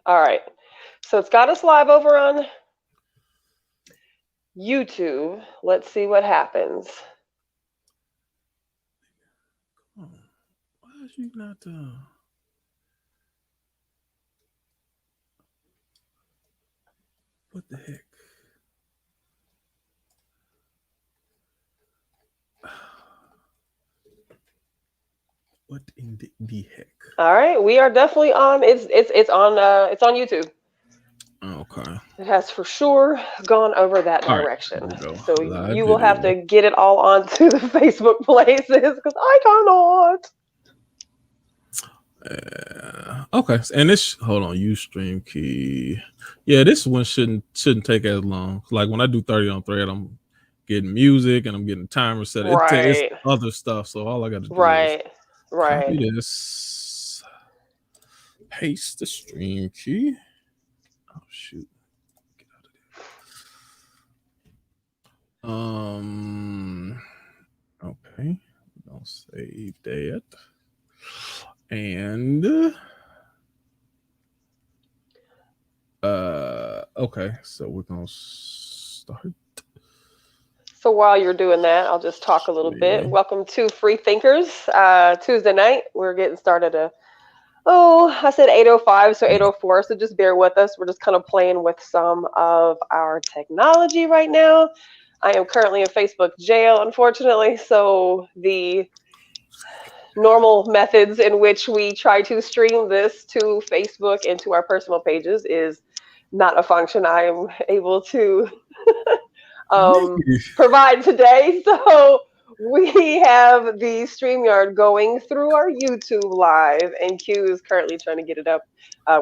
All right. So it's got us live over on YouTube. Let's see what happens. Oh, why is you not? What the heck? What in the heck? All right, we are definitely on. It's on YouTube. Okay. It has for sure gone over that All right. Here direction. we go. So Live you will have video. to get it all onto the Facebook places because I cannot. Okay. And this. Hold on. Use stream key. Yeah, this one shouldn't take as long. Like when I do 30 on thread, I'm getting music and I'm getting timer set. It's Right, other stuff. So all I got to do is right, right. copy this, paste the stream key. Oh shoot. Get out of there. Okay. I'll save that. And okay, so we're gonna start. So while you're doing that, I'll just talk a little bit. See. Welcome to Free Thinkers Tuesday night. We're getting started I said 8:05, so 8:04. So just bear with us. We're just kind of playing with some of our technology right now. I am currently in Facebook jail, unfortunately. So the normal methods in which we try to stream this to Facebook and to our personal pages is not a function I am able to provide today. So we have the StreamYard going through our YouTube live, and Q is currently trying to get it up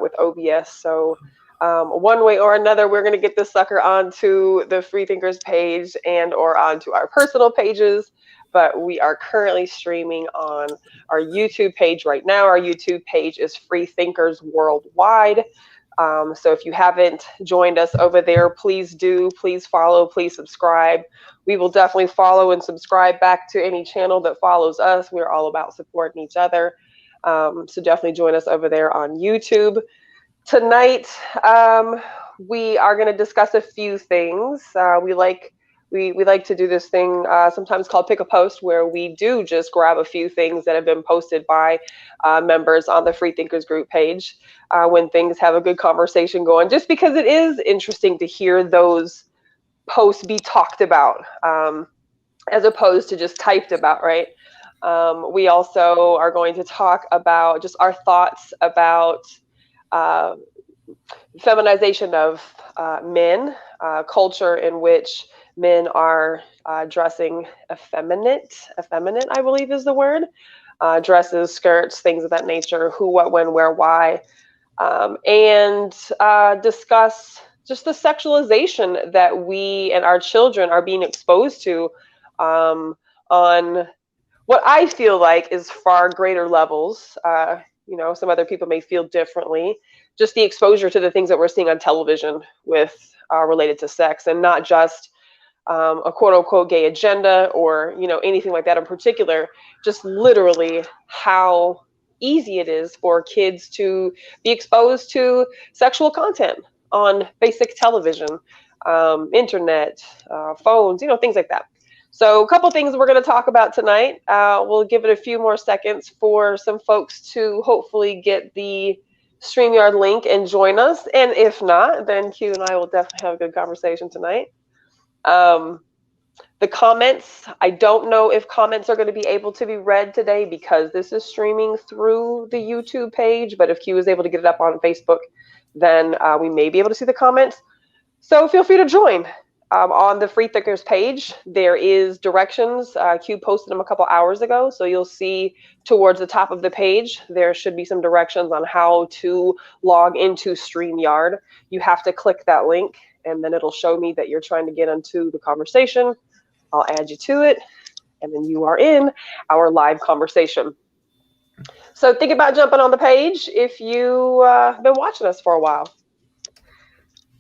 with OBS. So one way or another, we're going to get this sucker onto the Freethinkers page and or onto our personal pages. But we are currently streaming on our YouTube page right now. Our YouTube page is Freethinkers Worldwide. So if you haven't joined us over there, please do. Please follow. Please subscribe. We will definitely follow and subscribe back to any channel that follows us. We're all about supporting each other. So definitely join us over there on YouTube. Tonight, we are going to discuss a few things. We like to do this thing sometimes called Pick a Post, where we do just grab a few things that have been posted by members on the Free Thinkers group page when things have a good conversation going, just because it is interesting to hear those posts be talked about as opposed to just typed about, right? We also are going to talk about just our thoughts about uh, feminization of men, culture in which men are dressing effeminate, I believe is the word, dresses, skirts, things of that nature, who, what, when, where, why, and discuss just the sexualization that we and our children are being exposed to on what I feel like is far greater levels. Some other people may feel differently. Just the exposure to the things that we're seeing on television with related to sex, and not just a quote unquote gay agenda or anything like that in particular. Just literally how easy it is for kids to be exposed to sexual content on basic television, internet, phones, things like that. So a couple things we're going to talk about tonight. We'll give it a few more seconds for some folks to hopefully get the StreamYard link and join us. And if not, then Q and I will definitely have a good conversation tonight. The comments, I don't know if comments are going to be able to be read today because this is streaming through the YouTube page. But if Q is able to get it up on Facebook, then we may be able to see the comments. So feel free to join. On the Free Thinkers page, there is directions. Q posted them a couple hours ago, so you'll see towards the top of the page, there should be some directions on how to log into StreamYard. You have to click that link, and then it'll show me that you're trying to get into the conversation. I'll add you to it, and then you are in our live conversation. So think about jumping on the page if you've been watching us for a while.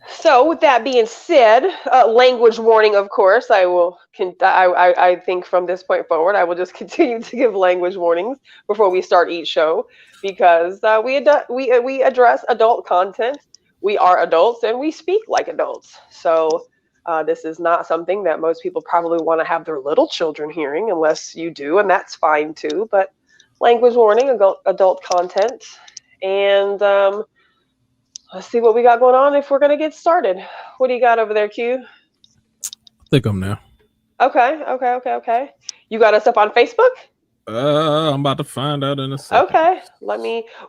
So, with that being said, language warning, of course, I will. I think from this point forward, I will just continue to give language warnings before we start each show because we address adult content. We are adults and we speak like adults. So, this is not something that most people probably want to have their little children hearing, unless you do, and that's fine too. But language warning, adult content, and let's see what we got going on if we're going to get started. What do you got over there, Q? I think I'm there. Okay. You got us up on Facebook? I'm about to find out in a second. Okay.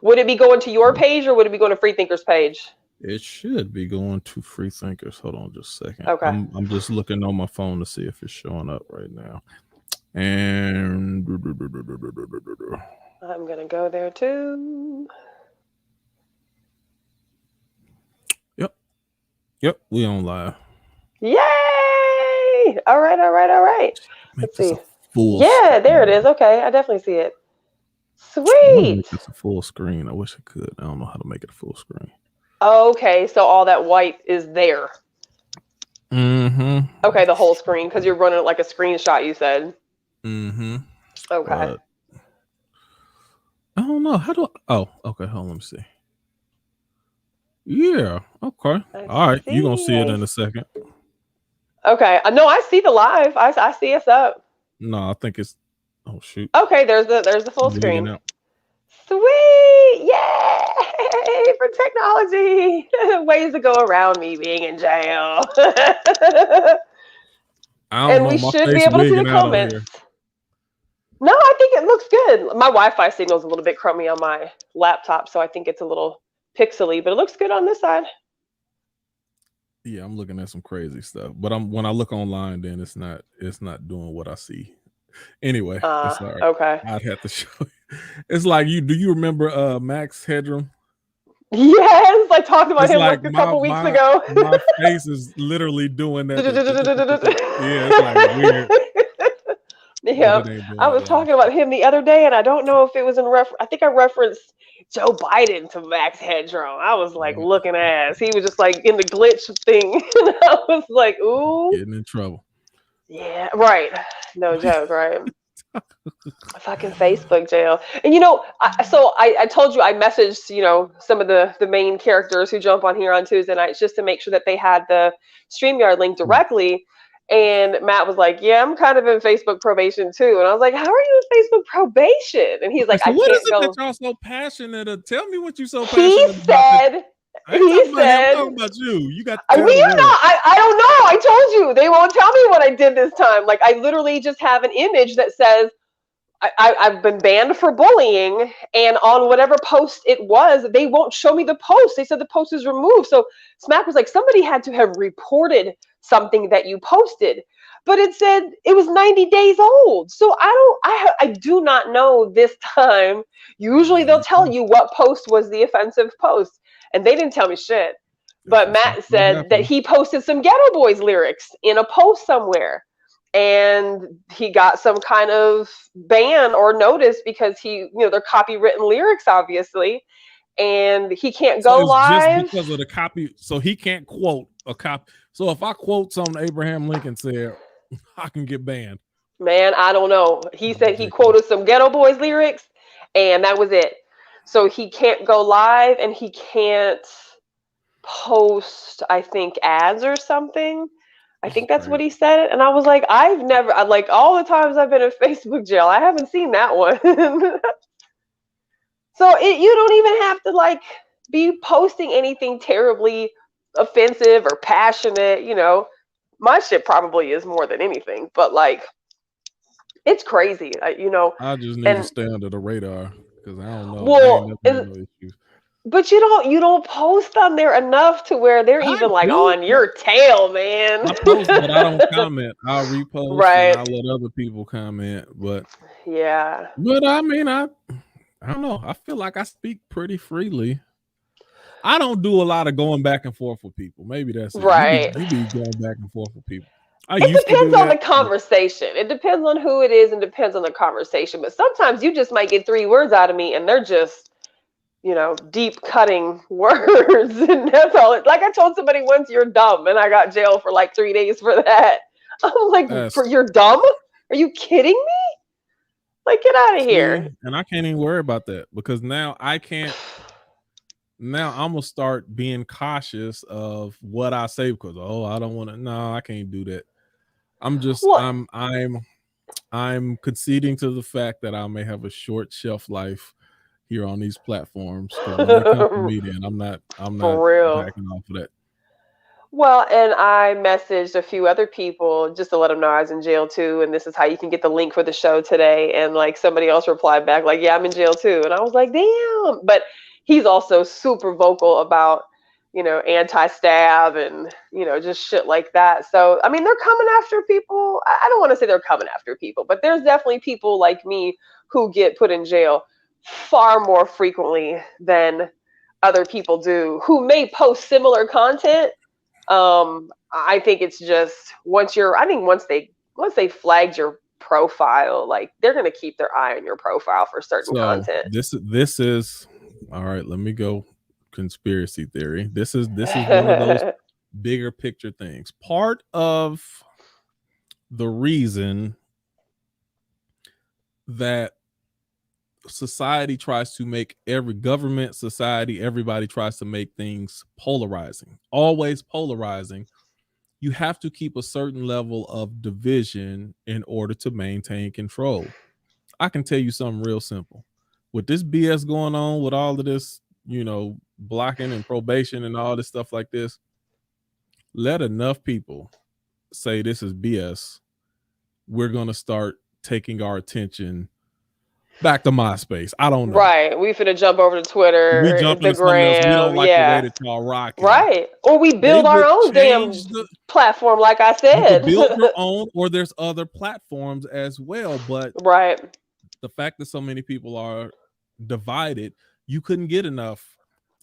Would it be going to your page or would it be going to Freethinker's page? It should be going to Free Thinkers. Hold on just a second. Okay. I'm just looking on my phone to see if it's showing up right now. And I'm going to go there too. Yep, we on live. Yay! All right. Let's see. Yeah, there it is. Okay, I definitely see it. Sweet. It's a full screen. I wish I could. I don't know how to make it a full screen. Okay, so all that white is there. Mm-hmm. Okay, the whole screen, because you're running it like a screenshot, you said. Mm-hmm. Okay. I don't know. How do I... Oh, okay. Hold on, let me see. Yeah. Okay. All right. You're going to see it in a second. Okay. No, I see the live. I see us up. No, I think it's... Oh, shoot. Okay, there's the full screen. Sweet! Yay! For technology! Ways to go around me being in jail. And we should be able to see the comments. No, I think it looks good. My Wi-Fi signal is a little bit crummy on my laptop, so I think it's a little pixely, but it looks good on this side. Yeah, I'm looking at some crazy stuff, but when I look online, then it's not doing what I see. Anyway, it's all right. Okay. I'd have to show you. It's like do you remember Max Headroom? Yes, I talked about him like a couple weeks ago. My face is literally doing that. Yeah, it's like weird. Yeah, I was talking about him the other day, and I don't know if it was in reference. I think I referenced Joe Biden to Max Headroom. I was like looking ass. He was just like in the glitch thing, and I was like, "Ooh, getting in trouble." Yeah, right. No joke, right? Fucking Facebook jail. And I told you I messaged some of the main characters who jump on here on Tuesday nights just to make sure that they had the StreamYard link directly. And Matt was like, "Yeah, I'm kind of in Facebook probation too." And I was like, "How are you in Facebook probation?" And he's like, so "I what can't is it go." That y'all so passionate? Tell me what you so passionate He said. I'm talking about you. You got. I don't know. I told you they won't tell me what I did this time. Like I literally just have an image that says I've been banned for bullying, and on whatever post it was, they won't show me the post. They said the post is removed. So Smack was like, somebody had to have reported something that you posted, but it said it was 90 days old. So I do not know this time. Usually they'll tell you what post was the offensive post, and they didn't tell me shit. But Matt said that he posted some Ghetto Boys lyrics in a post somewhere, and he got some kind of ban or notice because they're copywritten lyrics, obviously, and he can't go live just because of the copy. So he can't quote a copy. So if I quote something Abraham Lincoln said, I can get banned. Man, I don't know. He said he quoted some Ghetto Boys lyrics, and that was it. So he can't go live, and he can't post, I think, ads or something. I think that's what he said. And I was like, like all the times I've been in Facebook jail, I haven't seen that one. So you don't even have to like be posting anything terribly offensive or passionate. My shit probably is more than anything, but like, it's crazy. I just need to stay under the radar because I don't know. Well, but you don't post on there enough to where they're even like on your tail, man. I post, but I don't comment. I'll repost, right? And I'll let other people comment, but yeah. But I mean, I don't know. I feel like I speak pretty freely. I don't do a lot of going back and forth with people. Maybe that's it. Right. You be going back and forth with people. It depends on the conversation. It depends on who it is and depends on the conversation. But sometimes you just might get 3 words out of me and they're just deep cutting words, and that's all. Like I told somebody once, "You're dumb," and I got jail for like 3 days for that. I'm like, "For That's you're dumb? Are you kidding me? Like, get out of here!" see, and I can't even worry about that because now I can't. Now I'm gonna start being cautious of what I say because I don't want to. No, I can't do that. I'm just Well, I'm conceding to the fact that I may have a short shelf life here on these platforms because when they come for me, then I'm not for real. backing off of that. Well, and I messaged a few other people just to let them know I was in jail too, and this is how you can get the link for the show today. And like somebody else replied back, like, "Yeah, I'm in jail too," and I was like, "Damn!" But he's also super vocal about, anti-stab and just shit like that. So I mean, they're coming after people. I don't want to say they're coming after people, but there's definitely people like me who get put in jail far more frequently than other people do who may post similar content. I think it's just I think once they flagged your profile, like they're gonna keep their eye on your profile for certain So content. this is all right. Let me go conspiracy theory. This is one of those bigger picture things. Part of the reason that society tries to make every government, society, everybody tries to make things polarizing, always polarizing. You have to keep a certain level of division in order to maintain control. I can tell you something real simple. With this BS going on, with all of this, blocking and probation and all this stuff like this, let enough people say this is BS. We're going to start taking our attention back to MySpace. I don't know. Right. We finna jump over to We Twitter, jump the into something else. We don't gram, like the way yeah. that y'all rocking. Right. Or we They build our would own change damn the. platform, like I You could said. build your own, or there's other platforms as well. But Right. the fact that so many people are divided, you couldn't get enough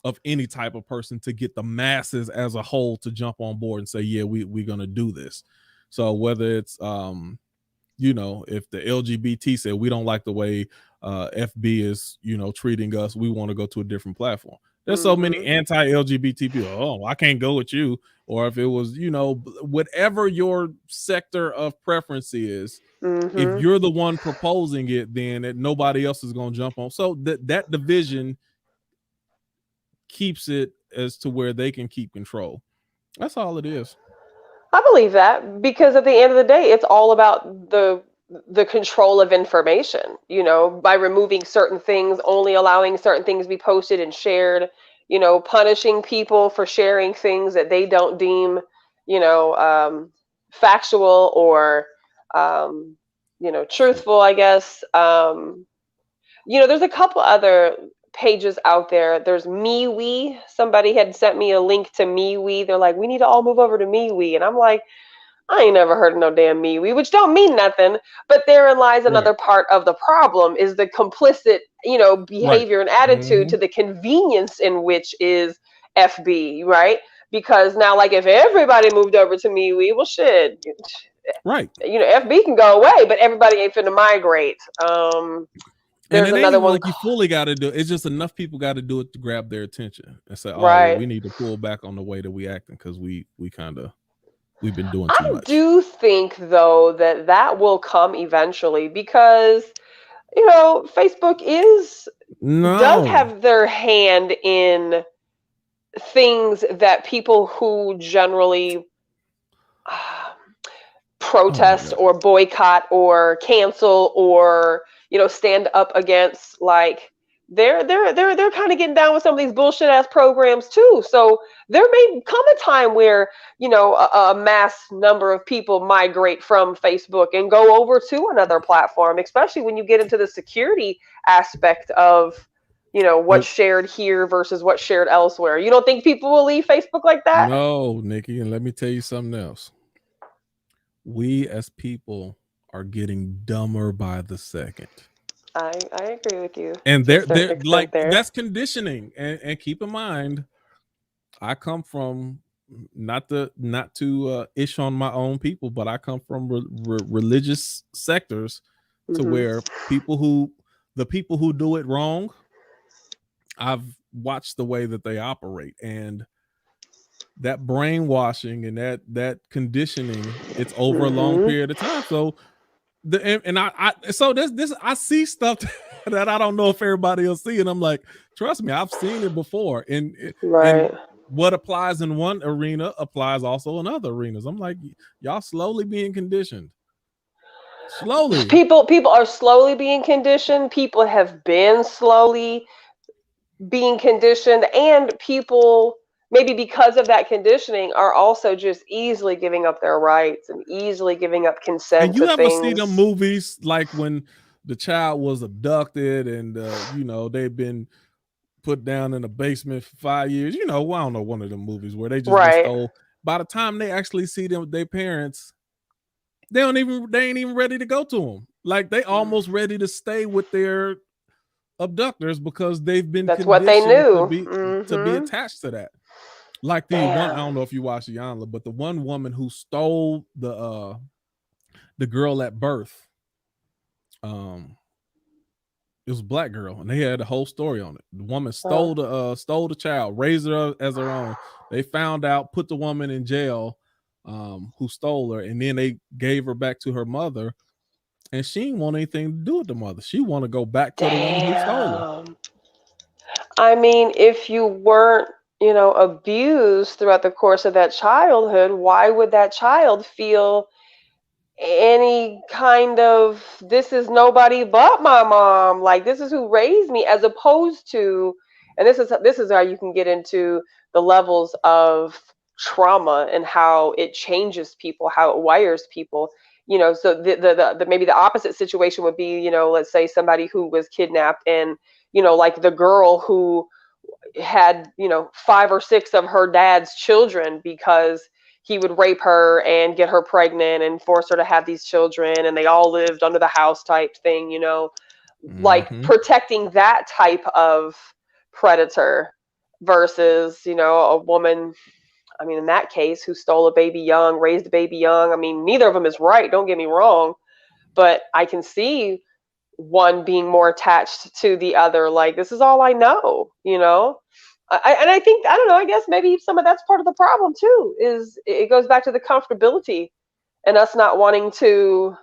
of any type of person to get the masses as a whole to jump on board and say, yeah, we're gonna do this. So whether it's if the LGBT said we don't like the way FB is, treating us, we want to go to a different platform. There's so many anti-LGBT people. Oh, I can't go with you. Or if it was, whatever your sector of preference is, if Mm-hmm. you're the one proposing it, then nobody else is going to jump on. So that division keeps it as to where they can keep control. That's all it is. I believe that because at the end of the day, it's all about the control of information. By removing certain things, only allowing certain things to be posted and shared. Punishing people for sharing things that they don't deem, factual or, truthful. I guess. There's a couple other pages out there. There's MeWe. Somebody had sent me a link to MeWe. They're like, we need to all move over to MeWe, and I'm like, I ain't never heard of no damn MeWe, which don't mean nothing. But therein lies Right. another part of the problem: is the complicit, Right. behavior and attitude Mm-hmm. to the convenience in which is FB, right? Because now, like, if everybody moved over to MeWe, well, shit, Right. FB can go away, but everybody ain't finna migrate. And There's it ain't another even one, like you fully got to do it. It's just enough people got to do it to grab their attention and say, "Oh, well, right? we need to pull back on the way that we acting because we've been doing too I much." do think though that will come eventually because Facebook is does No. have their hand in things that people who generally uh, Oh my protest god. or boycott or cancel or stand up against, like they're kind of getting down with some of these bullshit ass programs too. So there may come a time where a mass number of people migrate from Facebook and go over to another platform, especially when you get into the security aspect of what's But shared here versus what's shared elsewhere. You don't think people will leave Facebook like that? no, Nikki, and let me tell you something else. We as people are getting dumber by the second. I agree with you And to a they're certain like extent there. that's conditioning. And keep in mind, I come from not to ish on my own people, but I come from religious sectors to Hmm. where the people who do it wrong I've watched the way that they operate, and that brainwashing and that conditioning, it's over a long period of time. So I so this I see stuff that I don't know if everybody else see, and I'm like, trust me, I've seen it before, and what applies in one arena applies also in other arenas. I'm like, y'all slowly being conditioned. Slowly. People are slowly being conditioned. People have been slowly being conditioned, and people, maybe because of that conditioning, are also just easily giving up their rights and easily giving up consent And you to ever see them things. movies like when the child was abducted and they've been put down in a basement for 5 years? I don't know, one of them movies where they just been stole. By the time they actually see them, their parents, they ain't even ready to go to them. Like they almost ready to stay with their abductors because they've been That's what they conditioned knew. to be attached to that. Like the one, I don't know if you watched Yanla, but the one woman who stole the girl at birth, it was a black girl, and they had a whole story on it. The woman stole the child, raised her as her own. They found out, put the woman in jail, who stole her, and then they gave her back to her mother, and she didn't want anything to do with the mother. She want to go back to the woman who stole her. I mean, if you weren't, abused throughout the course of that childhood, why would that child feel any kind of, this is nobody but my mom, like this is who raised me, as opposed to, and this is how you can get into the levels of trauma and how it changes people, how it wires people. So the maybe the opposite situation would be, let's say somebody who was kidnapped, and like the girl who had 5 or 6 of her dad's children, because he would rape her and get her pregnant and force her to have these children, and they all lived under the house type thing, like protecting that type of predator versus a woman, I mean, in that case, who stole a baby young, raised a baby young. I mean, neither of them is right, don't get me wrong, but I can see one being more attached to the other, like this is all I know. And I think, I don't know, I guess maybe some of that's part of the problem too, is it goes back to the comfortability and us not wanting to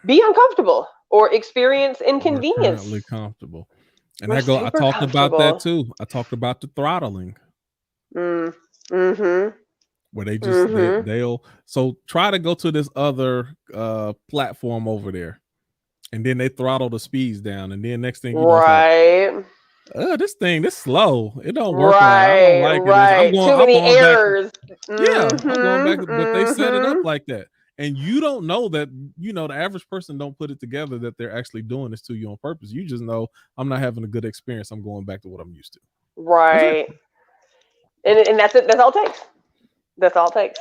be uncomfortable or experience inconvenience. We're currently comfortable, and I talked about that too. I talked about the throttling. Where they just they'll so try to go to this other platform over there, and then they throttle the speeds down, and then next thing you know, it's like, this slow. It don't work right. I don't like it. Too many errors. I'm going back, but they set it up like that, and you don't know that. The average person don't put it together that they're actually doing this to you on purpose. You just know, I'm not having a good experience. I'm going back to what I'm used to. Right. And that's it. That's all it takes. That's all it takes.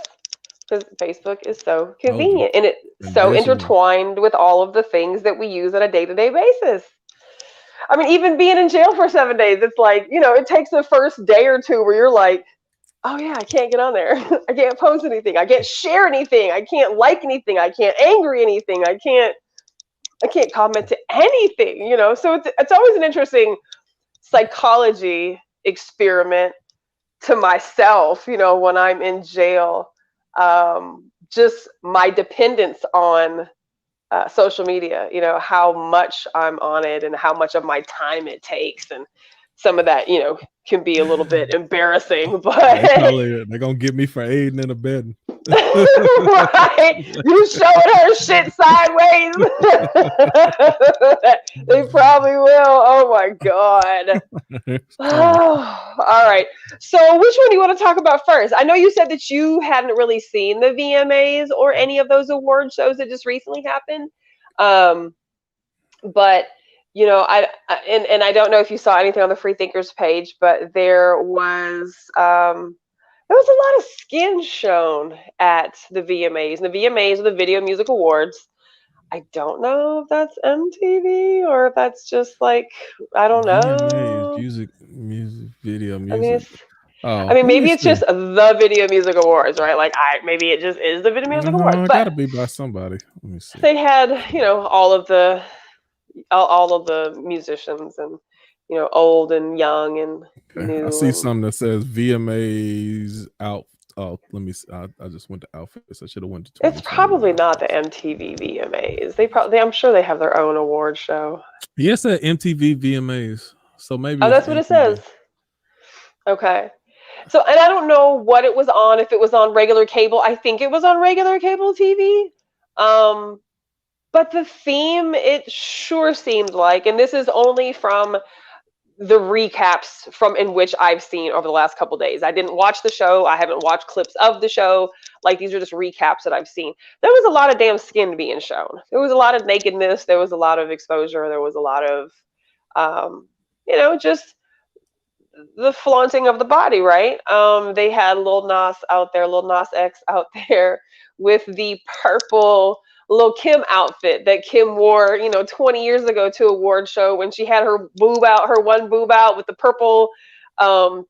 Because Facebook is so convenient, and it's so intertwined with all of the things that we use on a day-to-day basis. I mean, even being in jail for 7 days, it's like, it takes the first day or two where you're like, oh yeah, I can't get on there. I can't post anything. I can't share anything. I can't like anything. I can't angry anything. I can't comment to anything, So it's always an interesting psychology experiment to myself, when I'm in jail. Just my dependence on social media, how much I'm on it and how much of my time it takes, and some of that, can be a little bit embarrassing, but they're gonna get me for aiding in a bed. Right, you showing her shit sideways. They probably will. Oh my god. All right, so which one do you want to talk about first? I know you said that you hadn't really seen the VMAs or any of those award shows that just recently happened, but I don't know if you saw anything on the Free Thinkers page, but there was a lot of skin shown at the VMAs. And the VMAs are the Video Music Awards. I don't know if that's MTV or if that's just like, I don't know. Music, video, music. I mean, maybe it's just the Video Music Awards, right? Like, maybe it just is the Video Music Awards. It gotta be by somebody. Let me see. They had, all of the musicians, and old and young and Okay. I new see and something that says VMAs out. Oh, let me. I just went to outfits. I should have went to it's probably 2021. not the MTV VMAs. I'm sure they have their own award show. Yes, that MTV VMAs. So maybe Oh, it's that's what it says. MTV. Okay. So, and I don't know what it was on, if it was on regular cable. I think it was on regular cable TV. Um, but the theme, it sure seemed like, and this is only from the recaps from in which I've seen over the last couple days. I didn't watch the show. I haven't watched clips of the show. Like these are just recaps that I've seen. There was a lot of damn skin being shown. There was a lot of nakedness. There was a lot of exposure. There was a lot of, just the flaunting of the body, right? They had Lil Nas out there, Lil Nas X out there with the purple Lil Kim outfit that Kim wore, 20 years ago to a award show when she had her boob out, her one boob out with the purple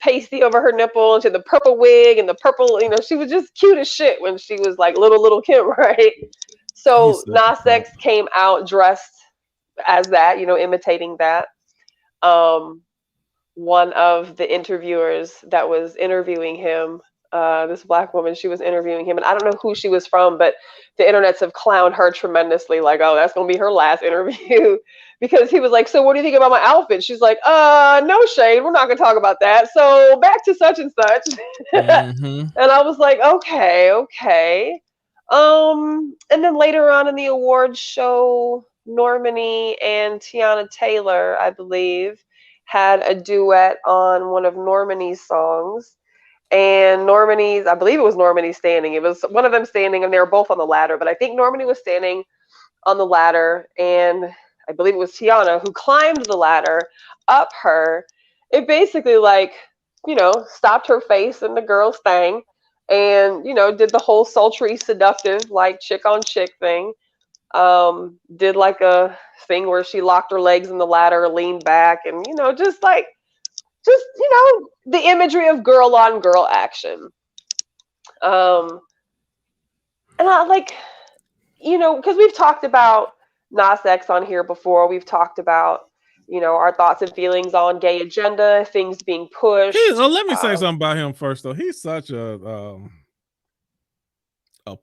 pasty over her nipple and she had the purple wig and the purple, she was just cute as shit when she was like little Kim, right? He's So such a Nas prop. X came out dressed as that, imitating that. Um, One of the interviewers that was interviewing him, this black woman, she was interviewing him, and I don't know who she was from, but the internets have clowned her tremendously, like, oh, that's gonna be her last interview, because he was like, so what do you think about my outfit? She's like, no shade, we're not gonna talk about that. So back to such and such, Mm-hmm. and I was like, okay, okay. And then later on in the awards show, Normani and Tiana Taylor, I believe, had a duet on one of Normani's songs. And Normani's, I believe it was Normani standing. It was one of them standing, and they were both on the ladder. But I think Normani was standing on the ladder, and I believe it was Tiana who climbed the ladder up her. It basically, like, stopped her face in the girl's thing and, did the whole sultry, seductive, like, chick on chick thing. Did like a thing where she locked her legs in the ladder, leaned back, and, the imagery of girl on girl action. Um, and I like, because we've talked about Nas X on here before. We've talked about, our thoughts and feelings on gay agenda, things being pushed. Let me say something about him first, though. He's such a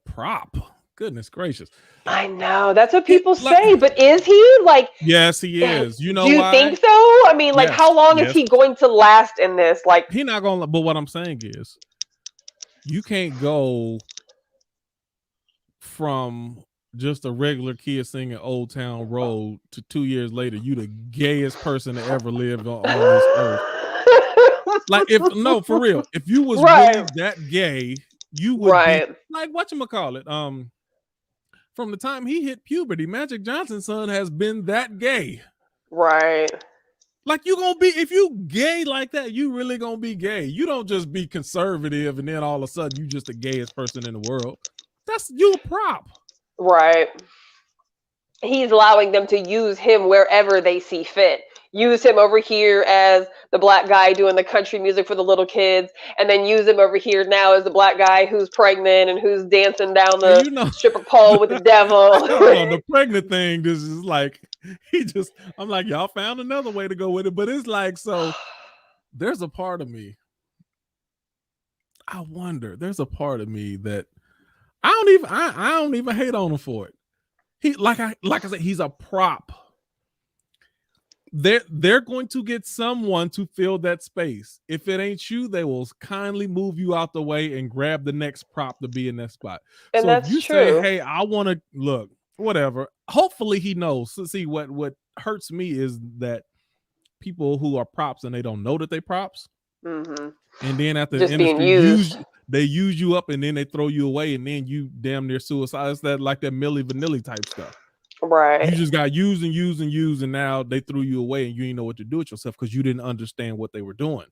prop. Goodness gracious. I know that's what people say, but is he like? Yes, he is. You know do you why? think so? I mean, like, Yes, how long is yes. he going to last in this? Like, He not gonna. But what I'm saying is, you can't go from just a regular kid singing Old Town Road to 2 years later, you the gayest person to ever live on this earth. Like, for real, if you was right, really that gay, you would right, be like, whatchamacallit? From the time he hit puberty, Magic Johnson's son has been that gay. right. Like, you gonna be, if you gay like that, you really gonna be gay. You don't just be conservative and then all of a sudden you just the gayest person in the world. That's, you a prop. Right. He's allowing them to use him wherever they see fit. Use him over here as the black guy doing the country music for the little kids, and then use him over here now as the black guy who's pregnant and who's dancing down the stripper pole with the devil. The pregnant thing, this is like, I'm like, y'all found another way to go with it, but it's like, so there's a part of me, I wonder, there's a part of me that I don't even hate on him for it. He, like I said, he's a prop. They're going to get someone to fill that space. If it ain't you, they will kindly move you out the way and grab the next prop to be in that spot. And so that's if you true. say, hey, I want to look, whatever, hopefully he knows. So see, what hurts me is that people who are props and they don't know that they props. Mm-hmm. And then at the just industry, being used. they use you up and then they throw you away and then you damn near suicide. It's that, like that Milli Vanilli type stuff. Right. You just got used and now they threw you away and you didn't know what to do with yourself because you didn't understand what they were doing.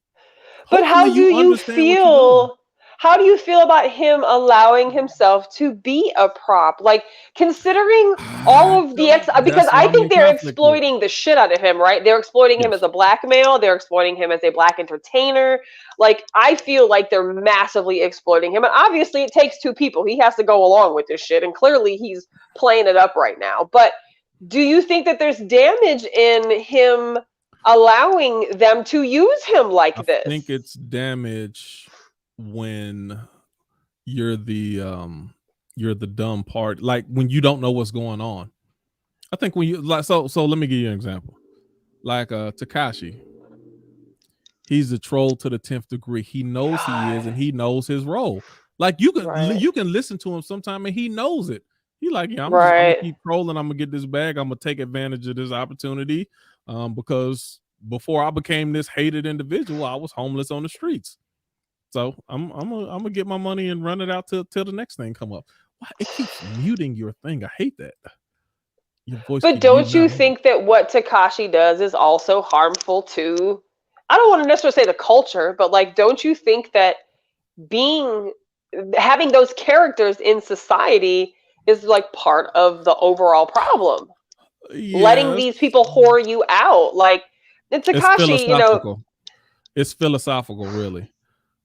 But how do you feel? How do you feel about him allowing himself to be a prop? Like, considering all of the because I think they're exploiting the shit out of him, right? They're exploiting him as a black male. They're exploiting him as a black entertainer. Like, I feel like they're massively exploiting him. And obviously it takes two people. He has to go along with this shit. And clearly he's playing it up right now. But do you think that there's damage in him allowing them to use him I like think this. it's damage when you're the dumb part, like when you don't know what's going on. I think when you like so let me give you an example. Like Takashi, he's a troll to the 10th degree. He knows he is, and God. he knows his role. Like you Right. can listen to him sometime and he knows it. He like, yeah, I'm gonna Right. keep trolling, I'm gonna get this bag, I'm gonna take advantage of this opportunity. Because before I became this hated individual, I was homeless on the streets. So I'm gonna get my money and run it out till the next thing come up. Why it keeps muting your thing? I hate that. Your voice But keep don't muting you out. think that what Takashi does is also harmful to, I don't want to necessarily say the culture, but like, don't you think that being, having those characters in society is like part of the overall problem? Letting Yes, these people whore you out. Like, and it's Takashi, philosophical. It's philosophical, really.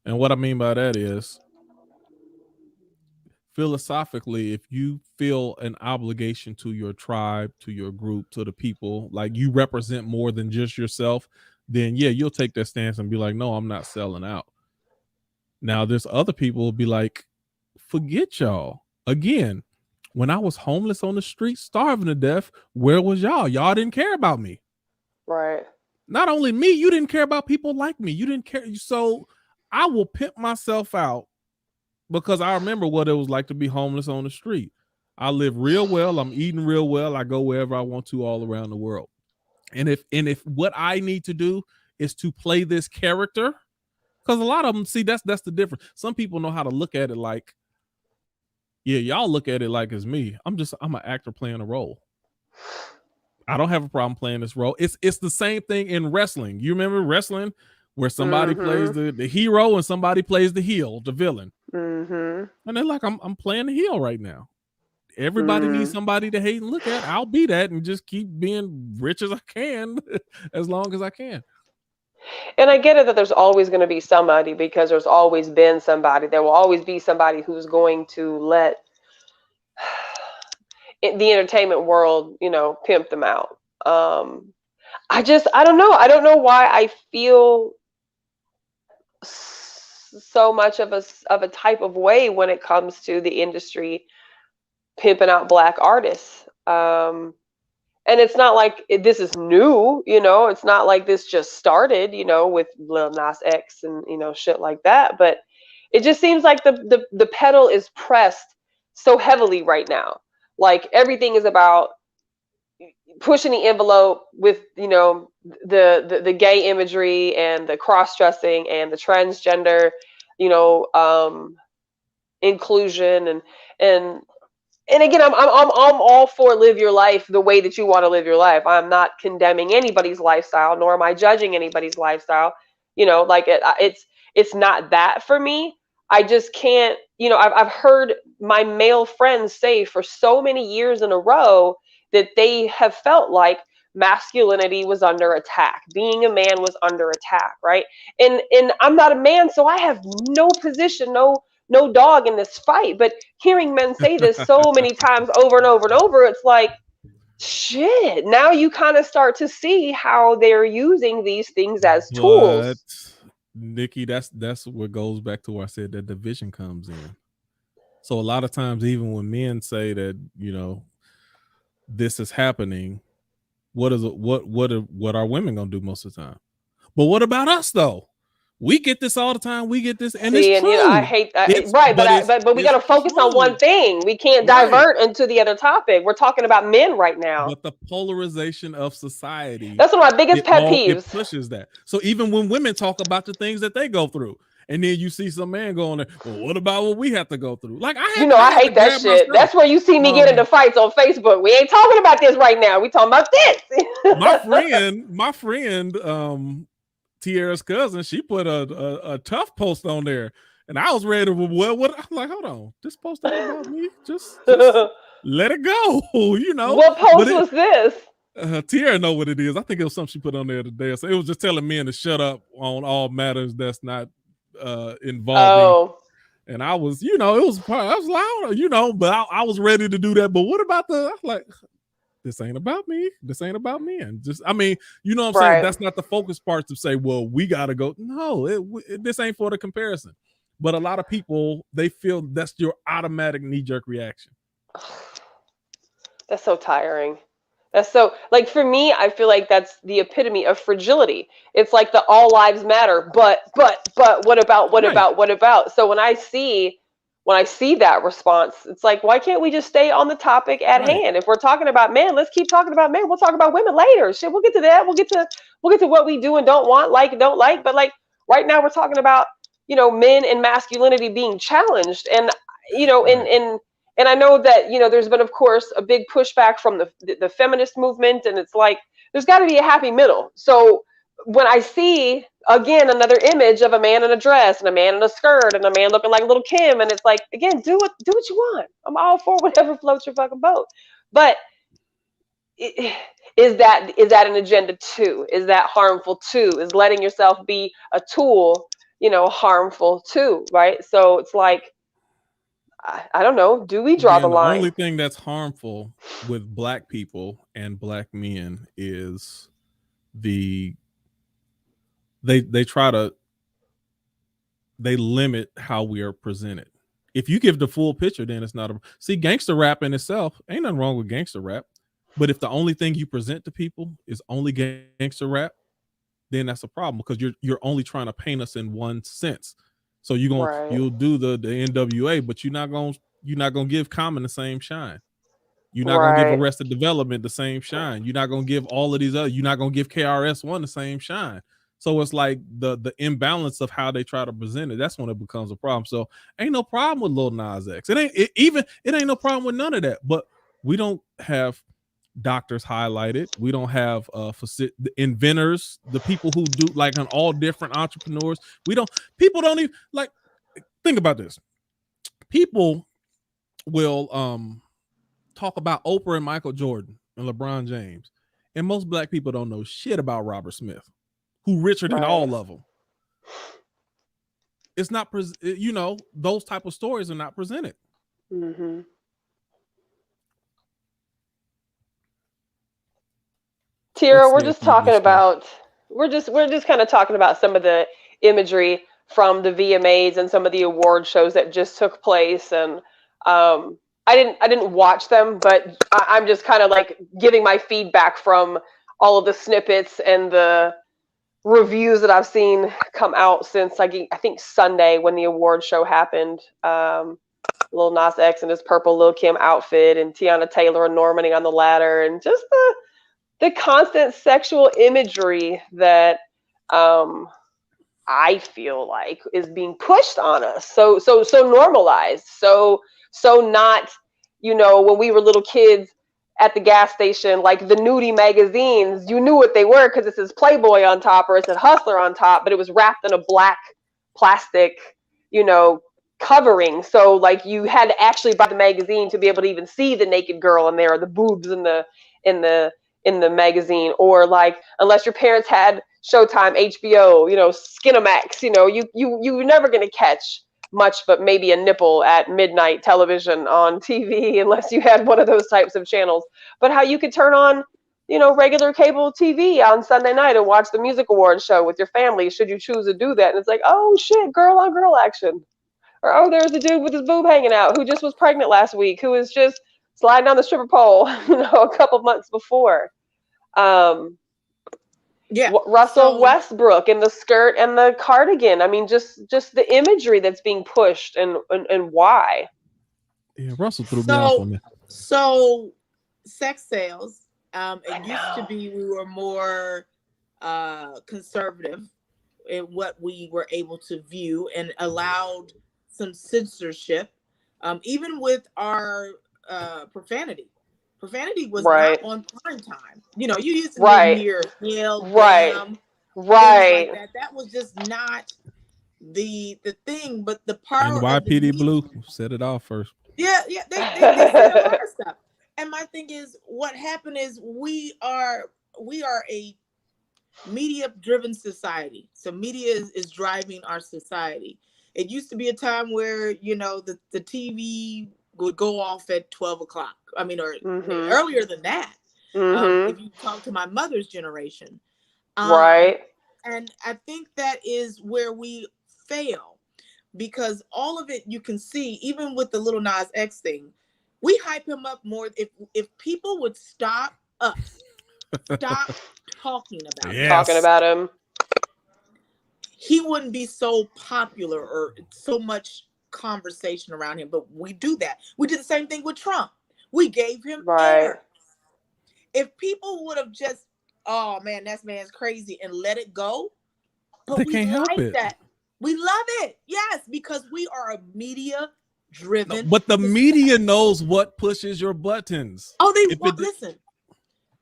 And what I mean by that is, philosophically, if you feel an obligation to your tribe, to your group, to the people, like you represent more than just yourself, then yeah, you'll take that stance and be like, no, I'm not selling out. Now, there's other people will be like, forget y'all. Again, when I was homeless on the street, starving to death, where was y'all? Y'all didn't care about me. right. Not only me, you didn't care about people like me. You didn't care. So I will pimp myself out because I remember what it was like to be homeless on the street. I live real well. I'm eating real well. I go wherever I want to all around the world. And if what I need to do is to play this character, because a lot of them, see, that's the difference. Some people know how to look at it like, yeah, y'all look at it like it's me. I'm an actor playing a role. I don't have a problem playing this role. It's the same thing in wrestling. You remember wrestling where somebody plays Mm-hmm. the hero and somebody plays the heel, the villain. Mm-hmm. And they're like, I'm playing the heel right now. Everybody needs Mm. somebody to hate and look at. I'll be that and just keep being rich as I can as long as I can. And I get it that there's always going to be somebody, because there's always been somebody. There will always be somebody who's going to let the entertainment world, pimp them out. I don't know. I don't know why I feel so much of a type of way when it comes to the industry pimping out black artists. And it's not like this is new, It's not like this just started, with Lil Nas X and shit like that. But it just seems like the pedal is pressed so heavily right now. Like everything is about pushing the envelope with the gay imagery and the cross dressing and the transgender, you know, um, inclusion and and again, I'm all for live your life the way that you want to live your life. I'm not condemning anybody's lifestyle, nor am I judging anybody's lifestyle. Like it's not that for me. I just can't. I've heard my male friends say for so many years in a row that they have felt like masculinity was under attack, being a man was under attack, right? And I'm not a man, so I have no position, no dog in this fight. But hearing men say this so many times over and over and over, it's like, shit. Now you kind of start to see how they're using these things as But tools. Nikki, that's what goes back to where I said that division comes in. So a lot of times, even when men say that, this is happening, what are women gonna do most of the time? But what about us though? We get this all the time. We get this, and it's See, and I true. hate that. It's Right, but but we got it's to focus on one true, thing. We can't right? divert into the other topic. We're talking about men right now. But the polarization of society, That's one of my biggest pet it peeves. pushes that. So even when women talk about the things that they go through, and then you see some man going there, well, what about what we have to go through? Like I I had to hate that grab shit. myself. That's where you see me get into fights on Facebook. We ain't talking about this right now. We talking about my this. friend, Tierra's cousin, she put a tough post on there, and I was ready to what I'm like, hold on, this post ain't about me. Just let it go, What But post was this? Tierra know what it is. I think it was something she put on there today. So it was just telling men to shut up on all matters that's not involving. Oh, And I was, it was I was loud, but I was ready to do that. But what about I was like, this ain't about me. This ain't about me. And just, I mean, you know what I'm saying? Right. That's not the focus part to say, well, we got to go. No, this ain't for the comparison. But a lot of people, they feel that's your automatic knee-jerk reaction. That's so tiring. That's so, like, for me, I feel like that's the epitome of fragility. It's like the all lives matter, but what about, what Right. about, what about? So when I see that response, it's like, why can't we just stay on the topic at Right. hand? If we're talking about men, let's keep talking about men. We'll talk about women later. Shit, we'll get to that. We'll get to what we do and don't want, like and don't like. But like right now, we're talking about, men and masculinity being challenged, and you know, in Right. in and I know that there's been, of course, a big pushback from the feminist movement, and it's like there's got to be a happy middle. So when I see again another image of a man in a dress and a man in a skirt and a man looking like little Kim, and it's like, again, do what you want. I'm all for whatever floats your fucking boat. But is that an agenda too? Is that harmful too? Is letting yourself be a tool, harmful too? Right? So it's like, I don't know. Do we draw the Again, the line? only thing that's harmful with black people and black men is the they try to they limit how we are presented. If you give the full picture, then it's not a see gangster rap in itself. Ain't nothing wrong with gangster rap. But if the only thing you present to people is only gangster rap, then that's a problem because you're only trying to paint us in one sense. So Right. you'll do the NWA, but you're not gonna give Common the same shine. You're not gonna give Right. Arrested Development the same shine. You're not gonna give all of these other. You're not gonna give KRS-One the same shine. So it's like the imbalance of how they try to present it. That's when it becomes a problem. So ain't no problem with Lil Nas X. It ain't no problem with none of that. But we don't have doctors highlighted. We don't have the inventors, the people who do like on all different entrepreneurs. People don't even like think about this. People will talk about Oprah and Michael Jordan and LeBron James. And most black people don't know shit about Robert Smith, who richer than Right. all of them. It's not, those type of stories are not presented. Hmm. Let's Tira, see we're if just you talking disagree. about we're just kind of talking about some of the imagery from the VMAs and some of the award shows that just took place, and I didn't watch them, but I'm just kind of like giving my feedback from all of the snippets and the reviews that I've seen come out since I think Sunday when the award show happened. Lil Nas X in his purple Lil Kim outfit, and Tiana Taylor and Normaning on the ladder, and just the constant sexual imagery that um, I feel like is being pushed on us, so normalized, so not, when we were little kids at the gas station, like the nudie magazines, you knew what they were because it says Playboy on top or it said Hustler on top, but it was wrapped in a black plastic, you know, covering. So like you had to actually buy the magazine to be able to even see the naked girl in there, or the boobs in the in the magazine, or like unless your parents had Showtime, HBO, Skinamax, you're never gonna catch much but maybe a nipple at midnight television on TV unless you had one of those types of channels. But how you could turn on, regular cable TV on Sunday night and watch the music awards show with your family, should you choose to do that. And it's like, oh shit, girl on girl action. Or, oh, there's a dude with his boob hanging out who just was pregnant last week, who was just sliding down the stripper pole, a couple months before. Um, Yeah. Russell So Westbrook in the skirt and the cardigan. I mean, just the imagery that's being pushed, and why. Yeah, Russell threw me off so on that. so sex sales. I It used to know. be we were more conservative in what we were able to view and allowed some censorship, even with our profanity. Profanity was not Right. on prime time. You used to Right. hear hell, Right. damn, things like Right. that. That was just not the thing. But the power of the NYPD media. Blue set it off first. Yeah, yeah, they said a lot of stuff. And my thing is, what happened is we are a media driven society. So media is driving our society. It used to be a time where the TV would go off at 12 o'clock. I mean, or Mhm. earlier than that. If you talk to my mother's generation. Right. And I think that is where we fail, because all of it you can see, even with the Lil Nas X thing, we hype him up more. If people would stop talking about him, Talking about him, he wouldn't be so popular or so much conversation around him. But we do that. We did the same thing with Trump. We gave him air. If people would have just, oh man, that man's crazy, and let it go, but we like that. We love it. Yes, because we are a media driven. No, but the media knows what pushes your buttons. Oh, listen.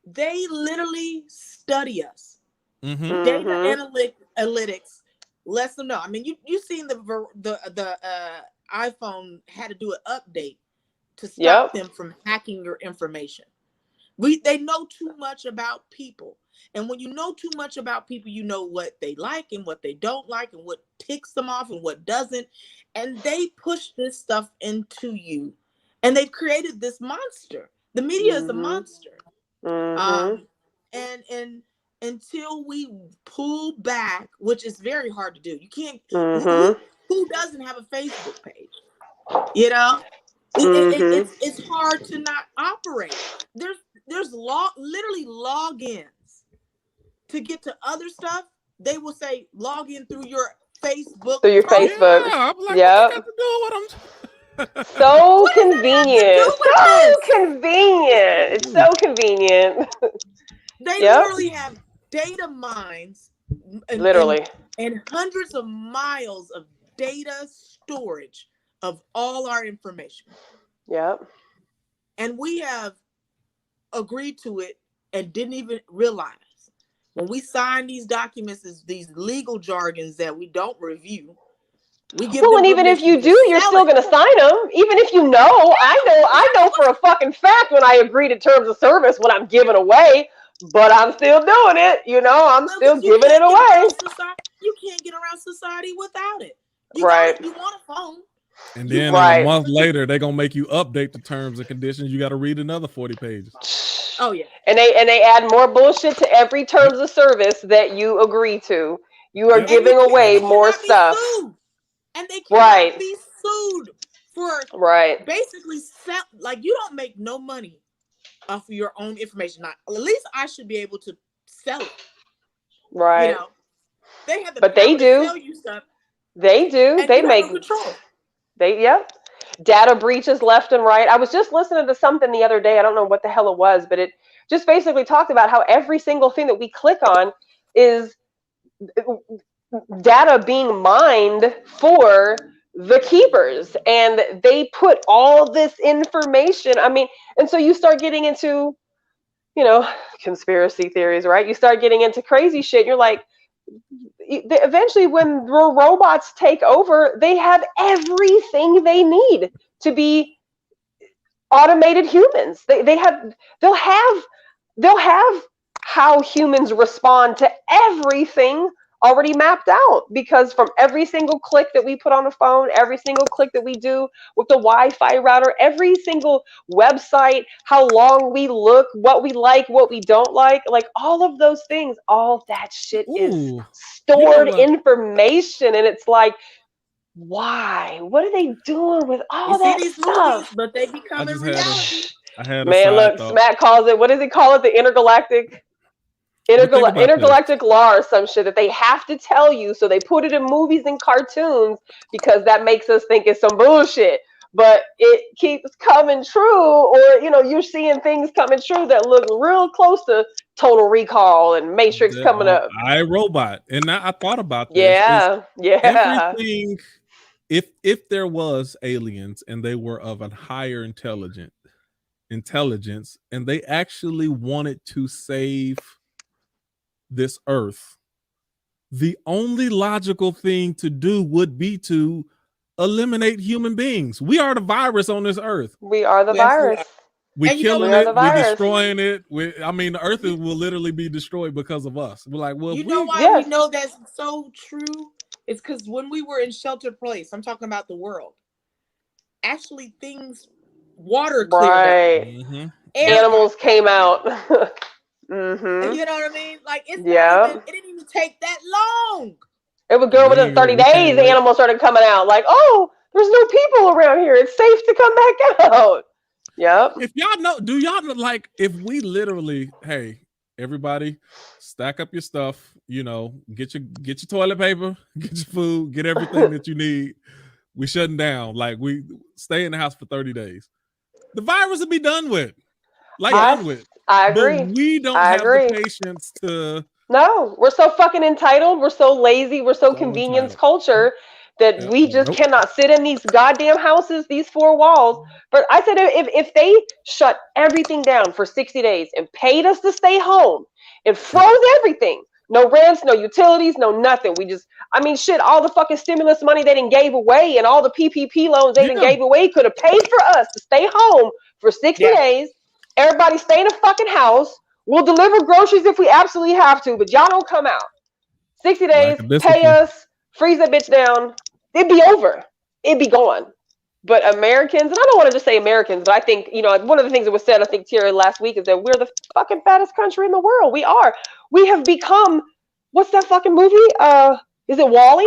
They literally study us. Data analytics lets them know. I mean, you seen the iPhone had to do an update to stop them from hacking your information. They know too much about people. And when you know too much about people, you know what they like and what they don't like and what ticks them off and what doesn't. And they push this stuff into you. And they've created this monster. The media is a monster. And until we pull back, which is very hard to do. You can't, who doesn't have a Facebook page? You know? It's hard to not operate. There's literally logins to get to other stuff. They will say log in through your Facebook. Through your Facebook. Yeah, I'm like, what you got to do with them? So convenient. So convenient. It's so convenient. They literally have data mines. Literally. And hundreds of miles of data storage of all our information. Yep. And we have agreed to it and didn't even realize when we sign these documents, is these legal jargons that we don't review. We give and even if you do, you're still going to sign them. Even if you know, I know for a fucking fact when I agree to terms of service what I'm giving away, but I'm still doing it. You know, I'm still giving it away. You can't get around society without it. You want a phone. And then a month later, they're gonna make you update the terms and conditions. You got to read another 40 pages. Oh yeah. And they add more bullshit to every terms of service that you agree to. You are giving away more stuff. And they cannot be sued for basically like you don't make no money off of your own information. Not, at least I should be able to sell it. Right. You know, they have the but power they do. to sell you stuff. They do. They make control. Data breaches left and right. I was just listening to something the other day. I don't know what the hell it was, but it just basically talked about how every single thing that we click on is data being mined for the keepers, and they put all this information. I mean, and so you start getting into, conspiracy theories, right? You start getting into crazy shit. You're like, eventually when robots take over, they have everything they need to be automated humans. They'll have how humans respond to everything already mapped out, because from every single click that we put on a phone, every single click that we do with the Wi-Fi router, every single website, how long we look, what we like, what we don't like all of those things, all that shit is stored information. And it's like, why? What are they doing with all that stuff? Movies, but they become reality. Smack calls it, what does he call it? The intergalactic law or some shit that they have to tell you, so they put it in movies and cartoons because that makes us think it's some bullshit, but it keeps coming true. Or you're seeing things coming true that look real close to Total Recall and Matrix coming up. iRobot. And I thought about this. Everything, if there was aliens and they were of a higher intelligence and they actually wanted to save this earth, the only logical thing to do would be to eliminate human beings. We are the virus on this earth. We are the virus. We're killing it. We're destroying it. The earth will literally be destroyed because of us. We're like, well, we know that's so true? It's because when we were in shelter place, I'm talking about the world, actually things water cleared up, Right. Mm-hmm. air Animals got came better. out. You know what I mean? Like it's not Yeah. even. It didn't even take that long. It would And go within 30 we can't days, wait. animals started coming out. Like, oh, there's no people around here. It's safe to come back out. Yep. If y'all know, do y'all know, like, if we literally, hey, everybody, stack up your stuff, you know, get your toilet paper, get your food, get everything that you need. We shutting down. Like, we stay in the house for 30 days. The virus will be done with. Like, I, done with. I But agree. we don't I have the agree. patience to No, we're so fucking entitled. We're so lazy. We're so so convenience entitled. culture that we just Nope. cannot sit in these goddamn houses, these four walls. But I said, if they shut everything down for 60 days and paid us to stay home and froze everything, no rents, no utilities, no nothing. We just, I mean, shit, all the fucking stimulus money they didn't gave away and all the PPP loans they didn't Yeah. gave away could have paid for us to stay home for 60 Yeah. days. Everybody stay in a fucking house. We'll deliver groceries if we absolutely have to, but y'all don't come out. 60 days, Lack of pay discipline. us, freeze that bitch down. It'd be over. It'd be gone. But Americans, and I don't want to just say Americans, but I think, you know, one of the things that was said, I think, Tierra, last week is that we're the fucking fattest country in the world. We are. We have become, what's that fucking movie? Is it Wall-E?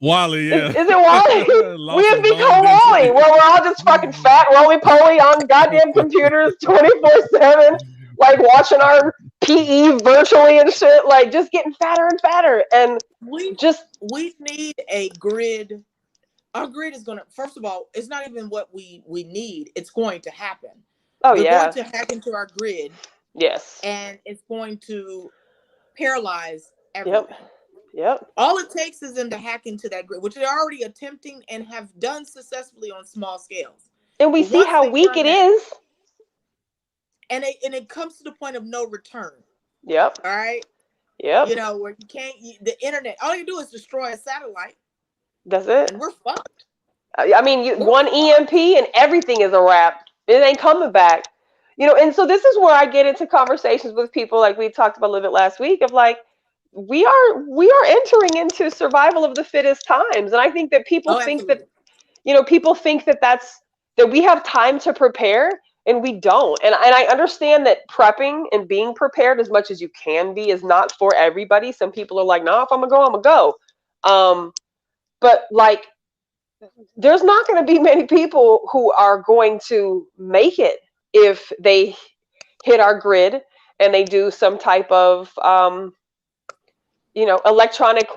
Wally, yeah. Is it Wall-E? We Loss have of bone become Wall-E, density. where we're all just fucking fat, roly-poly on goddamn computers 24/7, like watching our PE virtually and shit, like just getting fatter and fatter. And We just, we need a grid. Our grid is going to, first of all, it's not even what we need. It's going to happen. oh They're going yeah, to hack into our grid, yes, and it's going to paralyze yep, everything. yep. All it takes is them to hack into that grid, which they're already attempting and have done successfully on small scales. And we But see once how they weak run it that, is. and it comes to the point of no return. Yep, All right, yep. you know, where you can't, the internet, all you do is destroy a satellite, That's it. and we're fucked. I mean, We're one fucked. EMP and everything is a wrap. It ain't coming back. You know, and so this is where I get into conversations with people, like we talked about a little bit last week, of like, we are entering into survival of the fittest times. And I think that people Oh, think that, absolutely. you know, people think that that we have time to prepare, and we don't. And I understand that prepping and being prepared as much as you can be is not for everybody. Some people are like, no, if I'm gonna go, I'm gonna go. But like, there's not going to be many people who are going to make it if they hit our grid and they do some type of you know, electronic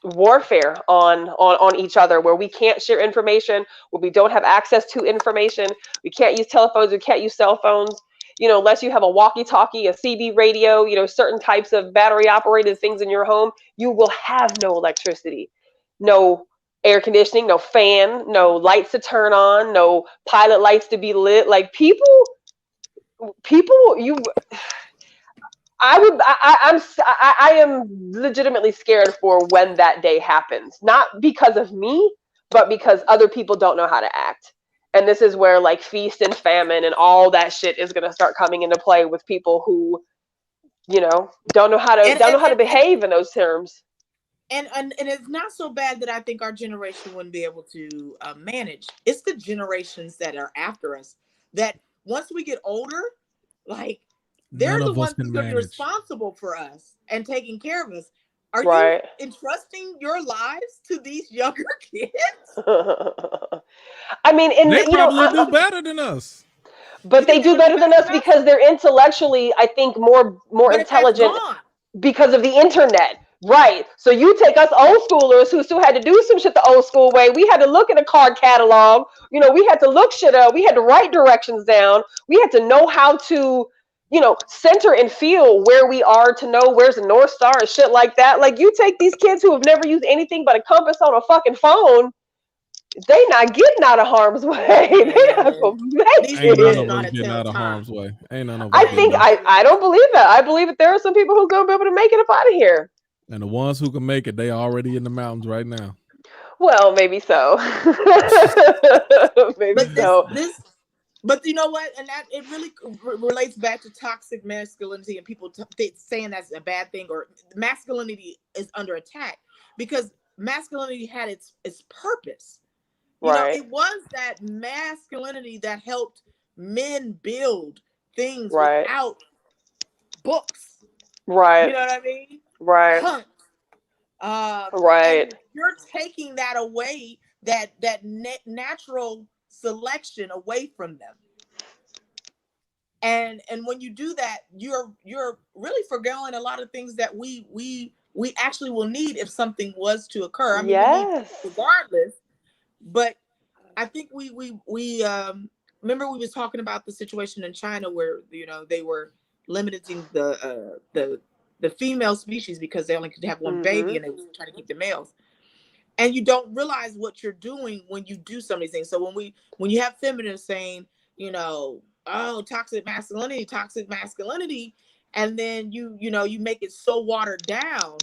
warfare on each other, where we can't share information, where we don't have access to information. We can't use telephones, we can't use cell phones, you know, unless you have a walkie talkie, a CB radio, you know, certain types of battery operated things in your home. You will have no electricity, no air conditioning, no fan, no lights to turn on, no pilot lights to be lit. Like, people, you, I am legitimately scared for when that day happens. Not because of me, but because other people don't know how to act. And this is where, like, feast and famine and all that shit is going to start coming into play with people who, you know, don't know how to And don't know and how to and and behave in those terms. and it's not so bad that I think our generation wouldn't be able to manage. It's the generations that are after us that once we get older, like, None they're the of us ones who's can going to be manage. responsible for us and taking care of us. Are you Right. entrusting your lives to these younger kids? I mean, and They you know, probably do better than us. You but they think they're do going to do better than better us than us? because they're intellectually, I think, more But if that's intelligent gone, because of the internet. Right. So you take us old schoolers who still had to do some shit the old school way. We had to look in a card catalog. You know, we had to look shit up. We had to write directions down. We had to know how to, you know, center and feel where we are to know where's the North Star and shit like that. Like, you take these kids who have never used anything but a compass on a fucking phone, they not getting out of harm's way. They not man, gonna make these Ain't none moms it. of know how us to getting tell out of time. harm's way. Ain't none of us I They getting think know out. how to I tell don't time. believe that. I believe that there are some people who gonna be able to make it up out of here. And the ones who can make it, they already in the mountains right now. Well, maybe so. Maybe But so. but you know what? And that it really relates back to toxic masculinity and people saying that's a bad thing, or masculinity is under attack because masculinity had its purpose. You know, Right. it was that masculinity that helped men build things Right. without books. You Right. know what I mean? Right. Hunt. Right. And you're taking that away, that natural selection away from them. And when you do that, you're really forgoing a lot of things that we actually will need if something was to occur. I mean, we need Yes. regardless, but I think we remember we was talking about the situation in China where, you know, they were limiting the female species because they only could have one baby, and they was trying to keep the males. And you don't realize what you're doing when you do some of these things. So when you have feminists saying, you know, oh, toxic masculinity, and then you know, you make it so watered down,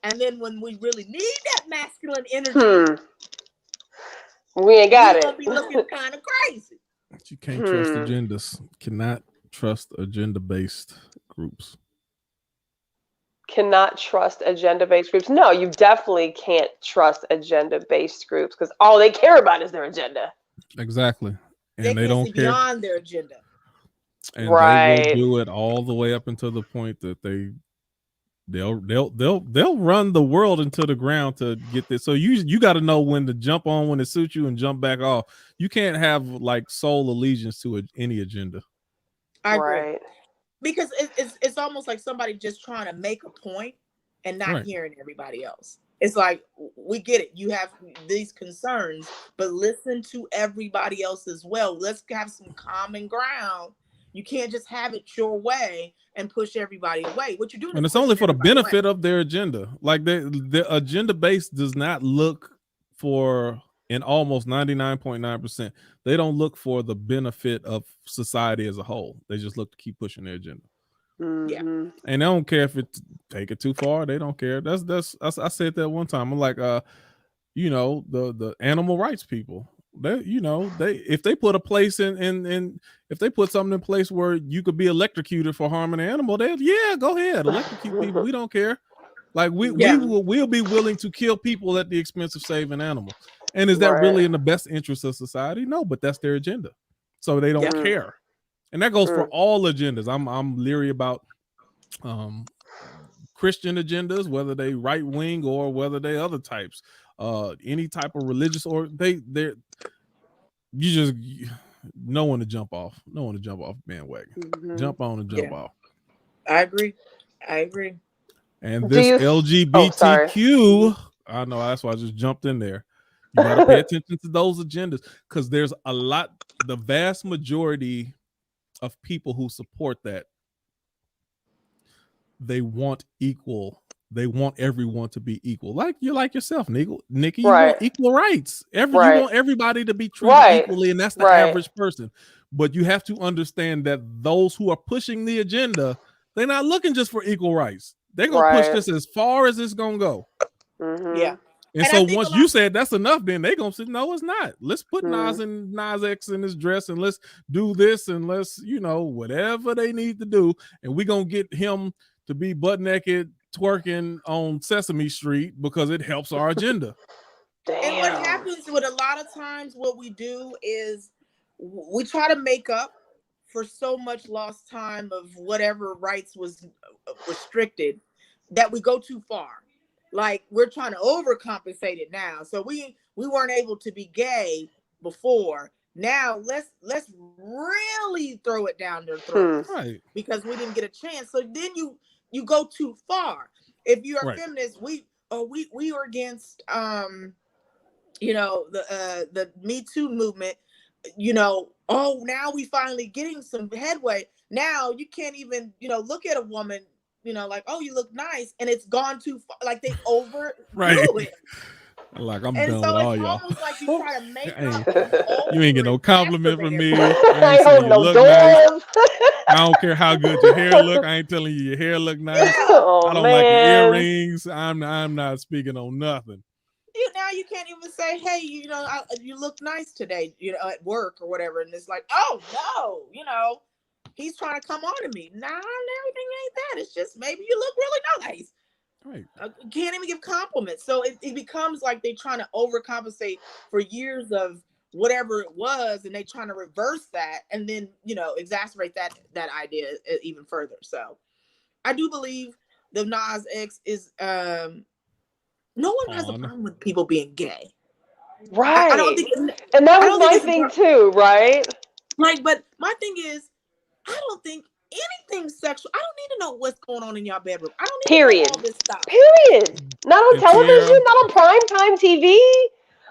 and then when we really need that masculine energy, we ain't got we're it. gonna be looking kind of crazy. You can't trust agendas. Cannot trust agenda-based groups. Cannot trust agenda-based groups. No, you definitely can't trust agenda-based groups because all they care about is their agenda. Exactly. They And they can't don't see care. beyond their agenda. And they Right. will do it all the way up until the point that they'll run the world into the ground to get this. So you got to know when to jump on when it suits you and jump back off. You can't have like sole allegiance to any agenda. I agree. Right. Because it's almost like somebody just trying to make a point and not hearing everybody else. It's like, we get it. You have these concerns, but listen to everybody else as well. Let's have some common ground. You can't just have it your way and push everybody away. What you're doing And is it's only for the pushing everybody benefit away. of their agenda. Like the agenda base does not look for, in almost 99.9%, they don't look for the benefit of society as a whole. They just look to keep pushing their agenda. Yeah. And they don't care if it take it too far. They don't care. I said that one time. I'm like, you know, the animal rights people. They, you know, if they put a place in if they put something in place where you could be electrocuted for harming an animal, go ahead, electrocute people. We don't care. Like we'll be willing to kill people at the expense of saving animals. And is that really in the best interest of society? No, but that's their agenda. So they don't care. And that goes for all agendas. I'm leery about Christian agendas, whether they right wing or whether they other types. Any type of religious, or they're no one to jump off bandwagon. Jump on and jump off. I agree. And this LGBTQ, I know that's why I just jumped in there. You got to pay attention to those agendas, because there's a lot, the vast majority of people who support that, they want everyone to be equal. Like you, like yourself, Nikki, you want equal rights. You want everybody to be treated equally, and that's the average person. But you have to understand that those who are pushing the agenda, they're not looking just for equal rights. They're gonna push this as far as it's gonna go. Yeah. And so once you said that's enough, then they're gonna say, no, it's not. Let's put Nas X in his dress, and let's do this, and let's, you know, whatever they need to do, and we're gonna get him to be butt naked twerking on Sesame Street because it helps our agenda. And what happens with a lot of times, what we do is we try to make up for so much lost time of whatever rights was restricted, that we go too far. Like, we're trying to overcompensate it now. So we weren't able to be gay before. Now let's really throw it down their throats, because we didn't get a chance. So then you go too far. If you are feminist, we are against you know, the Me Too movement. You know, now we finally getting some headway. Now you can't even, you know, look at a woman, you know, like, oh, you look nice, and it's gone too far. Like, they overdo it. Like, I'm done with all y'all. Almost like you try to make you ain't get no compliment from me. I ain't hold no doors. Nice. I don't care how good your hair look. I ain't telling you your hair look nice. I don't like your earrings. I'm not speaking on nothing. Now you can't even say, hey, you know, you look nice today, you know, at work or whatever. And it's like, oh no, you know, he's trying to come on to me. Nah, everything ain't that. It's just maybe you look really nice. Right. Can't even give compliments. So it becomes like they're trying to overcompensate for years of whatever it was, and they trying to reverse that, and then exacerbate that idea even further. So I do believe the Nas X is no one has a problem with people being gay. Right. I don't think, and that I was don't think my it's thing too, right? like, but my thing is, I don't think anything sexual. I don't need to know what's going on in y'all bedroom. I don't need to know all this stuff. Period. Not on And television, Tierra, not on primetime TV.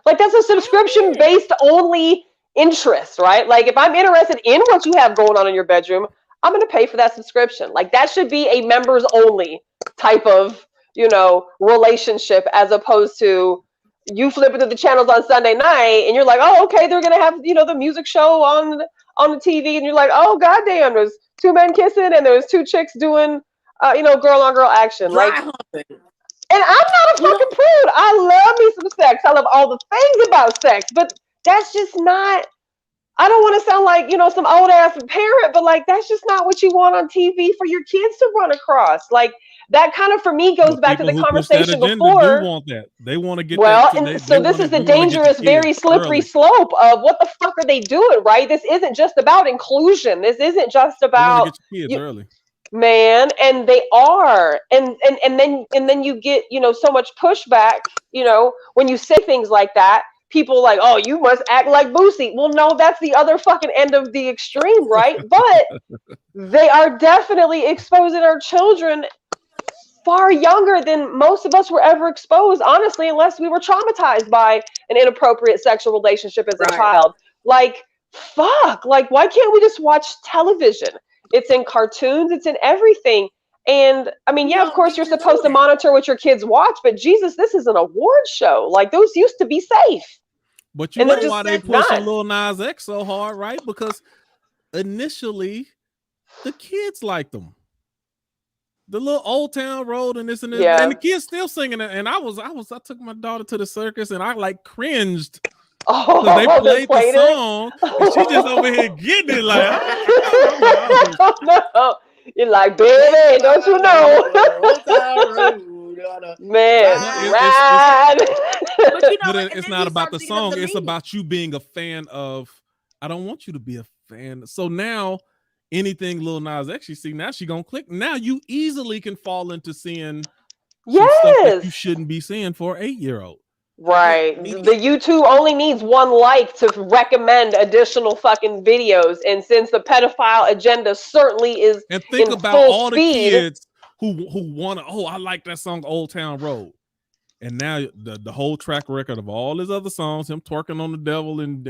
Like, that's a subscription based only interest, right? Like, if I'm interested in what you have going on in your bedroom, I'm going to pay for that subscription. Like, that should be a members only type of, relationship, as opposed to you flipping through the channels on Sunday night and you're like, oh, okay, they're going to have, the music show on the TV. And you're like, oh, goddamn, there's two men kissing and there's two chicks doing, girl on girl action. Dry Like, humping. and I'm not a fucking prude. I love me some sex. I love all the things about sex, but that's just not. I don't want to sound like some old ass parent, but like that's just not what you want on TV for your kids to run across. Like that kind of for me goes the back to people the who push that conversation agenda do before. want that. They want to get Well, that. and They so this want is the we want to get dangerous, the very kids slippery early. slope of what the fuck are they doing, right? This isn't just about inclusion. This isn't just They want about to get your kids early. man, and they are, and then you get so much pushback when you say things like that. People like, oh, you must act like Boosie. Well, no, that's the other fucking end of the extreme, right? But they are definitely exposing our children far younger than most of us were ever exposed, honestly, unless we were traumatized by an inappropriate sexual relationship as a child. Like, fuck, like, why can't we just watch television? It's in cartoons, it's in everything. And I mean, yeah, of course you're supposed to monitor what your kids watch, but Jesus, this is an award show. Like, those used to be safe. But you know why they pushing Lil Nas X so hard, right? Because initially the kids liked them. The little Old Town Road and this and this, and the kids still singing it. And I took my daughter to the circus and I like cringed. Oh, they played the song and she just over here getting it like, no. You're like, baby, don't you know? Man, ride. But it's not about the song. It's about you being a fan of. I don't want you to be a fan. So now, anything Lil Nas X you see, now she gonna click. Now you easily can fall into seeing some stuff that you shouldn't be seeing for an 8-year-old. Right. The YouTube only needs one like to recommend additional fucking videos. And since the pedophile agenda certainly is and think in about full all speed, the kids who want to, oh, I like that song Old Town Road. And now the whole track record of all his other songs, him twerking on the devil and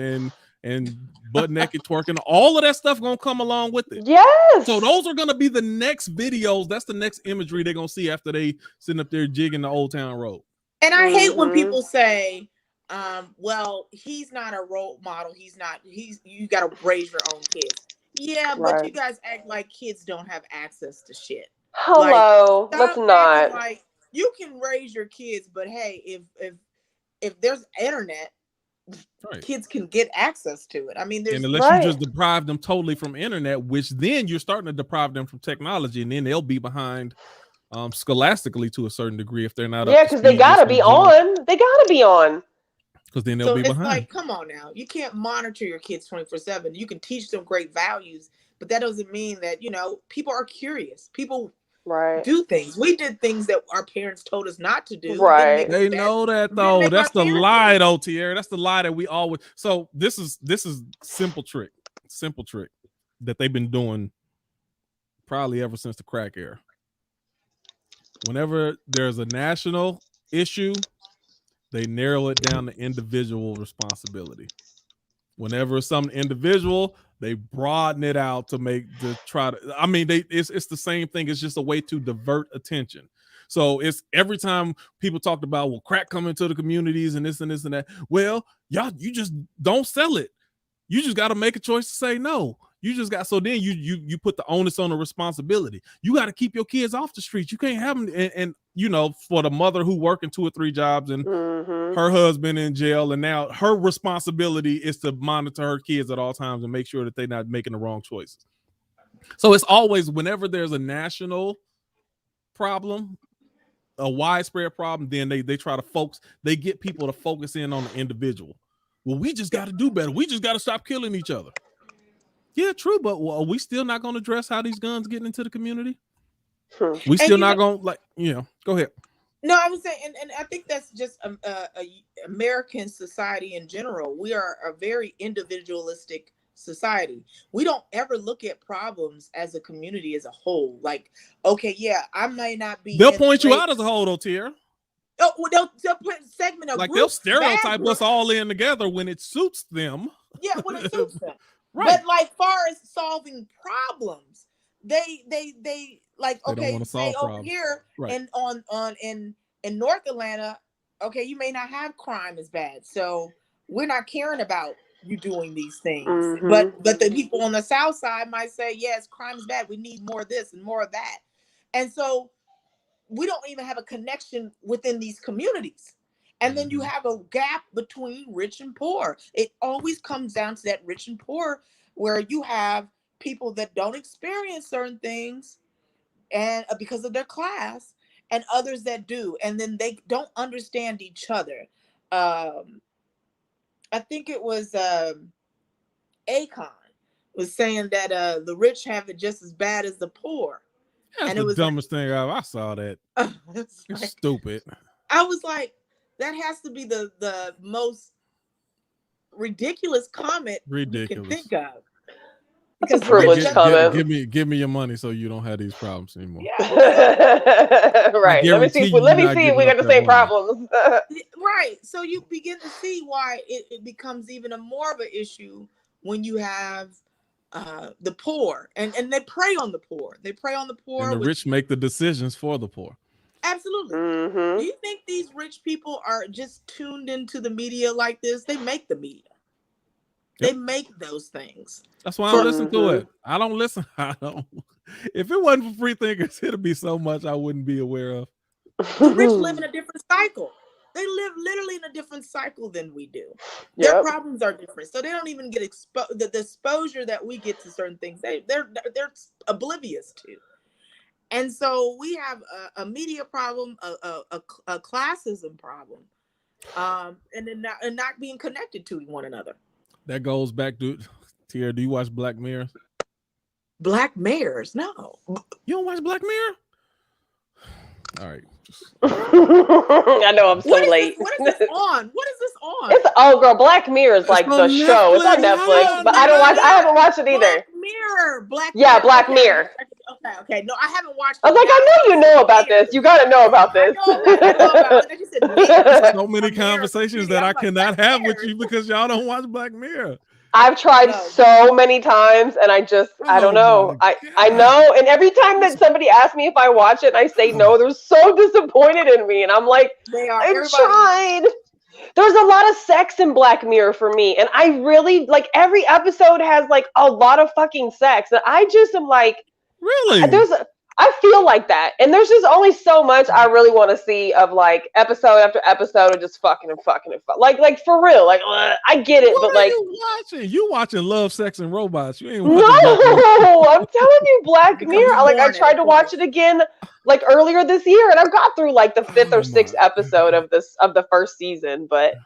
butt naked twerking, all of that stuff gonna come along with it. Yes. So those are gonna be the next videos. That's the next imagery they're gonna see after they sitting up there jigging the Old Town Road. And I hate when people say, well, he's not a role model. You got to raise your own kids. Yeah, but you guys act like kids don't have access to shit. Hello, like, let's not. Like, you can raise your kids, but hey, if there's internet, kids can get access to it. I mean, there's unless you just deprive them totally from internet, which then you're starting to deprive them from technology, and then they'll be behind scholastically to a certain degree if they're not. Yeah, because they gotta be on. They gotta be on. Because then they'll be behind. Like, come on now, you can't monitor your kids 24/7. You can teach them great values, but that doesn't mean that people are curious. People do things. We did things that our parents told us not to do. Right. They know that though. That's the lie, though, Tierra. That's the lie that we always. So this is simple trick that they've been doing probably ever since the crack era. Whenever there's a national issue, they narrow it down to individual responsibility. Whenever it's something individual, they broaden it out to I mean, it's the same thing. It's just a way to divert attention. So it's every time people talked about, well, crack coming to the communities and this and this and that. Well, y'all, you just don't sell it. You just got to make a choice to say no. You just got, so then you put the onus on the responsibility. You got to keep your kids off the streets. You can't have them. And for the mother who working 2 or 3 jobs and her husband in jail, and now her responsibility is to monitor her kids at all times and make sure that they're not making the wrong choices. So it's always, whenever there's a national problem, a widespread problem, then they try to they get people to focus in on the individual. Well, we just got to do better. We just got to stop killing each other. Yeah, true, but are we still not going to address how these guns getting into the community? We still not going to, go ahead. No, I was saying, and I think that's just a American society in general. We are a very individualistic society. We don't ever look at problems as a community as a whole. Like, okay, yeah, I might not be. They'll point you out as a whole, though, Tier. Oh, well, they'll put segment of like groups, they'll stereotype us all in together when it suits them. Yeah, when it suits them. Right. But like, far as solving problems, they like, okay, say over here and in North Atlanta, okay, you may not have crime as bad, so we're not caring about you doing these things. Mm-hmm. But the people on the South Side might say, yes, crime is bad. We need more of this and more of that, and so we don't even have a connection within these communities. And then you have a gap between rich and poor. It always comes down to that rich and poor, where you have people that don't experience certain things and because of their class, and others that do. And then they don't understand each other. I think it was Akon was saying that the rich have it just as bad as the poor. That's the dumbest thing ever. I saw that. It's like, stupid. I was like, that has to be the most ridiculous comment you can think of. It's a privileged comment. Give me your money so you don't have these problems anymore. Yeah. Right. Let me see if we got the same problems. Right. So you begin to see why it becomes even a more of an issue when you have the poor, and they prey on the poor. They prey on the poor. And the rich make the decisions for the poor. Absolutely. Mm-hmm. Do you think these rich people are just tuned into the media like this? They make the media. Yep. They make those things. That's why I don't listen to it. I don't listen. If it wasn't for free thinkers, it'd be so much I wouldn't be aware of. The rich live in a different cycle. They live literally in a different cycle than we do. Their problems are different, so they don't even get exposed. The exposure that we get to certain things, they're oblivious to. And so we have a media problem, a classism problem, and not being connected to one another. That goes back to Tier. Do you watch Black Mirror? Black Mirrors? No. You don't watch Black Mirror? All right. I know I'm so late. What is this on? What is this on? It's girl. Black Mirror is like the show. It's on Netflix, but I haven't watched it either. Black Mirror. Okay. No, I haven't watched. I was like, I know you know about this. You got to know about this. I know about it. So many conversations that I cannot have with you because y'all don't watch Black Mirror. I've tried so many times, and I don't know. I know, and every time that somebody asks me if I watch it, and I say no, they're so disappointed in me, and I'm like, I tried. There's a lot of sex in Black Mirror for me, and I really like every episode has like a lot of fucking sex, and I just am like, really? I feel like that, and there's just only so much I really want to see of like episode after episode of just fucking and fucking and like for real. Like I get it, but like you watching Love, Sex, and Robots. You ain't watching. No, I'm telling you, Black Mirror. I tried to watch it again like earlier this year, and I've got through like the 5th or 6th episode of the first season, but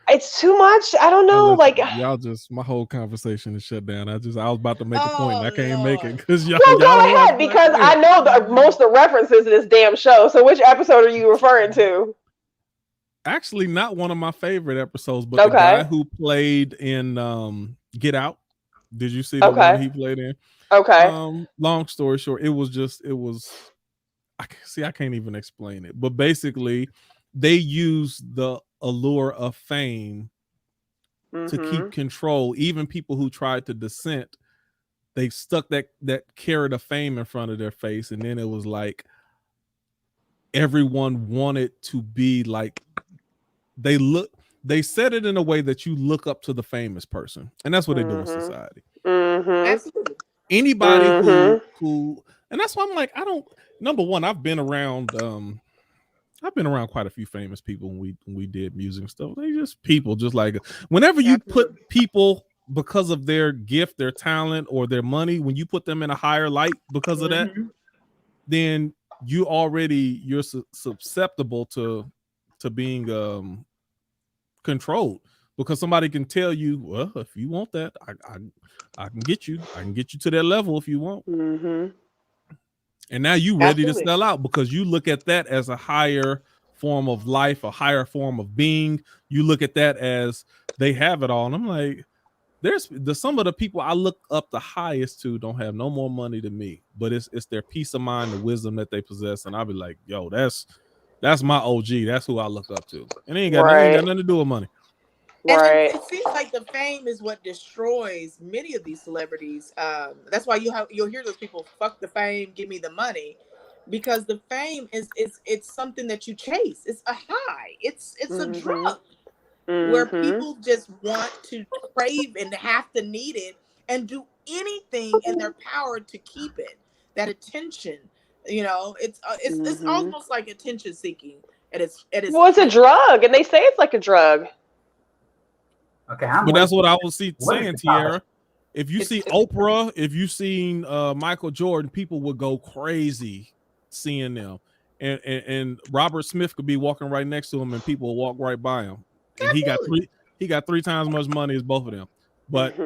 it's too much. I don't know. Like y'all my whole conversation is shut down. I was about to make a point. And I can't make it because y'all. No, go ahead because I know most of the references to this damn show. So which episode are you referring to? Actually, not one of my favorite episodes, but the guy who played in Get Out. Did you see the one he played in? Okay. Long story short, it was. I can't even explain it, but basically, they used the allure of fame to keep control. Even people who tried to dissent, they stuck that carrot of fame in front of their face, and then it was like everyone wanted to be like they said it in a way that you look up to the famous person, and that's what they do in society. Absolutely. Anybody who and that's why I'm like, number one, I've been around quite a few famous people when we did music and stuff. They just people, just like whenever you put people because of their gift, their talent, or their money, when you put them in a higher light because of that, then you're susceptible to being controlled, because somebody can tell you, well, if you want that, I can get you to that level if you want. Mm-hmm. And now you ready Absolutely. to sell out because you look at that as a higher form of life, a higher form of being. You look at that as they have it all. And I'm like, some of the people I look up the highest to don't have no more money than me, but it's their peace of mind, the wisdom that they possess. And I'll be like, yo, that's my OG. That's who I look up to. And it ain't got nothing to do with money. And Right. it seems like the fame is what destroys many of these celebrities. That's why you'll hear those people, fuck the fame, give me the money, because the fame is it's something that you chase. It's a high. It's a drug where people just want to crave and have to need it and do anything in their power to keep it. That attention, it's almost like attention seeking. Well, it's a drug, and they say it's like a drug. Okay, but that's what I was saying, Tiara. topic? If you see Oprah, if you seen Michael Jordan, people would go crazy seeing them. And Robert Smith could be walking right next to him, and people will walk right by him. And he got three times as much money as both of them. But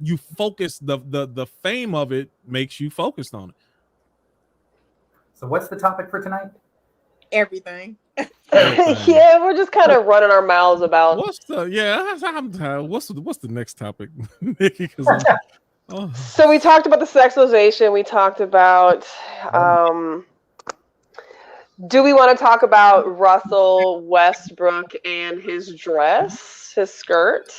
you focus the fame of it makes you focused on it. So what's the topic for tonight? Everything. Yeah, we're just kind of running our mouths about. What's the next topic, Nikki? So we talked about the sexualization. We talked about. Do we want to talk about Russell Westbrook and his dress, his skirt?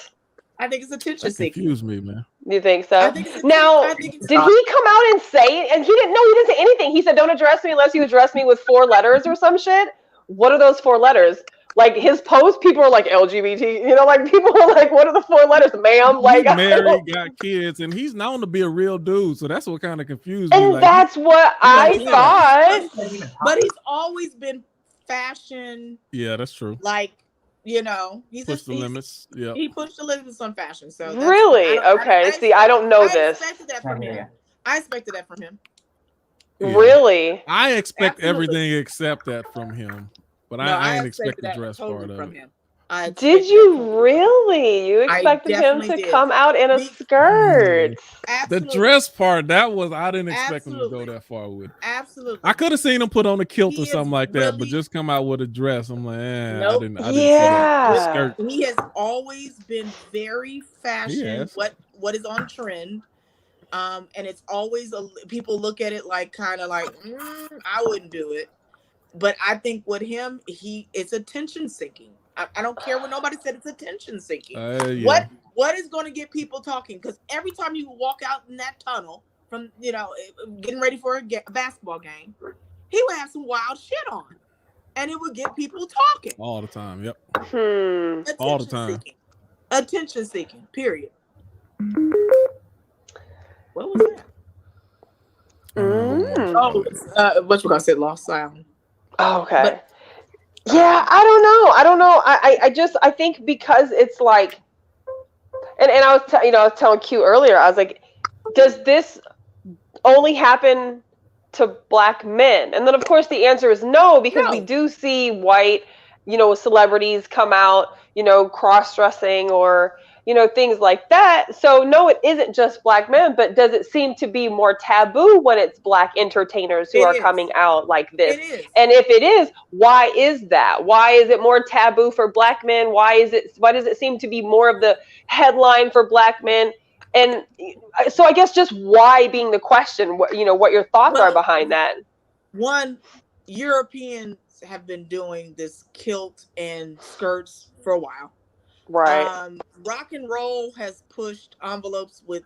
I think it's attention seeking. Confuse me, man. You think so? Now, did he come out and say? And he didn't say anything. He said, "Don't address me unless you address me with 4 letters or some shit." What are those 4 letters? Like his post, people are like LGBT. Like people are like, "What are the 4 letters, ma'am?" Like he's married, got kids, and he's known to be a real dude. So that's what kind of confused me. And like, that's what I thought. But he's always been fashion. Yeah, that's true. Like, he's pushed the limits. Yeah, he pushed the limits on fashion. So really, okay. See, I don't know this. I expected that from him. I expected that from him. Yeah. Really, I expect everything except that from him. But I ain't expect the dress part of it. Did you really? You expected him to come out in a skirt? The dress part, I didn't expect him to go that far with it. Absolutely. I could have seen him put on a kilt or something like that, but just come out with a dress. I'm like, nope. I didn't see that skirt. He has always been very fashion. What is on trend? And it's always people look at it like kind of like I wouldn't do it. But I think with him, it's attention seeking. I don't care what nobody said. It's attention seeking. Yeah. What is going to get people talking? Because every time you walk out in that tunnel from getting ready for a basketball game, he would have some wild shit on, and it would get people talking all the time. Yep. All the time. Attention seeking. Period. What was that? What you gonna say? Lost sound. Oh, okay. Yeah, I don't know. I think because it's like, and I was telling Q earlier, I was like, does this only happen to Black men? And then of course the answer is no, because we do see white, celebrities come out, cross-dressing or, things like that. So no, it isn't just Black men, but does it seem to be more taboo when it's Black entertainers who are coming out like this? And if it is, why is that? Why is it more taboo for Black men? Why does it seem to be more of the headline for Black men? And so I guess just why being the question, what your thoughts are behind that. One, Europeans have been doing this kilt and skirts for a while. Right. Rock and roll has pushed envelopes with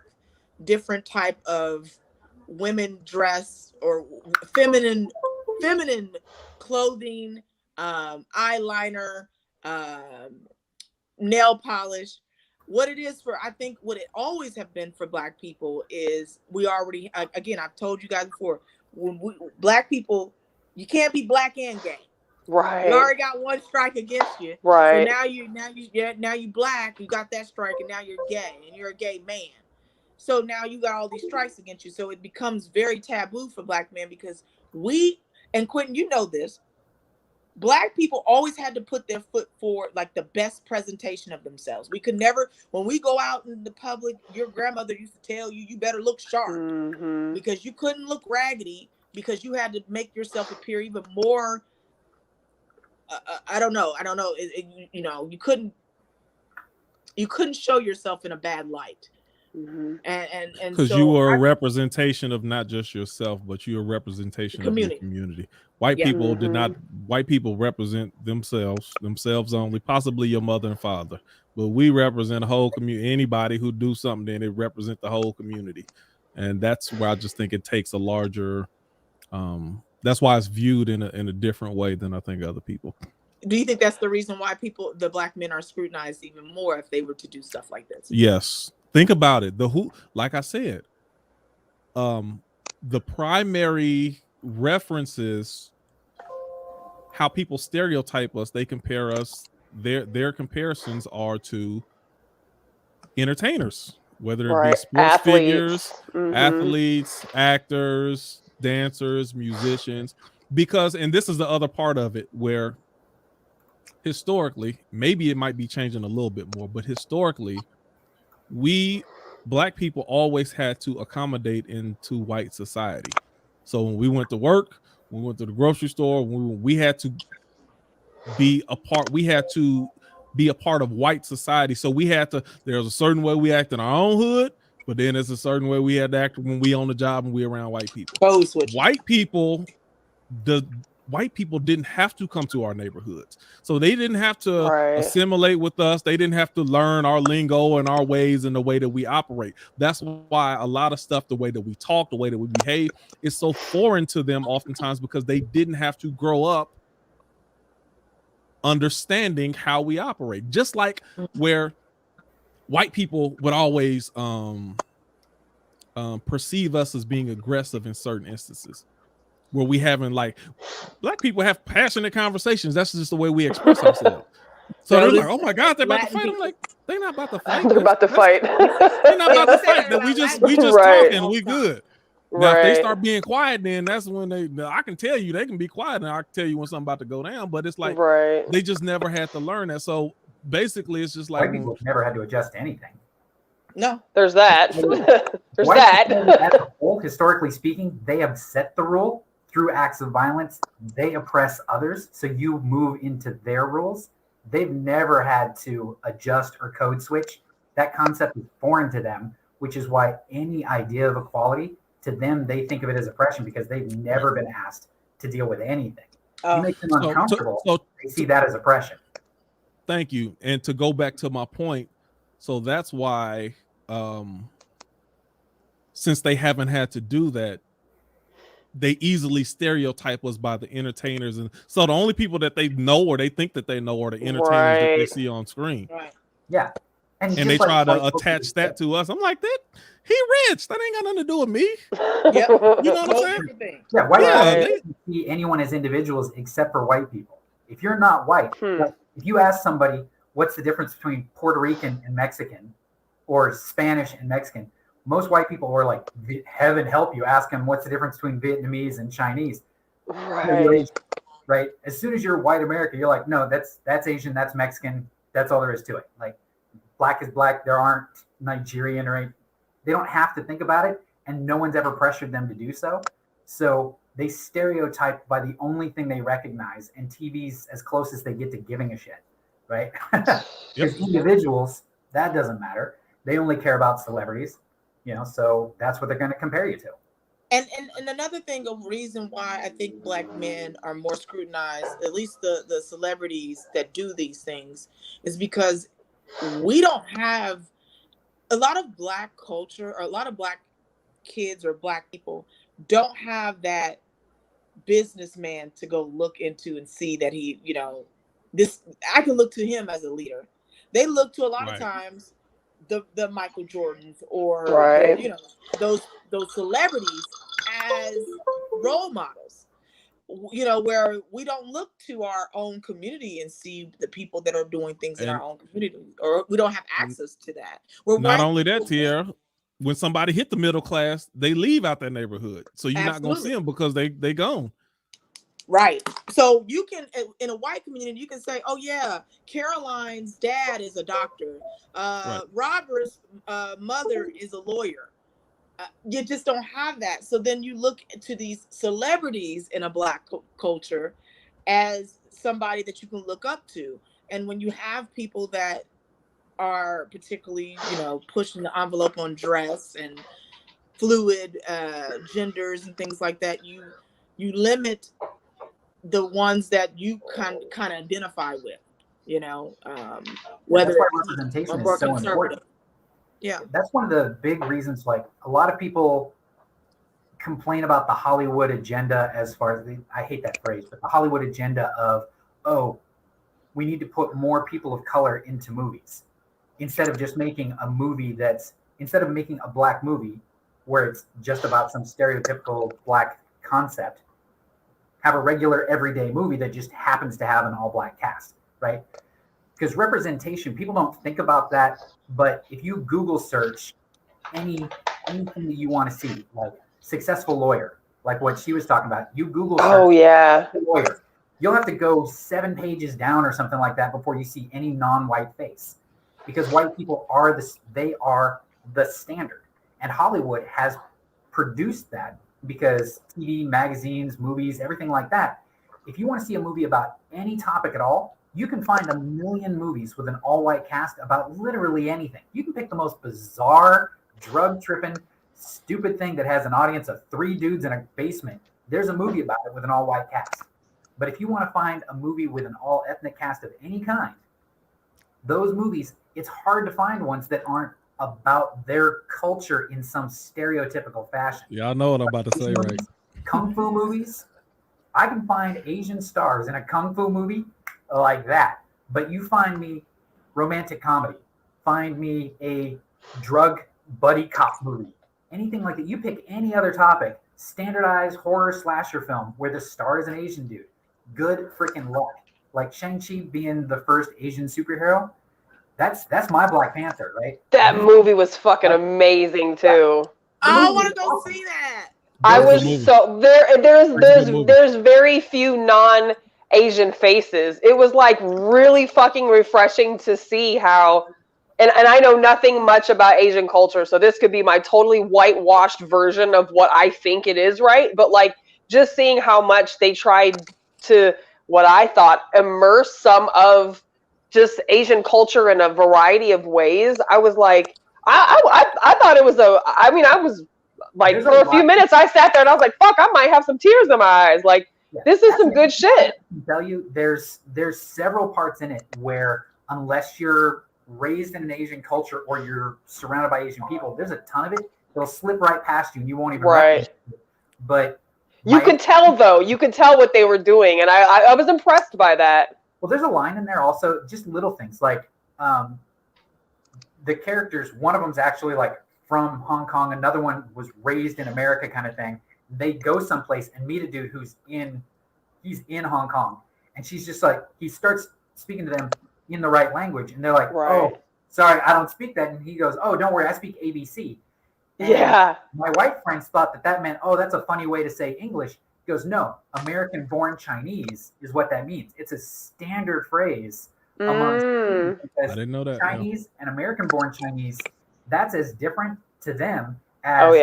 different type of women dress or feminine clothing, eyeliner, nail polish. What it is I think what it always have been for Black people is we already, again, I've told you guys before, Black people, you can't be Black and gay. Right. You already got one strike against you. Right. So now you Black, you got that strike, and now you're gay, and you're a gay man. So now you got all these strikes against you. So it becomes very taboo for Black men because And Quentin, you know this, Black people always had to put their foot forward, like the best presentation of themselves. We could never, when we go out in the public, your grandmother used to tell you, you better look sharp, because you couldn't look raggedy, because you had to make yourself appear even more. I don't know. You couldn't show yourself in a bad light. And because so you were a representation of not just yourself, but you're a representation of your community. White people did not. White people represent themselves only, possibly your mother and father, but we represent a whole community. Anybody who do something, then it represent the whole community, and that's where I just think it takes a larger. That's why it's viewed in a different way than I think other people. Do you think that's the reason why the Black men are scrutinized even more if they were to do stuff like this? Yes. Think about it. Like I said, the primary references, how people stereotype us, they compare us, their comparisons are to entertainers, whether it be sports figures, athletes, actors, dancers, musicians, because, and this is the other part of it, where historically, maybe it might be changing a little bit more, but historically, we Black people always had to accommodate into white society. So when we went to work, when we went to the grocery store, we had to be a part. We had to be a part of white society. So we had to. There's a certain way we act in our own hood, but then there's a certain way we had to act when we on the job and we around white people. White people didn't have to come to our neighborhoods, so they didn't have to assimilate with us. They didn't have to learn our lingo and our ways and the way that we operate. That's why a lot of stuff, the way that we talk, the way that we behave, is so foreign to them oftentimes, because they didn't have to grow up understanding how we operate. Just like where white people would always perceive us as being aggressive in certain instances, where we having, like, Black people have passionate conversations. That's just the way we express ourselves. So they're like, oh my God, they're about to fight. I'm like, they're not about to fight. They're about to fight. They're not about to fight. That we just talking. We good. Now, if they start being quiet, then that's when I can tell you they can be quiet, and I can tell you when something's about to go down. But it's like they just never had to learn that. So basically, it's just like white people never had to adjust to anything. No, there's that. There's white that. As a whole, historically speaking, they have set the rule through acts of violence. They oppress others, so you move into their rules. They've never had to adjust or code switch. That concept is foreign to them, which is why any idea of equality, to them, they think of it as oppression, because they've never been asked to deal with anything. You make them uncomfortable. So they see that as oppression. Thank you. And to go back to my point, so that's why, since they haven't had to do that, they easily stereotype us by the entertainers. And so the only people that they know or they think that they know are the entertainers that they see on screen. Yeah. And they try to attach that to us. I'm like, that he rich. That ain't got nothing to do with me. Yep. You know what I'm saying? Yeah, white people don't see anyone as individuals except for white people. If you're not white, like, if you ask somebody what's the difference between Puerto Rican and Mexican, or Spanish and Mexican, most white people are like, heaven help you, ask them what's the difference between Vietnamese and Chinese. Right. As soon as you're white America, you're like, no, that's Asian, that's Mexican, that's all there is to it. Like, black is black. There aren't Nigerian or they don't have to think about it, and no one's ever pressured them to do so. So they stereotype by the only thing they recognize, and TV's as close as they get to giving a shit, right? Because individuals, that doesn't matter. They only care about celebrities, so that's what they're going to compare you to. And another thing, a reason why I think Black men are more scrutinized, at least the celebrities that do these things, is because we don't have a lot of Black culture, or a lot of Black kids or Black people don't have that businessman to go look into and see that he, I can look to him as a leader. They look to, a lot of times, the Michael Jordans or those celebrities as role models, where we don't look to our own community and see the people that are doing things in our own community, or we don't have access to that. Not only that, Tierra, when somebody hit the middle class, they leave out that neighborhood. So you're not gonna see them because they gone. Right. So you can, in a white community, you can say, oh yeah, Caroline's dad is a doctor. Right. Robert's mother is a lawyer. You just don't have that. So then you look to these celebrities in a Black culture as somebody that you can look up to. And when you have people that are particularly, pushing the envelope on dress and fluid genders and things like that, you limit the ones that you kind of identify with, whether that's why representation is so important. Yeah, that's one of the big reasons. Like, a lot of people complain about the Hollywood agenda, as far as I hate that phrase, but the Hollywood agenda of, oh, we need to put more people of color into movies, instead of just making a movie instead of making a Black movie where it's just about some stereotypical Black concept, have a regular everyday movie that just happens to have an all Black cast, right? Because representation, people don't think about that, but if you Google search anything that you want to see, like successful lawyer, like what she was talking about, you Google search lawyer, you'll have to go 7 pages down or something like that before you see any non-white face, because white people are the standard, and Hollywood has produced that. Because TV, magazines, movies, everything like that. If you want to see a movie about any topic at all, you can find a million movies with an all-white cast about literally anything. You can pick the most bizarre, drug-tripping, stupid thing that has an audience of 3 dudes in a basement. There's a movie about it with an all-white cast. But if you want to find a movie with an all-ethnic cast of any kind, those movies, it's hard to find ones that aren't about their culture in some stereotypical fashion. Yeah, I know what I'm about to say, right? Kung Fu movies, I can find Asian stars in a Kung Fu movie like that. But you find me romantic comedy, find me a drug buddy cop movie, anything like that. You pick any other topic, standardized horror slasher film where the star is an Asian dude. Good freaking luck. Like Shang-Chi being the first Asian superhero. That's my Black Panther, right? That movie was fucking amazing too. I want to go see that. I was so there's very few non-Asian faces. It was like really fucking refreshing to see how, and I know nothing much about Asian culture, so this could be my totally whitewashed version of what I think it is, right? But like just seeing how much they tried to, what I thought, immerse some of just Asian culture in a variety of ways. I was like, I thought it was I was like, for a few minutes I sat there and I was like, fuck, I might have some tears in my eyes. Like, this is some good shit. I can tell you, there's several parts in it where, unless you're raised in an Asian culture or you're surrounded by Asian people, there's a ton of it. It'll slip right past you and you won't even recognize it. But you could tell, though. You could tell what they were doing, and I was impressed by that. Well, there's a line in there also, just little things like the characters. One of them's actually like from Hong Kong. Another one was raised in America, kind of thing. They go someplace and meet a dude he's in Hong Kong, and she's just like, he starts speaking to them in the right language, and they're like, oh, sorry, I don't speak that. And he goes, oh, don't worry, I speak ABC. And my white friends thought that meant, oh, that's a funny way to say English. He goes, no, American-born Chinese is what that means. It's a standard phrase amongst I didn't know that. Chinese and American-born Chinese, that's as different to them as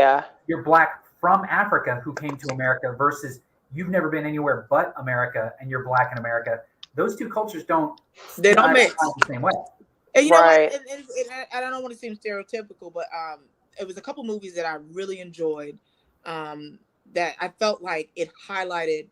you're Black from Africa who came to America versus you've never been anywhere but America and you're Black in America. Those two cultures don't mix the same way. And you know what? And I don't want to seem stereotypical, but it was a couple movies that I really enjoyed that I felt like it highlighted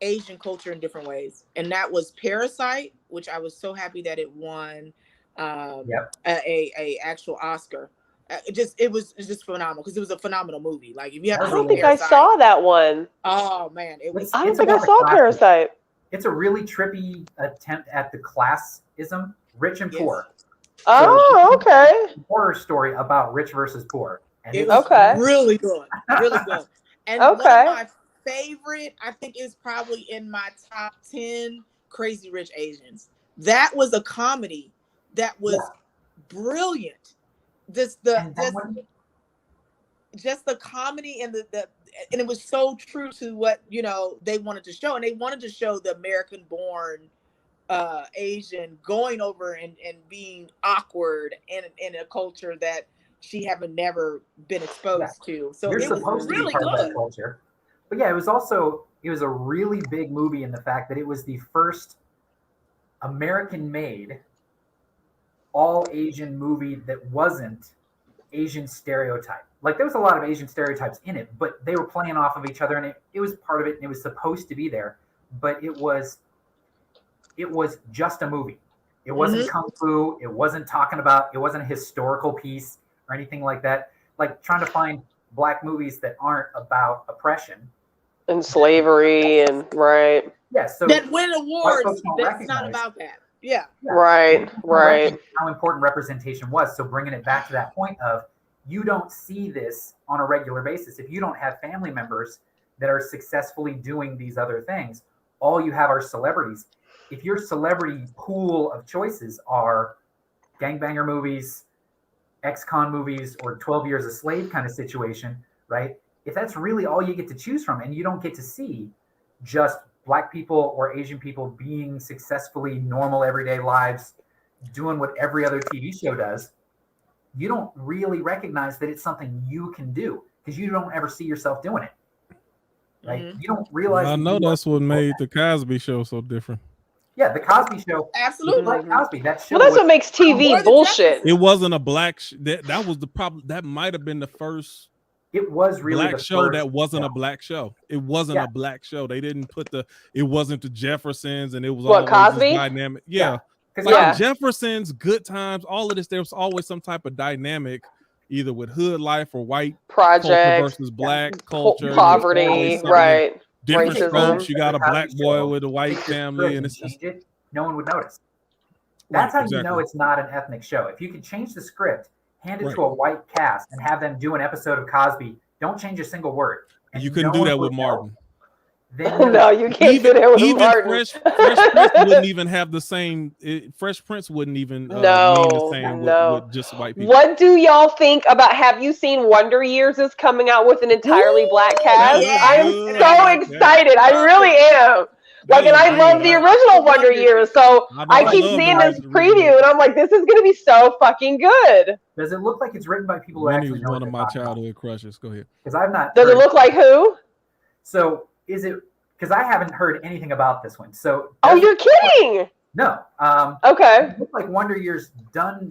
Asian culture in different ways. And that was Parasite, which I was so happy that it won a actual Oscar. It was just phenomenal because it was a phenomenal movie. Like, if you have, I don't think Parasite, I saw that one. Oh man, it was. I don't think I saw Parasite. It's a really trippy attempt at the classism, rich and poor. Oh, okay. Horror story about rich versus poor. And it was really good, really good. And one of my favorite, I think, is probably in my top 10, Crazy Rich Asians. That was a comedy that was brilliant. just the comedy and the and it was so true to what they wanted to show, and they wanted to show the American born Asian going over and being awkward in a culture that she haven't never been exposed to. So You're it was supposed really to be part of good. that culture. But yeah, it was a really big movie in the fact that it was the first American-made all Asian movie that wasn't Asian stereotype. Like, there was a lot of Asian stereotypes in it, but they were playing off of each other, and it was part of it, and it was supposed to be there. But it was just a movie. It wasn't kung fu. It wasn't it wasn't a historical piece or anything like that. Like, trying to find Black movies that aren't about oppression and slavery and right. Yeah, so that win awards. That's not about that. Yeah. Right. How important representation was. So bringing it back to that point of, you don't see this on a regular basis. If you don't have family members that are successfully doing these other things, all you have are celebrities. If your celebrity pool of choices are gangbanger movies, ex-con movies, or 12 Years a Slave kind of situation, right? If that's really all you get to choose from, and you don't get to see just Black people or Asian people being successfully normal everyday lives, doing what every other TV show does, you don't really recognize that it's something you can do, because you don't ever see yourself doing it. Like, you don't realize. I know that's what made the Cosby Show so different. Yeah, the Cosby Show. Absolutely. Like Cosby, that show. Well, that's what makes TV bullshit. It wasn't a black. That was the problem. That might have been the first. It was really black show that wasn't a black show. It wasn't a black show. They didn't put it wasn't the Jeffersons, and it was all Cosby dynamic. Yeah. Like Jefferson's, Good Times, all of this. There was always some type of dynamic, either with hood life or white project versus black culture, poverty, right? Different strokes. You got a black boy with a white family, and it's just no one would notice. That's how you know it's not an ethnic show. If you can change the script, hand it to a white cast, and have them do an episode of Cosby, don't change a single word. You couldn't do that with Martin. No, you can't do that with Martin. Fresh Prince wouldn't even have the same. Fresh Prince wouldn't even mean the same with just white people. What do y'all think about? Have you seen Wonder Years is coming out with an entirely black cast? I am so excited. I really am. Like, and I love the original Wonder Years, so I keep seeing this preview, and I'm like, this is gonna be so fucking good. Does it look like it's written by people who actually know? One of my childhood crushes. Go ahead. Because I've not. Does it look like who? So is it? Because I haven't heard anything about this one. So. Oh, you're kidding! No. Okay. It looks like Wonder Years done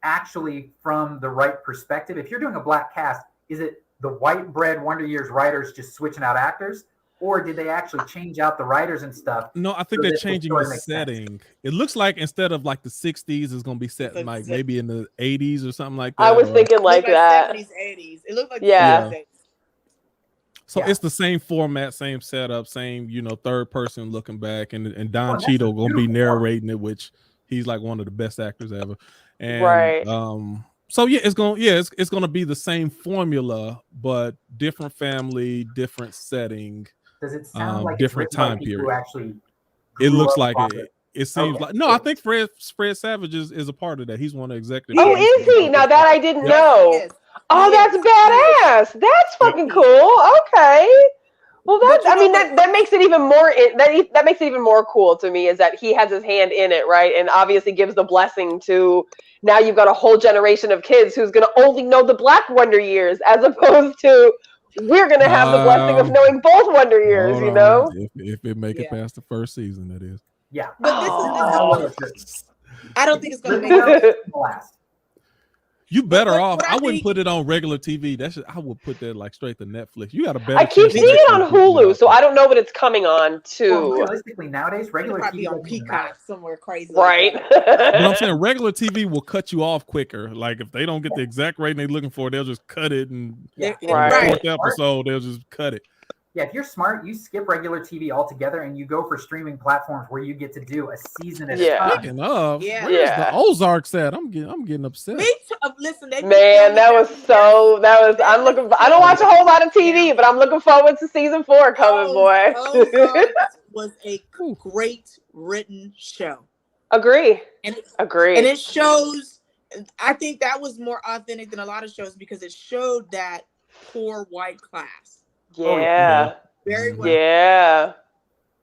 actually from the right perspective. If you're doing a black cast, is it the white bread Wonder Years writers just switching out actors? Or did they actually change out the writers and stuff? No, I think they're changing the setting. It looks like instead of like the 60s, it's going to be set in like maybe in the 80s or something like that. I was thinking like that. 70s, 80s. It looked like So it's the same format, same setup, same, third person looking back, and Don Cheadle going to be narrating it, which he's like one of the best actors ever. And so it's going to be the same formula, but different family, different setting. Does it sound like different time period? Actually, it looks like it. It seems like I think Fred Savage is a part of that. He's one of the executives. Oh, is he? Now that I didn't know. Oh, that's badass. That's fucking cool. Okay. Well, that makes it even more. That makes it even more cool to me, is that he has his hand in it, right? And obviously gives the blessing to. Now you've got a whole generation of kids who's going to only know the Black Wonder Years, as opposed to we're going to have the blessing of knowing both Wonder Years. If it make it past the first season, that is. Yeah. But I don't think it's going to make it last. You better off. I wouldn't put it on regular TV. I would put that like straight to Netflix. You got a better. I keep seeing it on Hulu, so I don't know what it's coming on to. Well, realistically, nowadays regular TV on Peacock somewhere crazy. Right. But I'm saying regular TV will cut you off quicker. Like if they don't get the exact rating they're looking for, they'll just cut it. And fourth episode, they'll just cut it. Yeah, if you're smart, you skip regular TV altogether and you go for streaming platforms where you get to do a season at a time. Speaking of, where's the Ozarks at? I'm getting upset. Me too. Listen, I'm looking. I don't watch a whole lot of TV, but I'm looking forward to season 4 coming, boy. Ozarks was a great written show. Agree. And Agree. And it shows I think that was more authentic than a lot of shows because it showed that poor white class. Yeah. Very well. Yeah.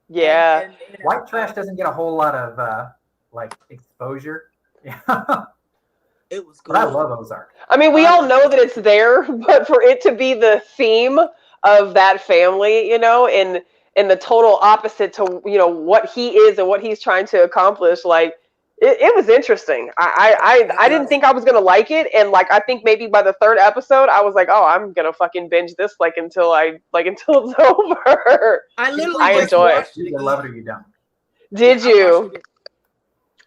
Yeah. And, White trash doesn't get a whole lot of like exposure. Yeah. It was good. But I love Ozark. I mean, we all know that it's there, but for it to be the theme of that family, you know, and the total opposite to, you know, what he is and what he's trying to accomplish, like it was interesting. I didn't think I was gonna like it, and like I think maybe by the third episode I was like, oh, I'm gonna fucking binge this until it's over. I literally I just enjoy it. watched You it either love it or you don't. Did Yeah, you?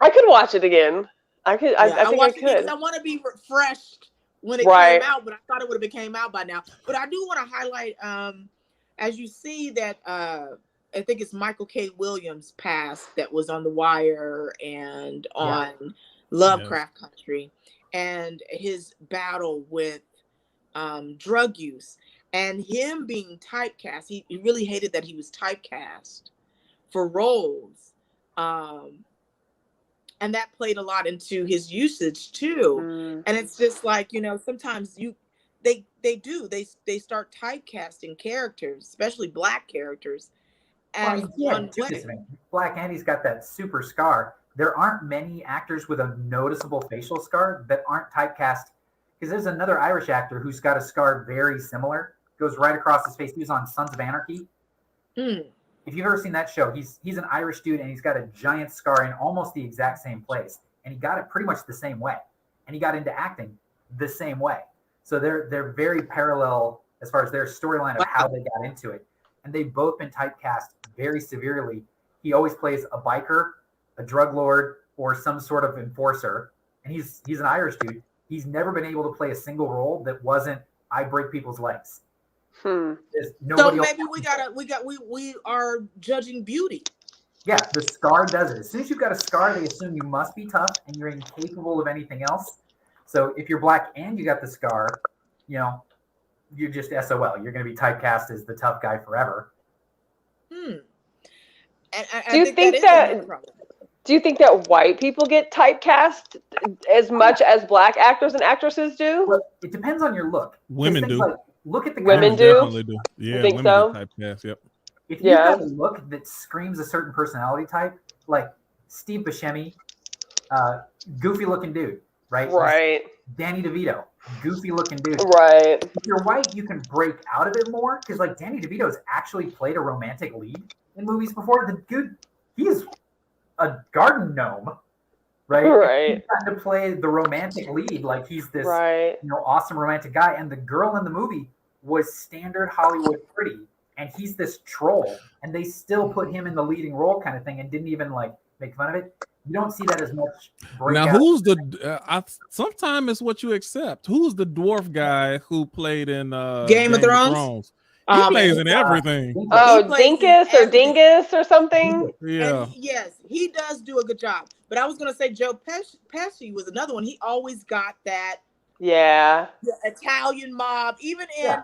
I could watch it again. I could. I think I watched it because could. I want to be refreshed when it Right. came out, but I thought it would have came out by now. But I do want to highlight, as you see that I think it's Michael K. Williams passed that was on The Wire and on Lovecraft Country, and his battle with drug use and him being typecast. He really hated that he was typecast for roles. And that played a lot into his usage too. And it's just like, you know, sometimes they start typecasting characters, especially Black characters. As one way. Black Andy's got that super scar. There aren't many actors with a noticeable facial scar that aren't typecast. Because there's another Irish actor who's got a scar very similar, goes right across his face. He was on Sons of Anarchy. If you've ever seen that show, he's an Irish dude and he's got a giant scar in almost the exact same place. And he got it pretty much the same way. And he got into acting the same way. So they're very parallel as far as their storyline of how they got into it. And they've both been typecast very severely. He always plays a biker, a drug lord, or some sort of enforcer. And he's an Irish dude. He's never been able to play a single role that wasn't I break people's legs. So maybe we are judging beauty. Yeah, the scar does it. As soon as you've got a scar, they assume you must be tough and you're incapable of anything else. So if you're Black and you got the scar, you know, you're just SOL. You're going to be typecast as the tough guy forever. And Do you think that white people get typecast as much as Black actors and actresses do? Well, it depends on your look. Women do. Like, look at the Women guys. do? Definitely do. Yeah, think women so? do typecast, yep. If you've got a look that screams a certain personality type, like Steve Buscemi, goofy looking dude, right? Right. Danny DeVito, goofy looking dude. Right. If you're white, you can break out of it more because, like, Danny DeVito's actually played a romantic lead in movies before. The dude, he's a garden gnome, right? Right. He's gotten to play the romantic lead, like he's this, awesome romantic guy. And the girl in the movie was standard Hollywood pretty, and he's this troll, and they still put him in the leading role kind of thing, and didn't even like make fun of it. You don't see that as much. Now, who's the? Sometimes it's what you accept. Who's the dwarf guy who played in Game of Thrones? He plays in everything. Oh, Dinkus or Dingus or something. Yeah. And yes, he does do a good job. But I was gonna say Joe Pesci was another one. He always got that. Yeah. Italian mob. Even in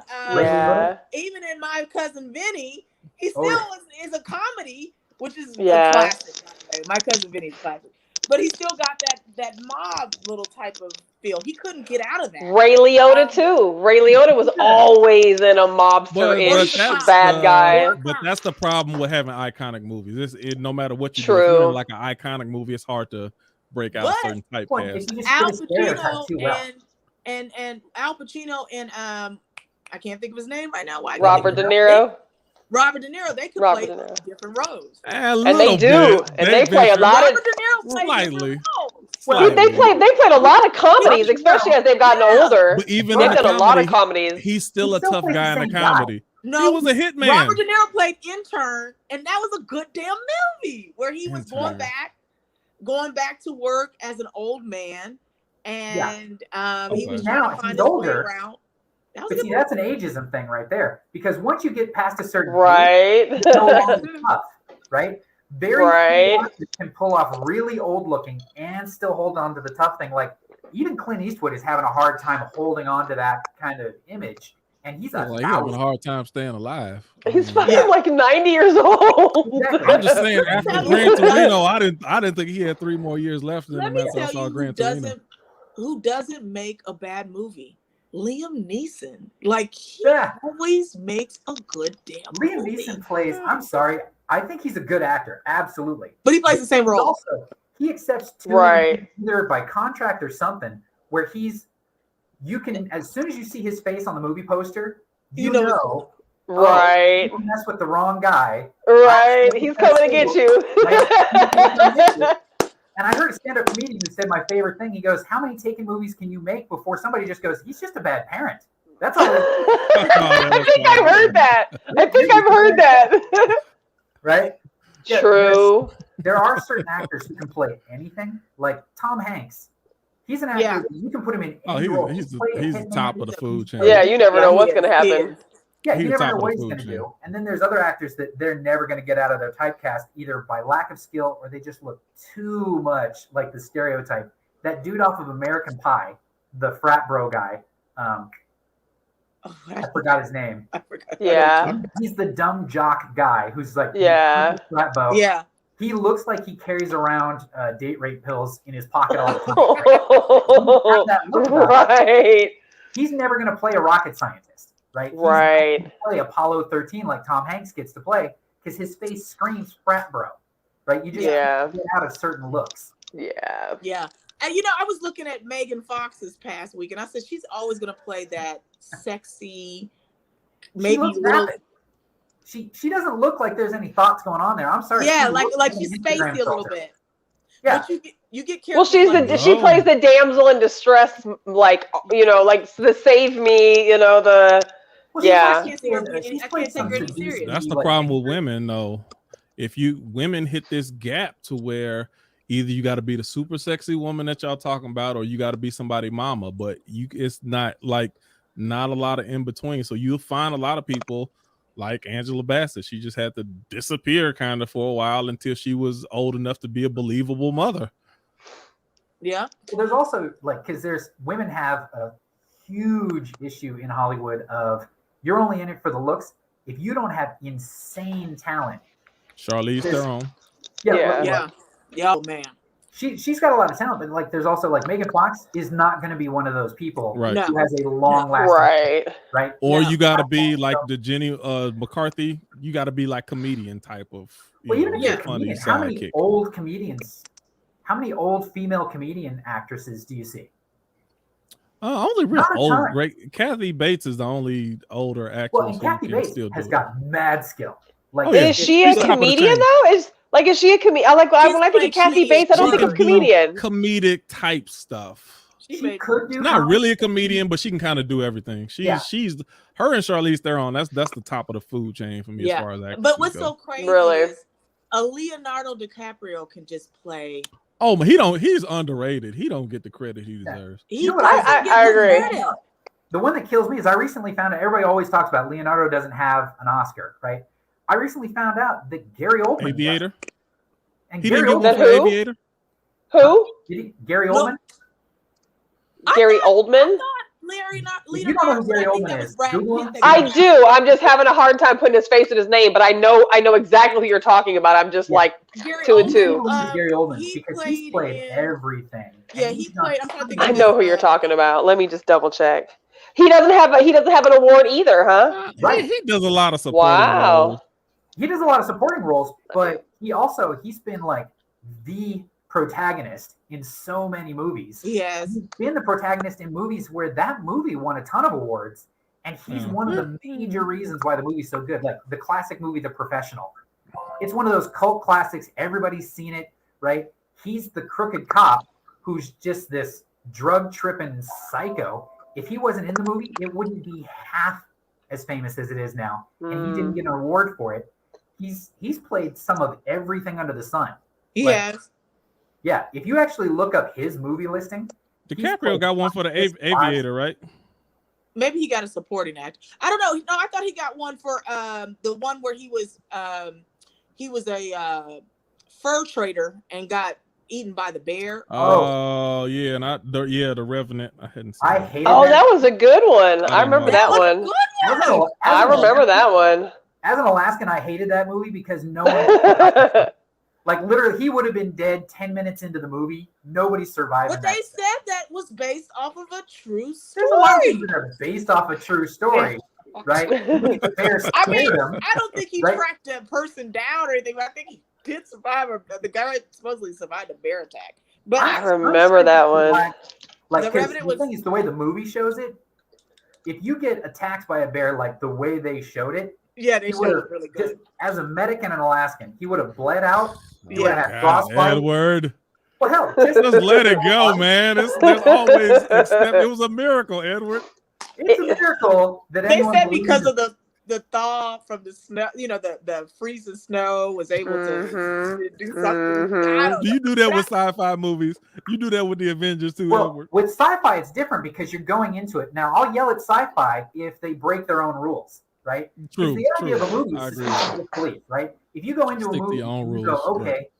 even in My Cousin Vinny, he still is a comedy, which is a classic. My Cousin Vinny's classic. But he still got that mob little type of feel. He couldn't get out of that. Ray Liotta too. Ray Liotta was always in a mobster-ish bad guy. But that's the problem with having iconic movies. No matter what you do, if you're in like an iconic movie, it's hard to break out a certain typecast. Al Pacino and Al Pacino and I can't think of his name right now. Robert De Niro. Robert De Niro, they could play different roles. And they do. And they play a lot of slightly. They played a lot of comedies, especially as they've gotten older. But even they've done a lot of comedies. He's still a tough guy in a comedy. No, he was a hitman. Robert De Niro played Intern, and that was a good damn movie where he was going back to work as an old man, and he was trying to find his way around. But see, that's an ageism thing right there. Because once you get past a certain age, it's no longer tough, right? Very few actors can pull off really old looking and still hold on to the tough thing. Like even Clint Eastwood is having a hard time holding on to that kind of image. And he's he's having a hard time staying alive. He's fucking like 90 years old. Exactly. I'm just saying, after Gran Torino, I didn't think he had 3 more years left in him after I saw Gran Torino. who doesn't make a bad movie? Liam Neeson. Like, he always makes a good damn Liam movie. Neeson plays, I'm sorry, I think he's a good actor, absolutely. But he plays the same role. Also, he accepts either by contract or something, where you can, as soon as you see his face on the movie poster, you know right. You mess with the wrong guy. Right. He's coming to get you. And I heard a stand-up comedian who said my favorite thing. He goes, "How many Taken movies can you make before somebody just goes, he's just a bad parent?" That's all. I think I've heard that. Right? Yeah, True. There are certain actors who can play anything. Like Tom Hanks. He's an actor that you can put him in any role. He's the top of the food chain. Yeah, you never know what's going to happen. Yeah, you never know what he's going to do. And then there's other actors that they're never going to get out of their typecast, either by lack of skill or they just look too much like the stereotype. That dude off of American Pie, the frat bro guy, I forgot his name. Yeah. He's the dumb jock guy who's like, frat bro. Yeah. He looks like he carries around date rape pills in his pocket all the time. Right. He's never going to play a rocket scientist. Right. Right. Play Apollo 13 like Tom Hanks gets to play because his face screams frat bro. Right. You just can't get out of certain looks. Yeah. Yeah. And I was looking at Megan Fox this past week, and I said she's always going to play that sexy, maybe little. She doesn't look like there's any thoughts going on there. I'm sorry. Yeah, like she's spacey a little bit. Yeah. But you get careful. Well, she plays the damsel in distress, like the save me, I can't take her any serious. That's the problem with women, though. If women hit this gap to where either you got to be the super sexy woman that y'all talking about, or you got to be somebody mama, but it's not a lot of in between. So you'll find a lot of people like Angela Bassett. She just had to disappear kind of for a while until she was old enough to be a believable mother. Yeah. Well, there's also because women have a huge issue in Hollywood of you're only in it for the looks. If you don't have insane talent, Charlize Theron. Yeah. Oh man. She's got a lot of talent, but there's also Megan Fox is not going to be one of those people right. who has a long lasting right. Or you got to be like the Jenny McCarthy. You got to be like comedian type of. Even if you're a comedian, how many old comedians? How many old female comedian actresses do you see? Only real old. Right, Kathy Bates is the only older actress. Well, and Kathy Bates has got mad skill. Is she a comedian though? Is she a comedian? When I think of Kathy Bates, I don't think of comedian. Comedic type stuff. She could do. Not really a comedian, but she can kind of do everything. She's her and Charlize Theron. That's the top of the food chain for me as far as actors. But what's so crazy is a Leonardo DiCaprio can just play. Oh, he's underrated. He don't get the credit he deserves. I agree. The one that kills me is I recently found out, everybody always talks about Leonardo doesn't have an Oscar, right? I recently found out that Gary Oldman Aviator. Does. And He Gary didn't get one for Aviator? Who? Gary Oldman? Gary Oldman? You don't know who Gary Oldman is. I do. I'm just having a hard time putting his face with his name, but I know exactly who you're talking about. I'm just two and two. Gary Oldman, because he's played everything. Yeah, he played. I'm trying to think. I know who you're talking about. Let me just double check. He doesn't have an award either, huh? Right. He does a lot of supporting roles. He does a lot of supporting roles, but he's been the protagonist in so many movies. Yes. He's been the protagonist in movies where that movie won a ton of awards, and he's one of the major reasons why the movie's so good. Like the classic movie, The Professional. It's one of those cult classics. Everybody's seen it, right? He's the crooked cop who's just this drug-tripping psycho. If he wasn't in the movie, it wouldn't be half as famous as it is now. And he didn't get an award for it. He's played some of everything under the sun. He has. Yeah, if you actually look up his movie listing, DiCaprio got one for the Aviator, right? Maybe he got a supporting actor. I don't know. No, I thought he got one for the one where he was a fur trader and got eaten by the bear. Oh yeah, and the Revenant. I hadn't seen. I hated. That was a good one. I remember that one. I remember that one. As an Alaskan, I hated that movie because no one. Like literally, he would have been dead 10 minutes into the movie. Nobody survived. But they said that was based off of a true story. There's a lot of things that are based off a true story, right? The bear I mean, scared him, I don't think he right? tracked that person down or anything, but I think he did survive. The guy supposedly survived a bear attack. But I remember that one. Like, The Revenant the thing is, the way the movie shows it, if you get attacked by a bear like the way they showed it, yeah, they showed it really good. As a medic and an Alaskan, he would have bled out. He would have had God, frostbite. Edward. Well, hell, Just let it go, man. There's always it was a miracle, Edward. It's a miracle that They anyone said because believes. of the thaw from the snow, the freezing snow was able to do something. I don't Do you know. do that with sci-fi movies? You do that with the Avengers too, Well, Edward. with sci-fi, it's different because you're going into it. Now, I'll yell at sci-fi if they break their own rules, right? True. The idea of a movie I is agree. to belief, right? If you go into Stick a to movie, your own you go, rules, okay, right.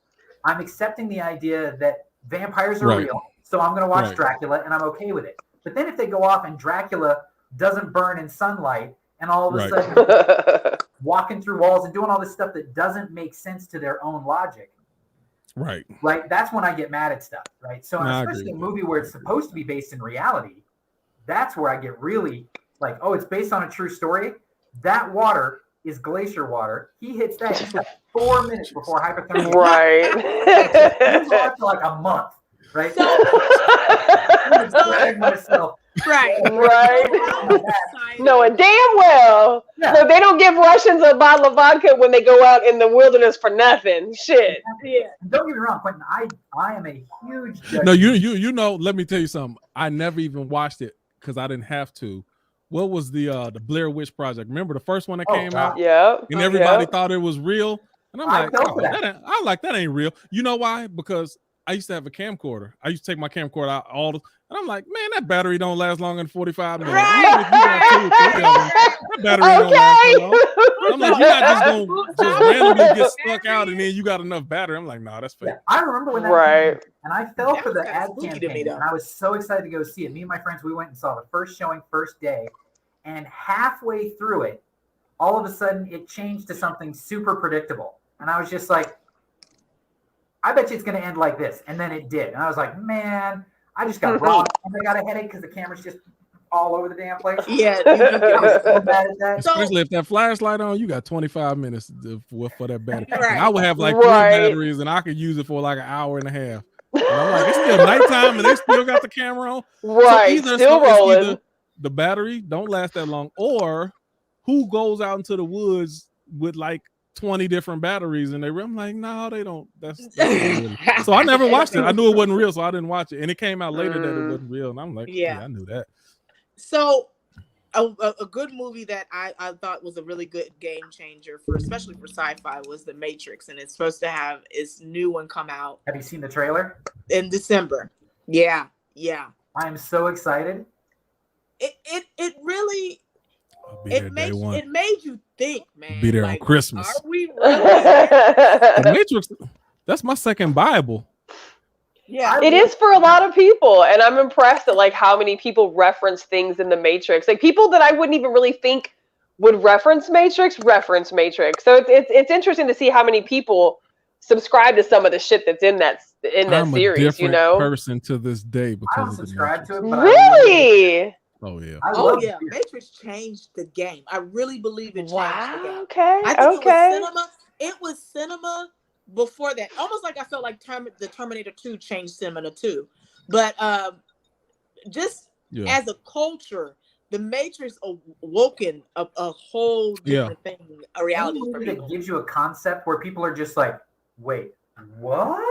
I'm accepting the idea that vampires are Right. real, so I'm going to watch Right. Dracula, and I'm okay with it. But then if they go off and Dracula doesn't burn in sunlight, and all of a Right. sudden walking through walls and doing all this stuff that doesn't make sense to their own logic, Right. right? That's when I get mad at stuff, right? So No, I especially agree a with movie where it's supposed to be based in reality, that's where I get really like, oh, it's based on a true story. That water is glacier water. He hits that in 4 minutes before hypothermia. He lost for like a month, right? I'm dragging myself. Right. Right. Knowing damn well, Yeah. no, they don't give Russians a bottle of vodka when they go out in the wilderness for nothing. Shit. Yeah. Don't get me wrong, Quentin. I am a huge judge. No, you know. Let me tell you something. I never even watched it because I didn't have to. What was the Blair Witch Project? Remember the first one that came out, Yep. and everybody thought it was real, and I'm I like, fell oh, for that. that ain't real. You know why? Because I used to have a camcorder. I used to take my camcorder out and I'm like, man, that battery don't last longer than 45 minutes. Right. Even if you got 2 or 3 of them, that battery don't last that long. I'm like, you're not just gonna just randomly get stuck out and then you got enough battery. I'm like, nah, that's fake. Yeah, I remember when that Right. came, and I fell for the That's ad spooky to me, campaign, though. and I was so excited to go see it. Me and my friends, we went and saw the first showing, first day, and halfway through it, all of a sudden it changed to something super predictable, and I was just like, I bet you it's going to end like this, and then it did, and I was like, man, I just got robbed, and I got a headache because the camera's just all over the damn place. Yeah. I was so bad at that. Especially if that flashlight on, you got 25 minutes for that battery. Right. And I would have like Right. 3 batteries and I could use it for like an hour and a half. And I'm like, it's still nighttime and they still got the camera on. Right. So Still it's rolling. either the battery don't last that long, or who goes out into the woods with like 20 different batteries and I'm like, no, they don't. That's not real. So I never watched it. I knew it wasn't real, so I didn't watch it. And it came out later that it wasn't real. And I'm like, yeah, I knew that. So a good movie that I thought was a really good game changer especially for sci-fi was The Matrix, and it's supposed to have its new one come out Have you seen the trailer? in December. Yeah. I am so excited. It really I'll be there day one. it made you think, man. Be there like, on Christmas. Are we really? The Matrix, that's my second Bible. Yeah. It is for a lot of people, and I'm impressed at like how many people reference things in the Matrix. Like people that I wouldn't even really think would reference Matrix. So it's interesting to see how many people subscribe to some of the shit that's in that I'm series. a different You know, person to this day I because don't of the subscribe to Matrix. it, but really? Oh yeah. I Oh love yeah, it. Matrix changed the game. I really believe it changed the Wow. game. Okay. I think Okay. it was cinema before that. Almost like I felt like the Terminator 2 changed cinema too. But just as a culture, the Matrix awoken a whole different thing, a reality Any for movie people. that gives you a concept where people are just like, wait, what?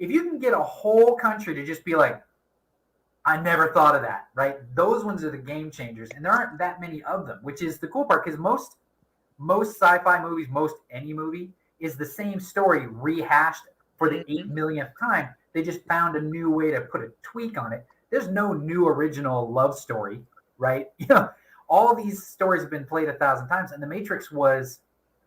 If you can get a whole country to just be like, I never thought of that, right? Those ones are the game changers, and there aren't that many of them, which is the cool part, because most sci-fi movies, any movie, is the same story rehashed for the 8 millionth time. They just found a new way to put a tweak on it. There's no new original love story, right? You know, all these stories have been played 1,000 times, and The Matrix was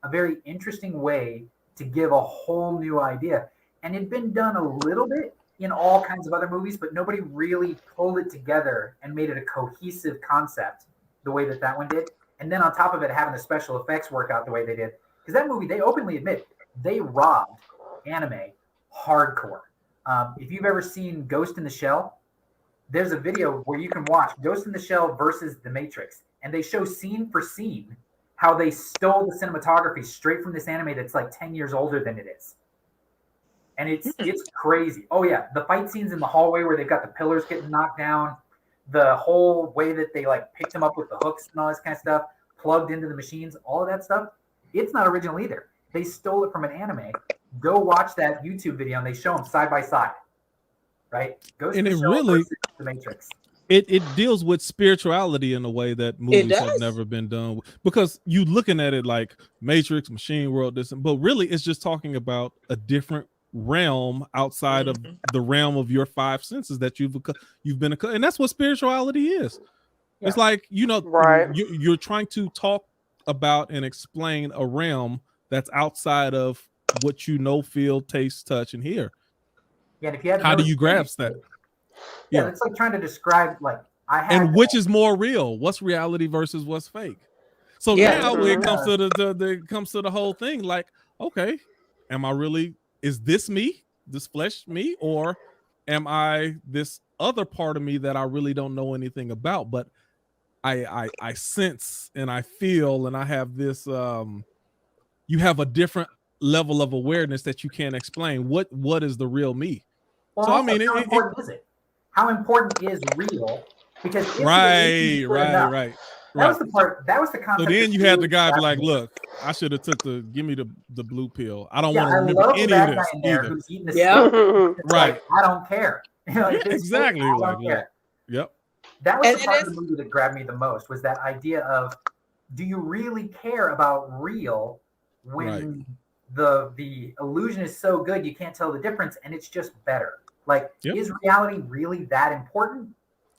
a very interesting way to give a whole new idea. And it'd been done a little bit in all kinds of other movies, but nobody really pulled it together and made it a cohesive concept the way that one did. And then on top of it, having the special effects work out the way they did. Because that movie, they openly admit, they robbed anime hardcore. If you've ever seen Ghost in the Shell, there's a video where you can watch Ghost in the Shell versus The Matrix, and they show scene for scene how they stole the cinematography straight from this anime that's like 10 years older than it is. And it's crazy. Oh yeah, the fight scenes in the hallway where they've got the pillars getting knocked down, the whole way that they like picked them up with the hooks and all this kind of stuff, plugged into the machines, all of that stuff, it's not original either. They stole it from an anime. Go watch that YouTube video and they show them side by side. Right? Ghost And in it the Shell really versus The Matrix. it deals with spirituality in a way that movies have does. never been done, because you looking at it like Matrix, Machine World, this, but really it's just talking about a different realm outside of the realm of your five senses that you've been, and that's what spirituality is. Yeah. It's like, you know, Right. you're trying to talk about and explain a realm that's outside of what you know, feel, taste, touch, and hear. Yeah, and if you have How no do you experience grasp that? with it, yeah, it's like trying to describe like And which is more real? What's reality versus what's fake? So Yeah. now when it comes to the whole thing, like, okay, am I really, is this me, this flesh me, or am I this other part of me that I really don't know anything about, but I sense and I feel, and I have this you have a different level of awareness that you can't explain. What is the real me? Well, So also, I mean, how important is it? How important is real? Because if right. That was the part. That was the So concept. then you had the guy be like, me. "Look, I should have took give me the blue pill. I don't Yeah, want to I remember love any that of guy this in there either." who's eating the Yeah. steak. It's Right. like, I don't care. You know, Yeah, if it's exactly. steak, I Like, don't care. yep. That was And the part it of the movie that grabbed me the most, was that idea of, do you really care about real when the illusion is so good you can't tell the difference and it's just better? Like, is reality really that important?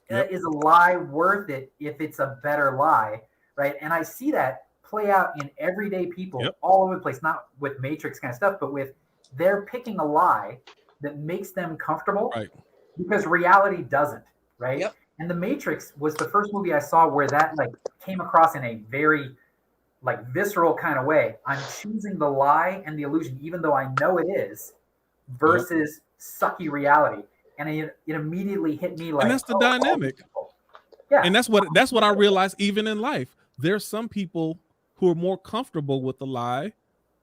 Is a lie worth it if it's a better lie? Right? And I see that play out in everyday people all over the place, not with Matrix kind of stuff, but with they're picking a lie that makes them comfortable because reality doesn't, right? Yep. And The Matrix was the first movie I saw where that like came across in a very like visceral kind of way. I'm choosing the lie and the illusion, even though I know it is, versus sucky reality. And it immediately hit me like, and that's the dynamic. Yeah. And that's what I realized even in life. There's some people who are more comfortable with the lie.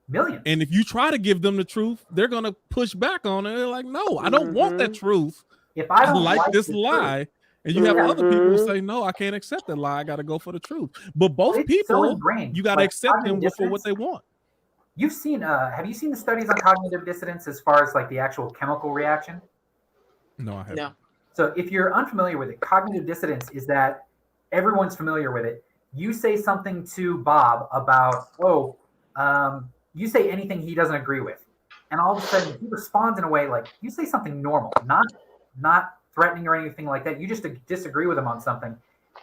Millions. And if you try to give them the truth, they're gonna push back on it. They're like, no, I don't want that truth. If I don't like this lie. Truth, and you have other people who say, no, I can't accept that lie. I got to go for the truth. But both people, you got to accept them for what they want. You've seen, have you seen the studies on cognitive dissonance as far as like the actual chemical reaction? No, I haven't. No. So if you're unfamiliar with it, cognitive dissonance is that everyone's familiar with it. You say something to Bob about, you say anything he doesn't agree with. And all of a sudden he responds in a way like you say something normal, not threatening or anything like that. You just disagree with him on something.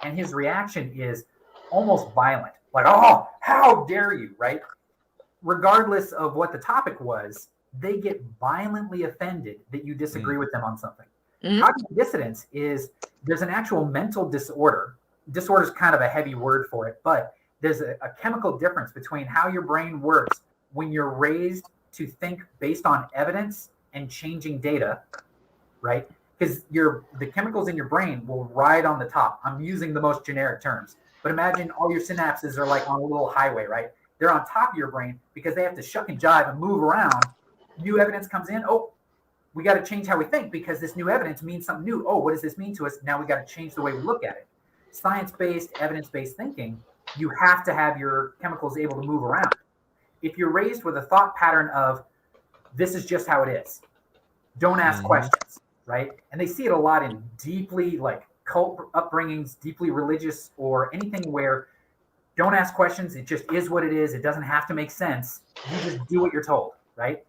And his reaction is almost violent. Like, oh, how dare you, right? Regardless of what the topic was, they get violently offended that you disagree with them on something. Cognitive dissonance is there's an actual mental disorder. Disorder is kind of a heavy word for it, but there's a chemical difference between how your brain works when you're raised to think based on evidence and changing data, right? Because the chemicals in your brain will ride on the top. I'm using the most generic terms, but imagine all your synapses are like on a little highway, right? They're on top of your brain because they have to shuck and jive and move around. New evidence comes in. Oh, we got to change how we think because this new evidence means something new. Oh, what does this mean to us? Now we got to change the way we look at it. Science-based, evidence-based thinking, you have to have your chemicals able to move around. If you're raised with a thought pattern of this is just how it is, don't ask questions, right? And they see it a lot in deeply like cult upbringings, deeply religious, or anything where don't ask questions. It just is what it is. It doesn't have to make sense. You just do what you're told, right?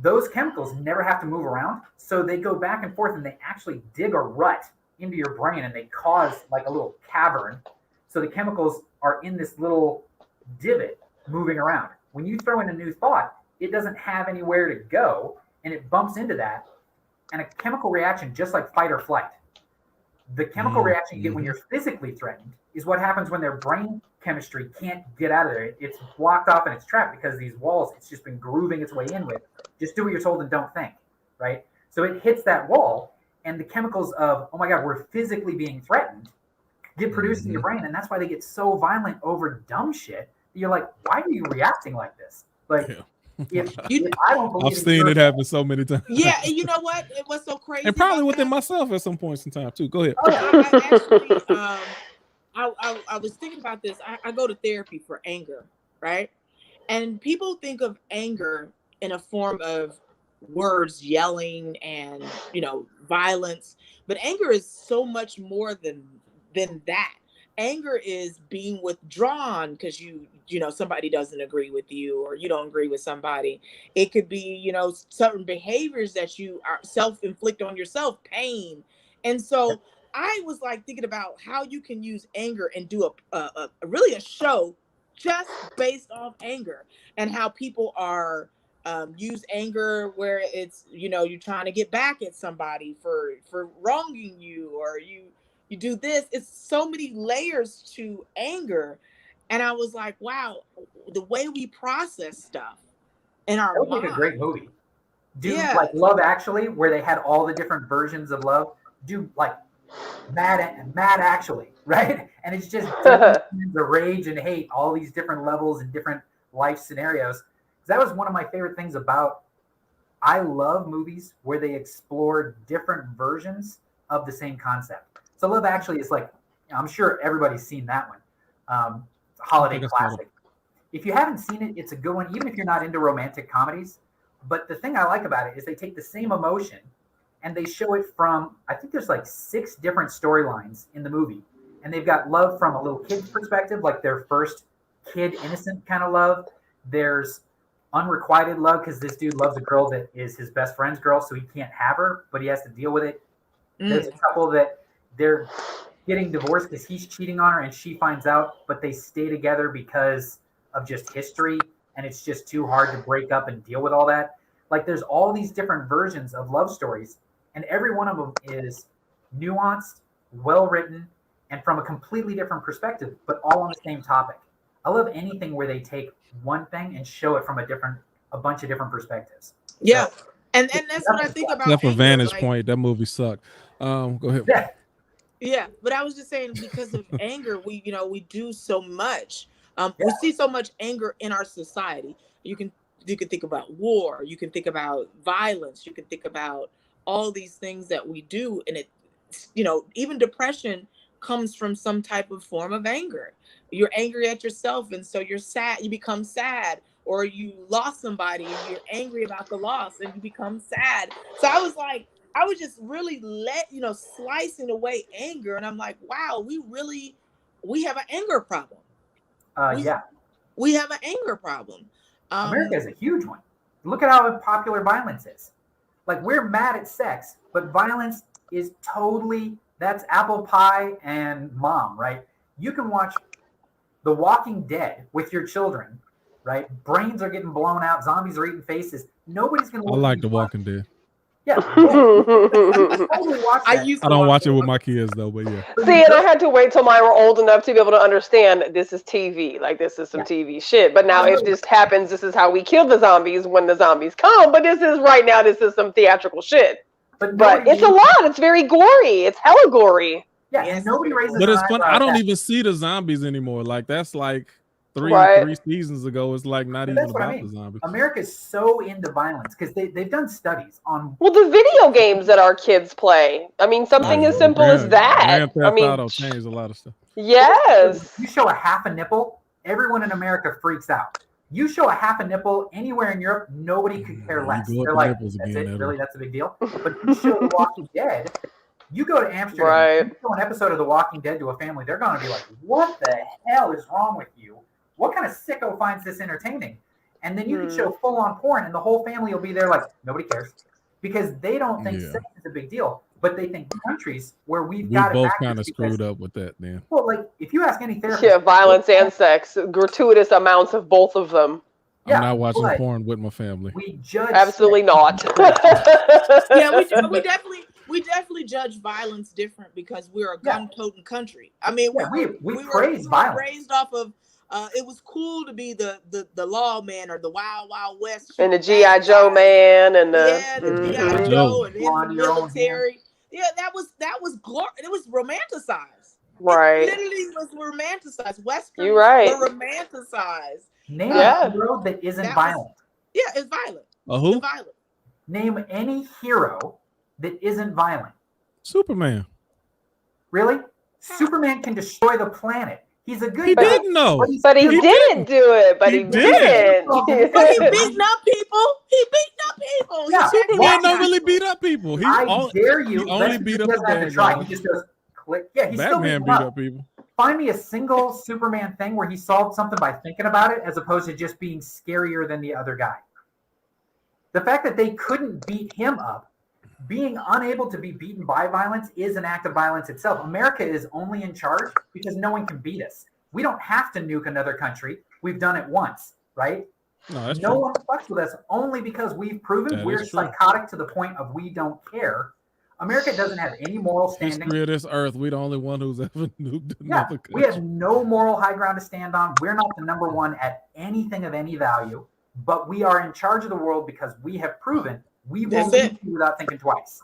Those chemicals never have to move around. So they go back and forth and they actually dig a rut into your brain and they cause like a little cavern. So the chemicals are in this little divot moving around. When you throw in a new thought, it doesn't have anywhere to go and it bumps into that. And a chemical reaction, just like fight or flight, The chemical reaction you get when you're physically threatened is what happens when their brain chemistry can't get out of there. It's blocked off and it's trapped because these walls, it's just been grooving its way in with. Just do what you're told and don't think, right? So it hits that wall, and the chemicals of, oh my God, we're physically being threatened, get produced in your brain. And that's why they get so violent over dumb shit. You're like, why are you reacting like this? Like, if I don't believe I've seen it happen so many times. Yeah, and you know what? It was so crazy. And probably within myself at some points in time too. Go ahead. I was thinking about this. I go to therapy for anger, right? And people think of anger in a form of words, yelling, and violence. But anger is so much more than that. Anger is being withdrawn because somebody doesn't agree with you, or you don't agree with somebody. It could be certain behaviors that you are self-inflict on yourself, pain. And so I was like thinking about how you can use anger and do a really a show just based off anger, and how people are use anger where it's you're trying to get back at somebody for wronging you, or you do this. It's so many layers to anger. And I was like, wow, the way we process stuff in our that would mind. make a great movie. Do like Love Actually, where they had all the different versions of love. Do like Mad Actually, right? And it's just the rage and hate, all these different levels and different life scenarios. That was one of my favorite things about, I love movies where they explore different versions of the same concept. So Love Actually is like, I'm sure everybody's seen that one. Holiday classic. If you haven't seen it, it's a good one, even if you're not into romantic comedies. But the thing I like about it is they take the same emotion and they show it from, I think there's like 6 different storylines in the movie. And they've got love from a little kid's perspective, like their first kid, innocent kind of love. There's unrequited love because this dude loves a girl that is his best friend's girl, so he can't have her, but he has to deal with it. There's a couple that they're getting divorced because he's cheating on her and she finds out, but they stay together because of just history, and it's just too hard to break up and deal with all that. Like, there's all these different versions of love stories, and every one of them is nuanced, well written, and from a completely different perspective, but all on the same topic. I love anything where they take one thing and show it from a bunch of different perspectives. Yeah. So, and that's what I think about. Except for Vantage Point, that movie sucked. Go ahead. Yeah, but I was just saying, because of anger, we do so much. We see so much anger in our society. You can think about war. You can think about violence. You can think about all these things that we do, and it, even depression comes from some type of form of anger. You're angry at yourself, and so you're sad. You become sad, or you lost somebody, and you're angry about the loss, and you become sad. So I was just really slicing away anger, and I'm like, wow, we have an anger problem. We have an anger problem. America is a huge one. Look at how popular violence is. Like, we're mad at sex, but violence is totally, that's apple pie and mom, right? You can watch The Walking Dead with your children, right? Brains are getting blown out. Zombies are eating faces. Nobody's going to. I like The Walking Dead. Yeah. I don't watch it with my kids though, but yeah. See, and I had to wait till mine were old enough to be able to understand this is TV. Like, this is some TV shit. But now if this happens, this is how we kill the zombies when the zombies come. But this is some theatrical shit. But it's a lot. It's very gory. It's hella gory. Yeah, and nobody raises. But it's fun. I don't even see the zombies anymore. Like, that's like three seasons ago. It's like not even about the zombies. America's so into violence because they've done studies on. Well, the video games that our kids play. I mean, something as simple as that. I mean, changed a lot of stuff. Yes. You show a half a nipple, everyone in America freaks out. You show a half a nipple anywhere in Europe, nobody could care less. They're like, that's it? Really? That's a big deal? But you show The Walking Dead, you go to Amsterdam, you show an episode of The Walking Dead to a family, they're going to be like, what the hell is wrong with you? What kind of sicko finds this entertaining? And then you can show full-on porn, and the whole family will be there like, nobody cares. Because they don't think sex is a big deal. But they think countries where we both kind of screwed up with that, then. Well, like, if you ask any therapist... Yeah, violence and sex. Gratuitous amounts of both of them. I'm not watching porn with my family. We judge... Absolutely not. Yeah, we we definitely judge violence different because we're a gun-toting country. I mean, we praise violence. Raised off of it was cool to be the lawman or the Wild Wild West and the G.I. Joe man and the G.I. Joe and in the military. Yeah, that was it was romanticized. Right. It literally was romanticized. Westerns You're right. were romanticized. Name a hero that isn't violent. It's violent. Who? It's violent. Name any hero that isn't violent. Superman. Really? Superman can destroy the planet. He's a good guy. He didn't know. But he didn't do it. But he did. But he beating up people. He beating up people. Yeah. Superman don't really beat up people. I dare you. He only beat up the bad guy. He just goes click. Yeah, he's Batman still beat up people. Find me a single Superman thing where he solved something by thinking about it as opposed to just being scarier than the other guy. The fact that they couldn't beat him up, being unable to be beaten by violence is an act of violence itself. America is only in charge because no one can beat us. We don't have to nuke another country. We've done it once, right? No one fucks with us only because we've proven we're psychotic to the point of we don't care. America doesn't have any moral standing. History of this earth, we're the only one who's ever nuked another country. We have no moral high ground to stand on. We're not the number one at anything of any value, but we are in charge of the world because we have proven we will lead you without thinking twice.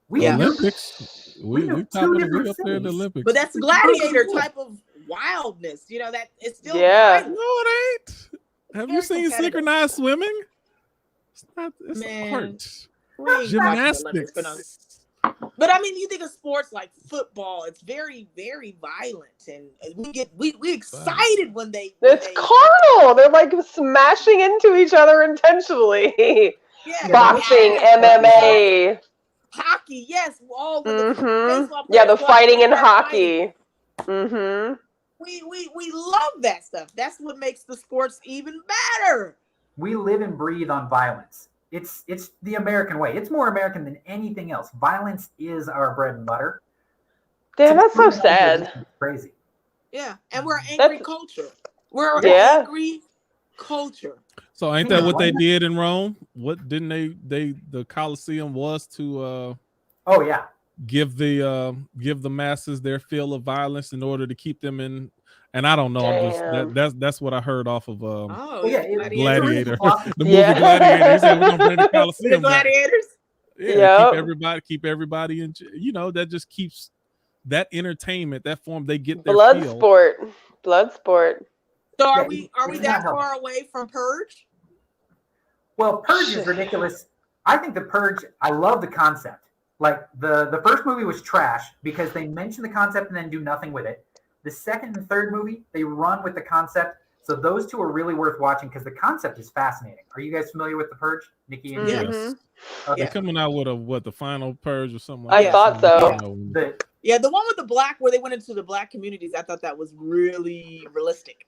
Olympics. We up there in the Olympics. But that's gladiator type of wildness. You know, that it's still no, it ain't. Have you seen synchronized swimming? It's art. Gymnastics. But I mean, you think of sports like football, it's very, very violent, and we excited when they. It's carnal. They're like smashing into each other intentionally. Yeah, boxing, MMA, hockey. Yes, all the the fighting in hockey. Mm-hmm. We love that stuff. That's what makes the sports even better. We live and breathe on violence. It's the American way. It's more American than anything else. Violence is our bread and butter. Damn, that's so sad. It's crazy. Yeah, and we're an angry culture. We're an angry culture. So ain't that what they did in Rome? What didn't they the Colosseum was to give the masses their fill of violence in order to keep them in. And I don't know. I'm just that's what I heard off of Gladiator. The movie Gladiator. He said we're gonna bring the Coliseum. The Gladiators. Yeah, keep everybody in. You know, that just keeps that entertainment, that form. They get their blood sport. So are we that far away from Purge? Well, Purge is ridiculous. I think the Purge. I love the concept. Like the first movie was trash because they mention the concept and then do nothing with it. The second and third movie, they run with the concept. So those two are really worth watching because the concept is fascinating. Are you guys familiar with the Purge, Nikki and yes? Mm-hmm. Okay. They're coming out with the final Purge or something. I thought so. The one with the black, where they went into the black communities, I thought that was really realistic.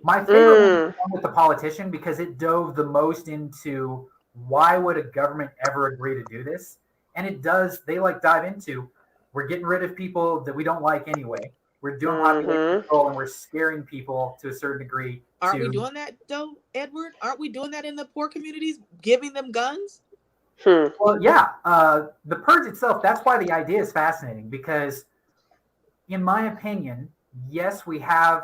My favorite one with the politician because it dove the most into why would a government ever agree to do this, and it does. They dive into we're getting rid of people that we don't like anyway. We're doing population control and we're scaring people to a certain degree. Aren't we doing that though, Edward? Aren't we doing that in the poor communities, giving them guns? Well, yeah. The Purge itself, that's why the idea is fascinating because, in my opinion, yes, we have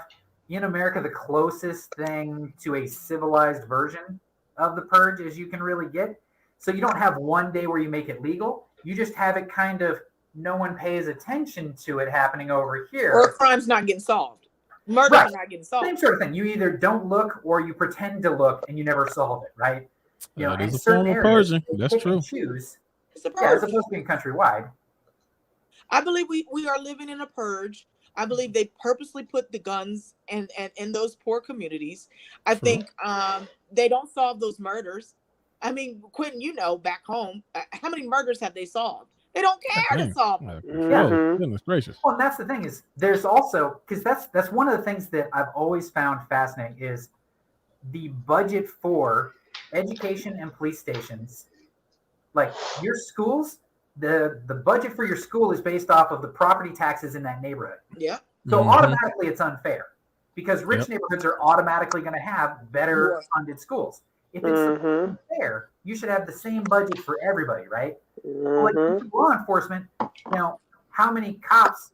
in America the closest thing to a civilized version of the Purge as you can really get. So you don't have one day where you make it legal. You just have it kind of no one pays attention to it happening over here. Or crime's not getting solved. Murder's not getting solved. Same sort of thing. You either don't look or you pretend to look and you never solve it, right? You know, in certain certain areas, Persian. That's true. Choose. It's a purge. It's supposed to be countrywide. I believe we are living in a purge. I believe they purposely put the guns in those poor communities. I think they don't solve those murders. I mean, Quentin, you know, back home, how many murders have they solved? They don't care to solve them. Goodness gracious. Well, and that's the thing is there's also, because that's one of the things that I've always found fascinating is the budget for education and police stations. Like your schools, the budget for your school is based off of the property taxes in that neighborhood. Yeah. So automatically it's unfair because rich neighborhoods are automatically going to have better funded schools. If it's fair, you should have the same budget for everybody, right? Like law enforcement, how many cops,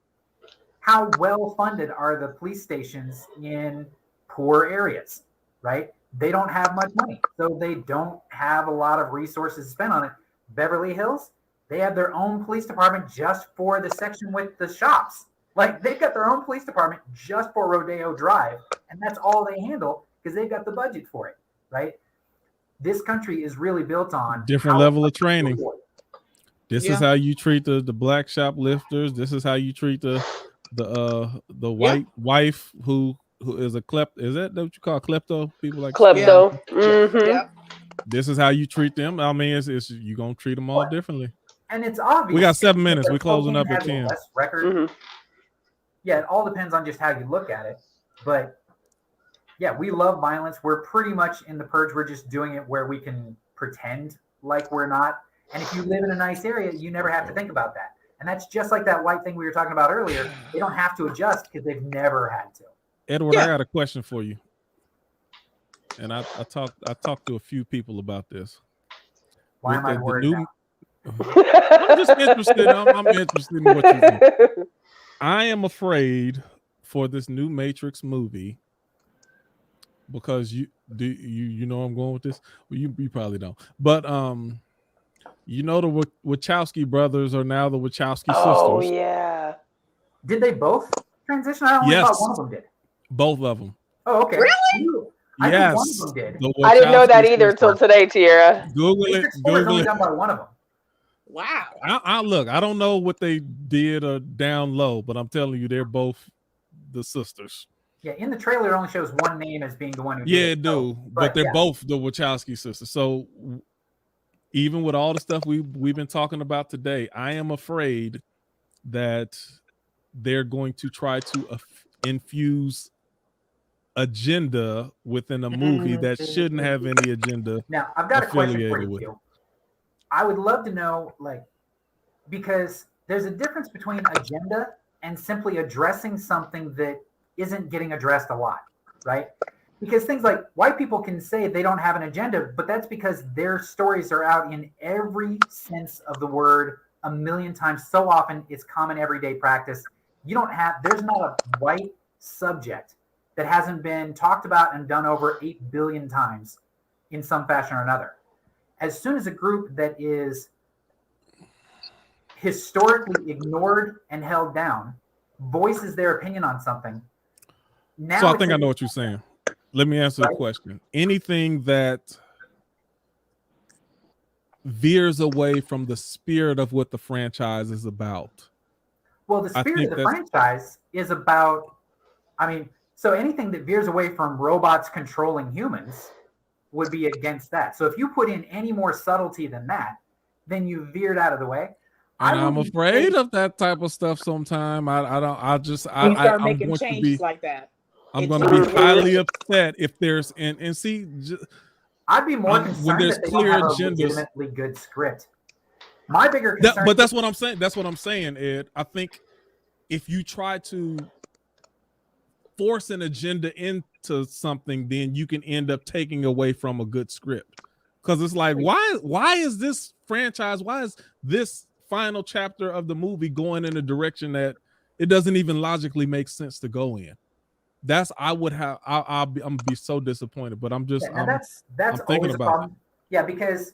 how well funded are the police stations in poor areas, right? They don't have much money, so they don't have a lot of resources spent on it. Beverly Hills, they have their own police department just for the section with the shops. Like, they've got their own police department just for Rodeo Drive, and that's all they handle because they've got the budget for it, right? This country is really built on different level of training. This is how you treat the black shoplifters. This is how you treat the white wife who is a is that what you call klepto? People like klepto. Yeah. This is how you treat them. I mean, it's you're gonna treat them all differently. And it's obvious. We got 7 minutes. We're closing up at 10. Record. Yeah, it all depends on just how you look at it. But yeah, we love violence. We're pretty much in the purge. We're just doing it where we can pretend like we're not. And if you live in a nice area, you never have to think about that. And that's just like that white thing we were talking about earlier. They don't have to adjust because they've never had to. Edward, I got a question for you. And I talked to a few people about this. Why am I worried now? I'm just interested. I'm interested in what you think. I am afraid for this new Matrix movie because you know I'm going with this. Well, you probably don't, but the Wachowski brothers are now the Wachowski sisters. Oh yeah. Did they both transition? I only thought one of them did. Both of them. Oh, okay. Really? I yes. think one of them did. I didn't know that either until today, Tiara. Google it. Google it. Done by one of them. Wow. I look. I don't know what they did down low, but I'm telling you, they're both the sisters. Yeah, in the trailer, it only shows one name as being the one who did it. Do, but they're both the Wachowski sisters. So even with all the stuff we've been talking about today, I am afraid that they're going to try to infuse agenda within a movie that shouldn't have any agenda. Now, I've got a question for you. I would love to know, because there's a difference between agenda and simply addressing something that isn't getting addressed a lot, right? Because things like white people can say they don't have an agenda, but that's because their stories are out in every sense of the word a million times. So often it's common everyday practice. There's not a white subject that hasn't been talked about and done over 8 billion times in some fashion or another. As soon as a group that is historically ignored and held down voices their opinion on something, now so I think I know what you're saying. Let me answer the question. Anything that veers away from the spirit of what the franchise is about. Well, the spirit of the franchise is about, so anything that veers away from robots controlling humans would be against that. So if you put in any more subtlety than that, then you veered out of the way. And I'm afraid of that type of stuff sometime. I'm making changes like that. I'm going to be highly upset if there's and see. I'd be more concerned when there's clear agendas. Legitimately good script. My bigger concern, but that's what I'm saying. That's what I'm saying, Ed. I think if you try to force an agenda into something, then you can end up taking away from a good script. Because it's like, why is this franchise? Why is this final chapter of the movie going in a direction that it doesn't even logically make sense to go in? I'm gonna be so disappointed, but I'm just that's I'm thinking always a about problem. Yeah, because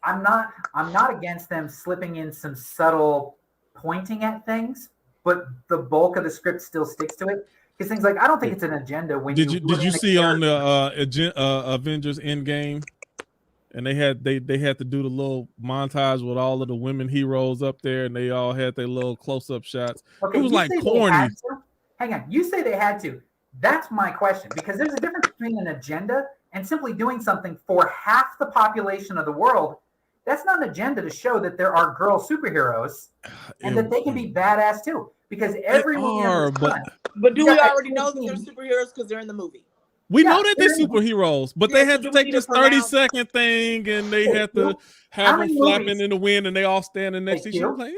I'm not against them slipping in some subtle pointing at things, but the bulk of the script still sticks to it. Because things like, I don't think it's an agenda. Did you see on the Avengers Endgame, and they had to do the little montage with all of the women heroes up there, and they all had their little close-up shots. Okay, it was like corny. Hang on, you say they had to. That's my question, because there's a difference between an agenda and simply doing something for half the population of the world. That's not an agenda to show that there are girl superheroes and that they can be badass too. Because everyone but do we already know that they're superheroes because they're in the movie? We know that they're superheroes, but they had to take this 30-second thing, and they had to have them flapping in the wind, and they all standing next to each other. Like,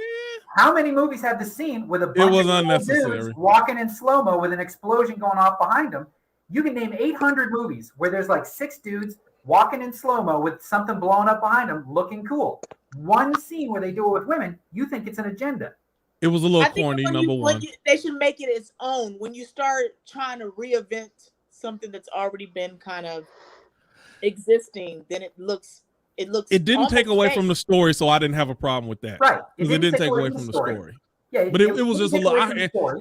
how many movies have the scene with a bunch of dudes walking in slow-mo with an explosion going off behind them? You can name 800 movies where there's like 6 dudes walking in slow-mo with something blowing up behind them, looking cool. One scene where they do it with women, you think it's an agenda. It was a little I think corny, number one. They should make it its own. When you start trying to reinvent something that's already been kind of existing, then it didn't take away from the story, so I didn't have a problem with that. Right. Because it didn't take away from the story. Yeah, but it was just a little,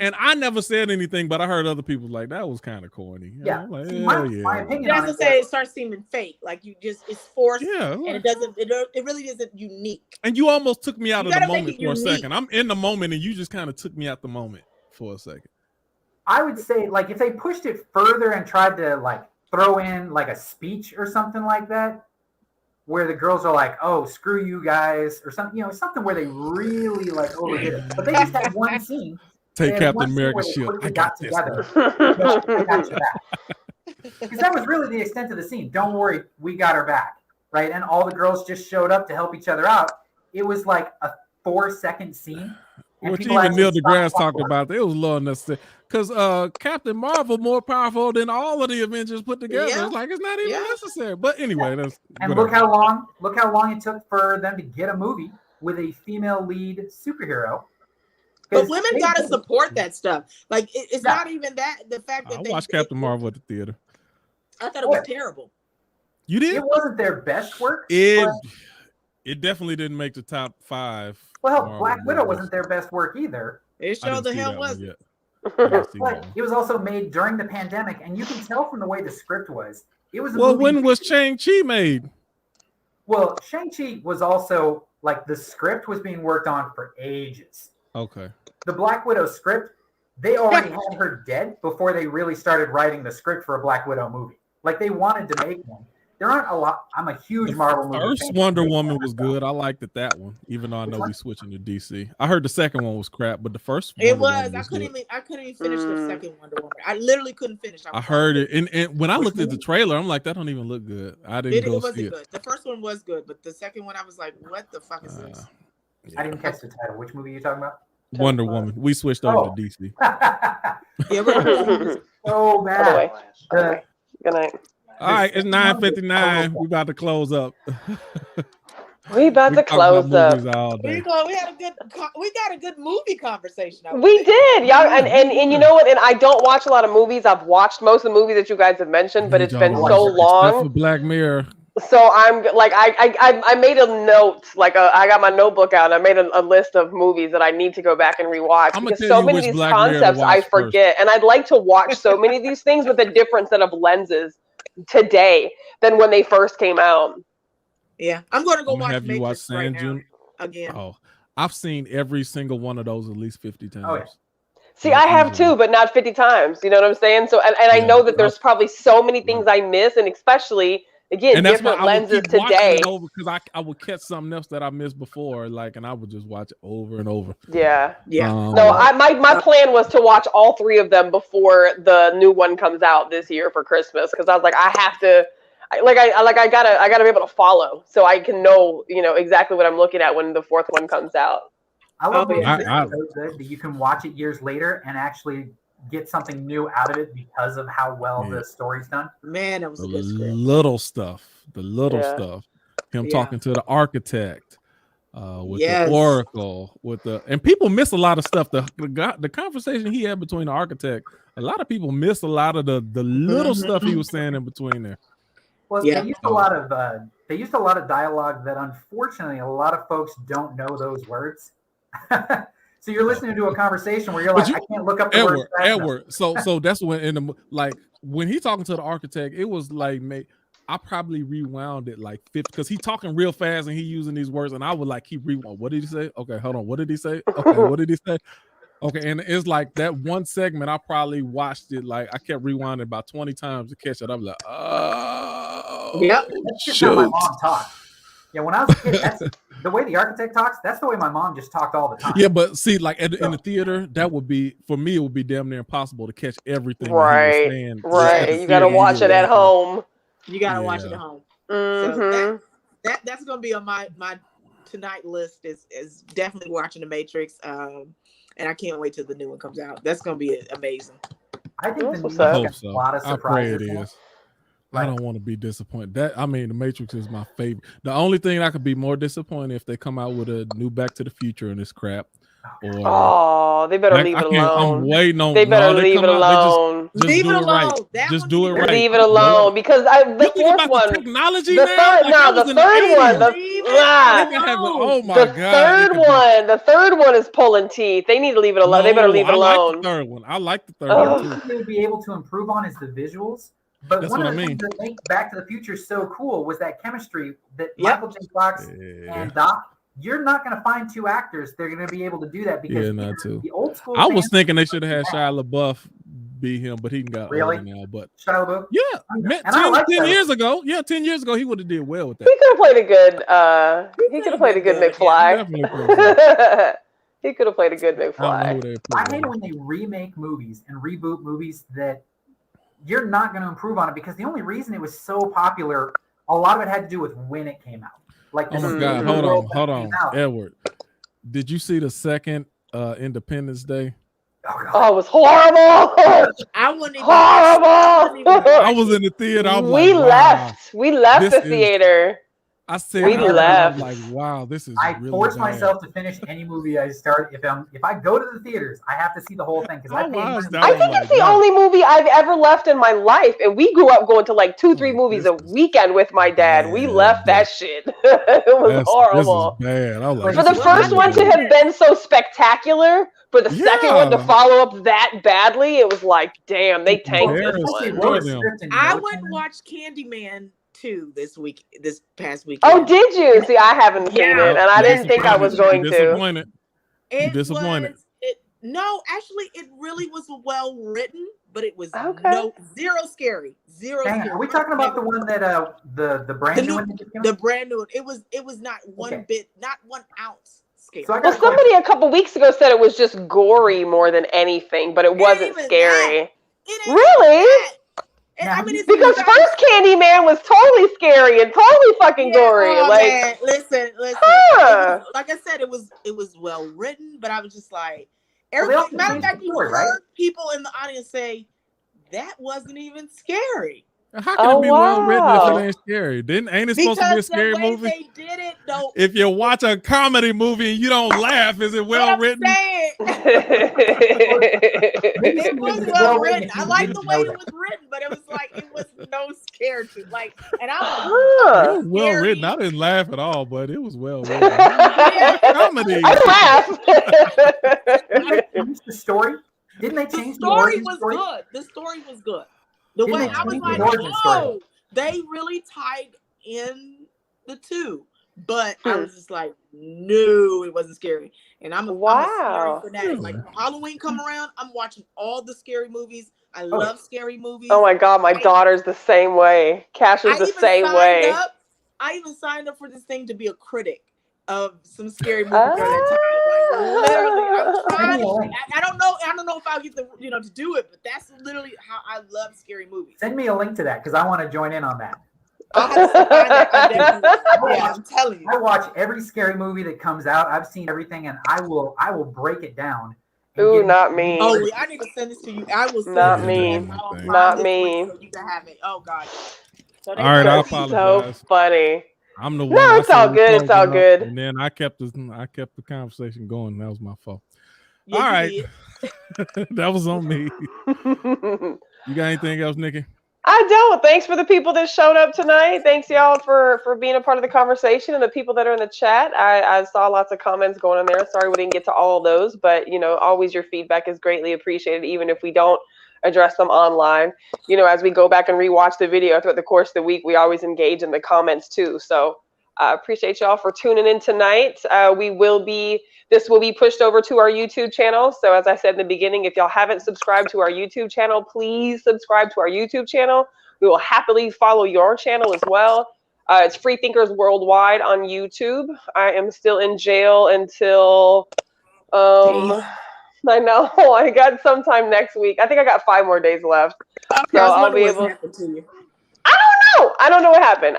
and I never said anything, but I heard other people like that was kind of corny. Yeah, like, my opinion. That's to say, it starts seeming fake, like it's forced. Yeah, and it really isn't unique. And you almost took me out of the moment for a second. I'm in the moment, and you just kind of took me out the moment for a second. I would say, like, if they pushed it further and tried to like throw in like a speech or something like that, where the girls are like, "Oh, screw you guys," or something, something where they really like overdid it. But they just had one scene. Take Captain America's shield. I got this. Because that was really the extent of the scene. Don't worry, we got her back, right? And all the girls just showed up to help each other out. It was like a 4-second scene. Which even Neil deGrasse talked about. It was a little unnecessary. Because Captain Marvel more powerful than all of the Avengers put together. Yeah. It's like it's not even necessary. But anyway, that's and look how long it took for them to get a movie with a female lead superhero. But women gotta support that stuff. Like it's not even that the fact that I watched Captain Marvel at the theater. I thought it was terrible. You did? It wasn't their best work. It definitely didn't make the top 5. Well, Black Widow wasn't their best work either. It showed the hell wasn't. But it was also made during the pandemic, and you can tell from the way the script was. It was when was Shang-Chi made? Well, Shang-Chi was also like the script was being worked on for ages. Okay. The Black Widow script, they already had her dead before they really started writing the script for a Black Widow movie. Like they wanted to make one. There aren't a lot. I'm a huge Marvel movie fan. First Wonder Woman was good. I liked that one, even though I know we switching to DC. I heard the second one was crap, but the first it was. I couldn't even finish the second Wonder Woman. I literally couldn't finish. I heard it, and when I looked at the trailer, I'm like, that don't even look good. I didn't go see it. Good. The first one was good, but the second one, I was like, what the fuck is this? Yeah. I didn't catch the title. Which movie are you talking about? Wonder Woman. We switched over to DC. Yeah, so bad. Good night. All right, it's 9:59. We about to close up. We about to close up. We got a good movie conversation. We did, y'all, and you know what? And I don't watch a lot of movies. I've watched most of the movies that you guys have mentioned, but it's been so long. Black Mirror. So I'm like, I made a note, like I got my notebook out. And I made a list of movies that I need to go back and rewatch because so many of these concepts I forget, and I'd like to watch so many of these things with a different set of lenses today than when they first came out. Yeah, I'm going to go watch. Have you watched Sand Dune again? Oh, I've seen every single one of those at least 50 times. Oh, yeah. See, I have too, but not 50 times. You know what I'm saying? So, and I know that there's probably so many things I miss, and especially again different lenses today. Because I would catch something else that I missed before, and I would just watch it over and over. Yeah. No, my plan was to watch all 3 of them before the new one comes out this year for Christmas, because I was like, I have to. I gotta be able to follow so I can know exactly what I'm looking at when the 4th one comes out. I love that you can watch it years later and actually get something new out of it because of how well the story's done. Man, it was a good script. The little stuff. Him talking to the architect, with the Oracle, and people miss a lot of stuff. The conversation he had between the architect, a lot of people miss a lot of the little stuff he was saying in between there. Well, they used a lot of dialogue that unfortunately a lot of folks don't know those words. So you're listening to a conversation where you're like, I can't look up the word. Edward. So that's when when he talking to the architect, it was like I probably rewound it like 50 because he talking real fast and he using these words, and I would like keep rewound. What did he say? Okay, hold on. What did he say? Okay, what did he say? Okay, and it's like that one segment I probably watched it like I kept rewinding about 20 times to catch it. I'm like, oh, yeah, that's just how my mom talked. Yeah, when I was a kid, that's the way the architect talks. That's the way my mom just talked all the time. Yeah, but see, like in the theater, that would be for me. It would be damn near impossible to catch everything. Right, you got to watch it at home. You got to watch it at home. Mm-hmm. So that's gonna be on my tonight list. Is definitely watching The Matrix. And I can't wait till the new one comes out. That's gonna be amazing. I think the new one has a lot of surprises. I pray it is. I don't want to be disappointed. The Matrix is my favorite. The only thing I could be more disappointed if they come out with a new Back to the Future and this crap. Or they better leave it alone. I'm waiting on. They better leave it alone. Just leave do it it alone. right. That just do it right. Leave it alone because the fourth one, the technology. the third one, the third one is pulling teeth. They need to leave it alone. They better leave it alone. The third one. I like the third one too. What they would be able to improve on is the visuals. But That's one what of the things that made Back to the Future so cool was that chemistry that Michael J. Fox and Doc. You're not going to find two actors that are going to be able to do that because the old school. I was thinking they should have had Shia LaBeouf be him, but he got older now. But Shia LaBeouf, 10 years ago, 10 years ago, he would have did well with that. He could have played a good. He could have played a good McFly. He could have played a good McFly. I hate when they remake movies and reboot movies that you're not going to improve on it because the only reason it was so popular, a lot of it had to do with when it came out. Like, oh my God, hold on, Edward. Did you see the second Independence Day? Oh, it was horrible. I wouldn't even. Horrible. I was in the theater. We left the theater. I said, we left. Like, wow, this is. I really force bad. myself to finish any movie I start. If I go to the theaters, I have to see the whole thing because I think it's the only movie I've ever left in my life, and we grew up going to like 2-3 movies a weekend with my dad. We left that shit. It was horrible. This is bad. I was like, for the first one to have been so spectacular, for the second one to follow up that badly, it was like, damn, they tanked this one. I went and watched Candyman this past weekend. Oh, did you? See, I haven't seen it, and I didn't think I was going to. Disappointed. No, actually, it really was well written, but it was zero scary. Zero scary. Are we talking about the one that the brand new one? The brand new one. It was not one bit, not 1 ounce scary. So somebody a couple weeks ago said it was just gory more than anything, but it wasn't scary. Really? Because first Candyman was totally scary and totally fucking gory. Man. Listen. Huh. Like I said, it was well written, but I was just like, matter of fact, you heard people in the audience say that wasn't even scary. How can it be well written if it ain't scary? Ain't it supposed to be a scary movie? They did it, though. If you watch a comedy movie and you don't laugh, is it well written? It was well written. I like the way it was written, but it was like it was no scare to like. And I was well written. I didn't laugh at all, but it was well written. Comedy. I laughed. The story. Didn't they change the story? Good. The story was good. The way I was like, oh, they really tied in the two, but I was just like, no, it wasn't scary. And I'm a scary fanatic. Like Halloween come around, I'm watching all the scary movies. I love scary movies. Oh my God, my daughter's the same way. Cash is the same way. I even signed up for this thing to be a critic of some scary movies at that time. Like literally, I'm trying. I don't know if I'll get the to do it, but that's literally how I love scary movies. Send me a link to that because I want to join in on that. I'll have to find it. I'm telling you. I watch every scary movie that comes out. I've seen everything, and I will break it down. Ooh, not me. Oh, I need to send this to you. I will send not it me. Not me. So you can have it. Oh God. So all right, I apologize. So funny. I'm the one. No, it's all good. It's all good. And then I kept the conversation going. That was my fault. All right. That was on me. You got anything else, Nikki? I don't. Thanks for the people that showed up tonight. Thanks y'all for being a part of the conversation and the people that are in the chat. I saw lots of comments going in there. Sorry we didn't get to all of those, but always your feedback is greatly appreciated, even if we don't address them online. As we go back and rewatch the video throughout the course of the week, we always engage in the comments too. So I appreciate y'all for tuning in tonight. This will be pushed over to our YouTube channel. So as I said in the beginning, if y'all haven't subscribed to our YouTube channel, please subscribe to our YouTube channel. We will happily follow your channel as well. It's Free Thinkers Worldwide on YouTube. I am still in jail until, I know, I got sometime next week. I think I got 5 more days left. Okay, so I'll be able. I don't know what happened.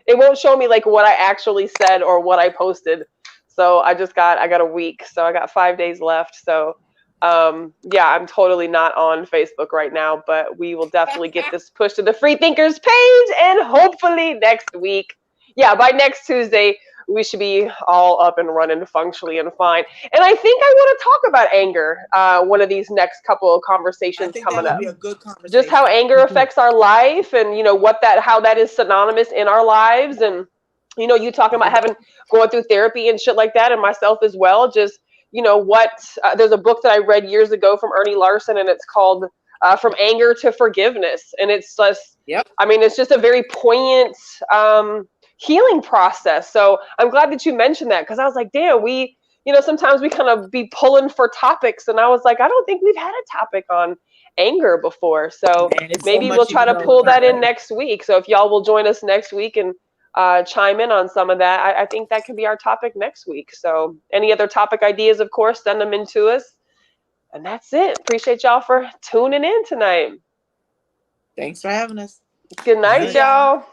It won't show me like what I actually said or what I posted. So I got a week. So I got 5 days left. So Yeah, I'm totally not on Facebook right now, but we will definitely get this pushed to the Free Thinkers page, and hopefully next week, yeah, by next Tuesday, we should be all up and running functionally and fine. And I think I want to talk about anger one of these next couple of I conversations think coming that would up. be a good conversation. Just how anger affects our life, and how that is synonymous in our lives, and you talking about going through therapy and shit like that, and myself as well. Just there's a book that I read years ago from Ernie Larson, and it's called From Anger to Forgiveness, and it's just, I mean, it's just a very poignant healing process. So I'm glad that you mentioned that, because I was like, damn, sometimes we kind of be pulling for topics, and I was like, I don't think we've had a topic on anger before. So maybe we'll try to pull that in next week. So if y'all will join us next week and chime in on some of that, I think that could be our topic next week. So any other topic ideas, of course, send them in to us. And that's it. Appreciate y'all for tuning in tonight. Thanks for having us. Good night, y'all.